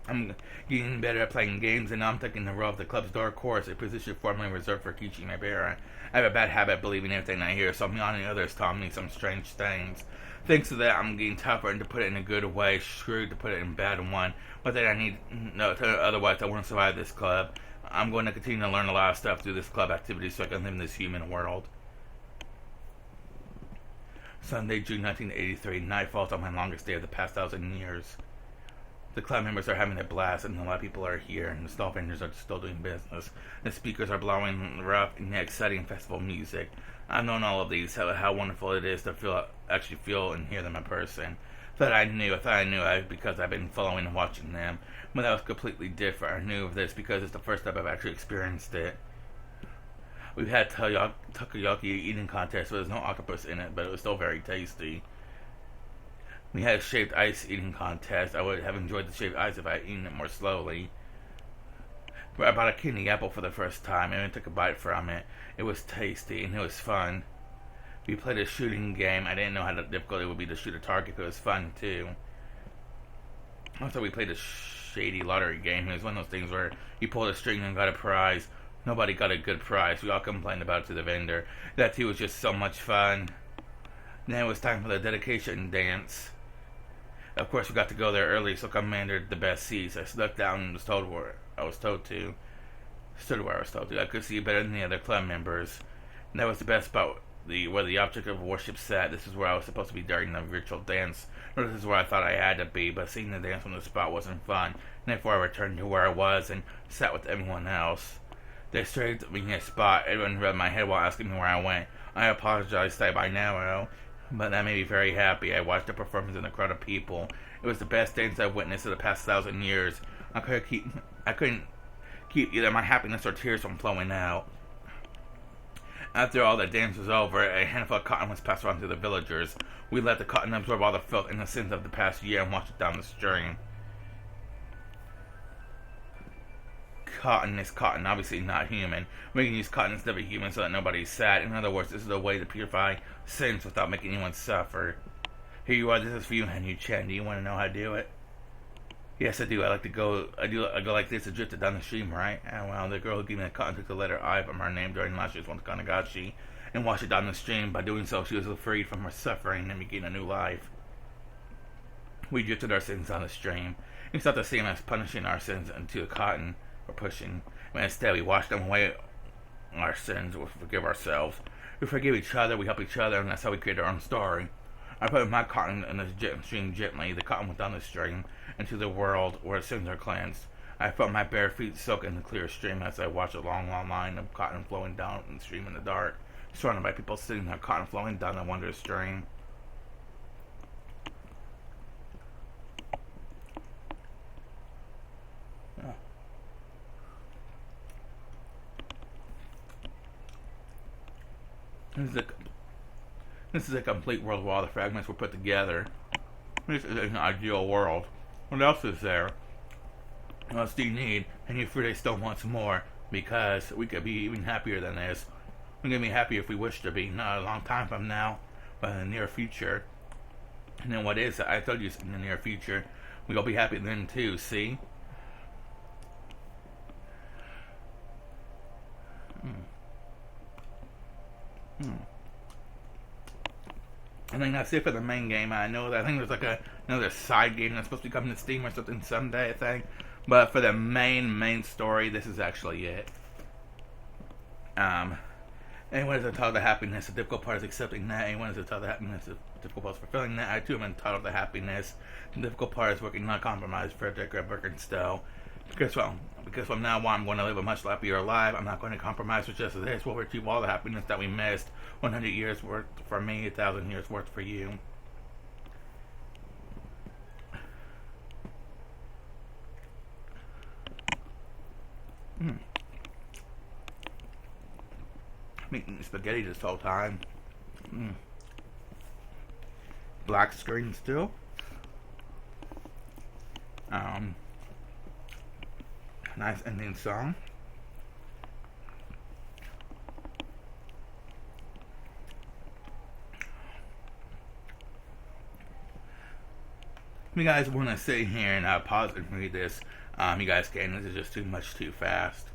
I'm getting better at playing games, and now I'm taking the role of the club's dark horse, a position formerly reserved for Kichi Mibera. I have a bad habit of believing everything I hear, so I'm yawning others telling me some strange things. Thanks to that, I'm getting tougher, and to put it in a good way, screwed to put it in a bad one. But that I need, no, otherwise I won't survive this club. I'm going to continue to learn a lot of stuff through this club activity so I can live in this human world. Sunday, June 1983. Night falls on my longest day of the past 1,000 years. The club members are having a blast, and a lot of people are here, and the stall vendors are still doing business. The speakers are blowing rough and yet exciting festival music. I've known all of these, how wonderful it is to actually feel and hear them in person. I thought I knew because I've been following and watching them. But that was completely different. I knew of this because it's the first time I've actually experienced it. We've had takoyaki eating contest, but there's no octopus in it, but it was still very tasty. We had a shaved ice eating contest. I would have enjoyed the shaved ice if I had eaten it more slowly. But I bought a kidney apple for the first time and I took a bite from it. It was tasty and it was fun. We played a shooting game. I didn't know how difficult it would be to shoot a target, but it was fun too. Also, we played a shady lottery game. It was one of those things where you pulled a string and got a prize. Nobody got a good prize. We all complained about it to the vendor. That too was just so much fun. Then it was time for the dedication dance. Of course, we got to go there early, so commandered the best seats. I snuck down and stood where I was told to. I could see better than the other club members. And that was the best spot, where the object of worship sat. This is where I was supposed to be during the ritual dance. Or this is where I thought I had to be, but seeing the dance from the spot wasn't fun. And therefore, I returned to where I was and sat with everyone else. They straightened me a spot. Everyone rubbed my head while asking me where I went. I apologized by now, but that made me very happy. I watched the performance in a crowd of people. It was the best dance I've witnessed in the past 1,000 years. I couldn't keep either my happiness or tears from flowing out. After all the dance was over, a handful of cotton was passed around to the villagers. We let the cotton absorb all the filth and the sins of the past year and washed it down the stream. Cotton is cotton, obviously not human. We can use cotton instead of a human so that nobody's sad. In other words, this is a way to purify sins without making anyone suffer. Here you are, this is for you, Henry Chen. Do you want to know how to do it? Yes, I do. I go like this and drift it down the stream, right? And well, the girl who gave me the cotton took the letter I from her name during last year's Higurashi and washed it down the stream. By doing so, she was freed from her suffering and began a new life. We drifted our sins down the stream. It's not the same as punishing our sins into the cotton or pushing. But instead, we wash them away, our sins. We forgive ourselves. We forgive each other. We help each other, and that's how we create our own story. I put my cotton in the stream gently. The cotton went down the stream into the world where sins are cleansed. I felt my bare feet soak in the clear stream as I watched a long line of cotton flowing down the stream in the dark, surrounded by people sitting there, cotton flowing down the wondrous stream. This is a complete world where all the fragments were put together. This is an ideal world. What else is there? What else do you need? And your Friday still wants more, because we could be even happier than this. We can be happy if we wish to be, not a long time from now, but in the near future. And then what is it? I told you it's in the near future. We'll be happy then too, see? I think that's it for the main game. I think there's like another side game that's supposed to be coming to Steam or something someday, I think. But for the main story, this is actually it. Anyone is entitled to happiness. The difficult part is accepting that. Anyone is entitled to happiness. The difficult part is fulfilling that. I too am entitled to happiness. The difficult part is working non-compromised for Frederick Birkenstow. Because from now on I'm going to live a much happier life. I'm not going to compromise with just this. We'll retrieve all the happiness that we missed. 100 years worth for me, 1,000 years worth for you. I'm eating spaghetti this whole time. Black screen still. Nice ending song. you guys want to sit here and pause and read this, you guys can. This is just too much too fast.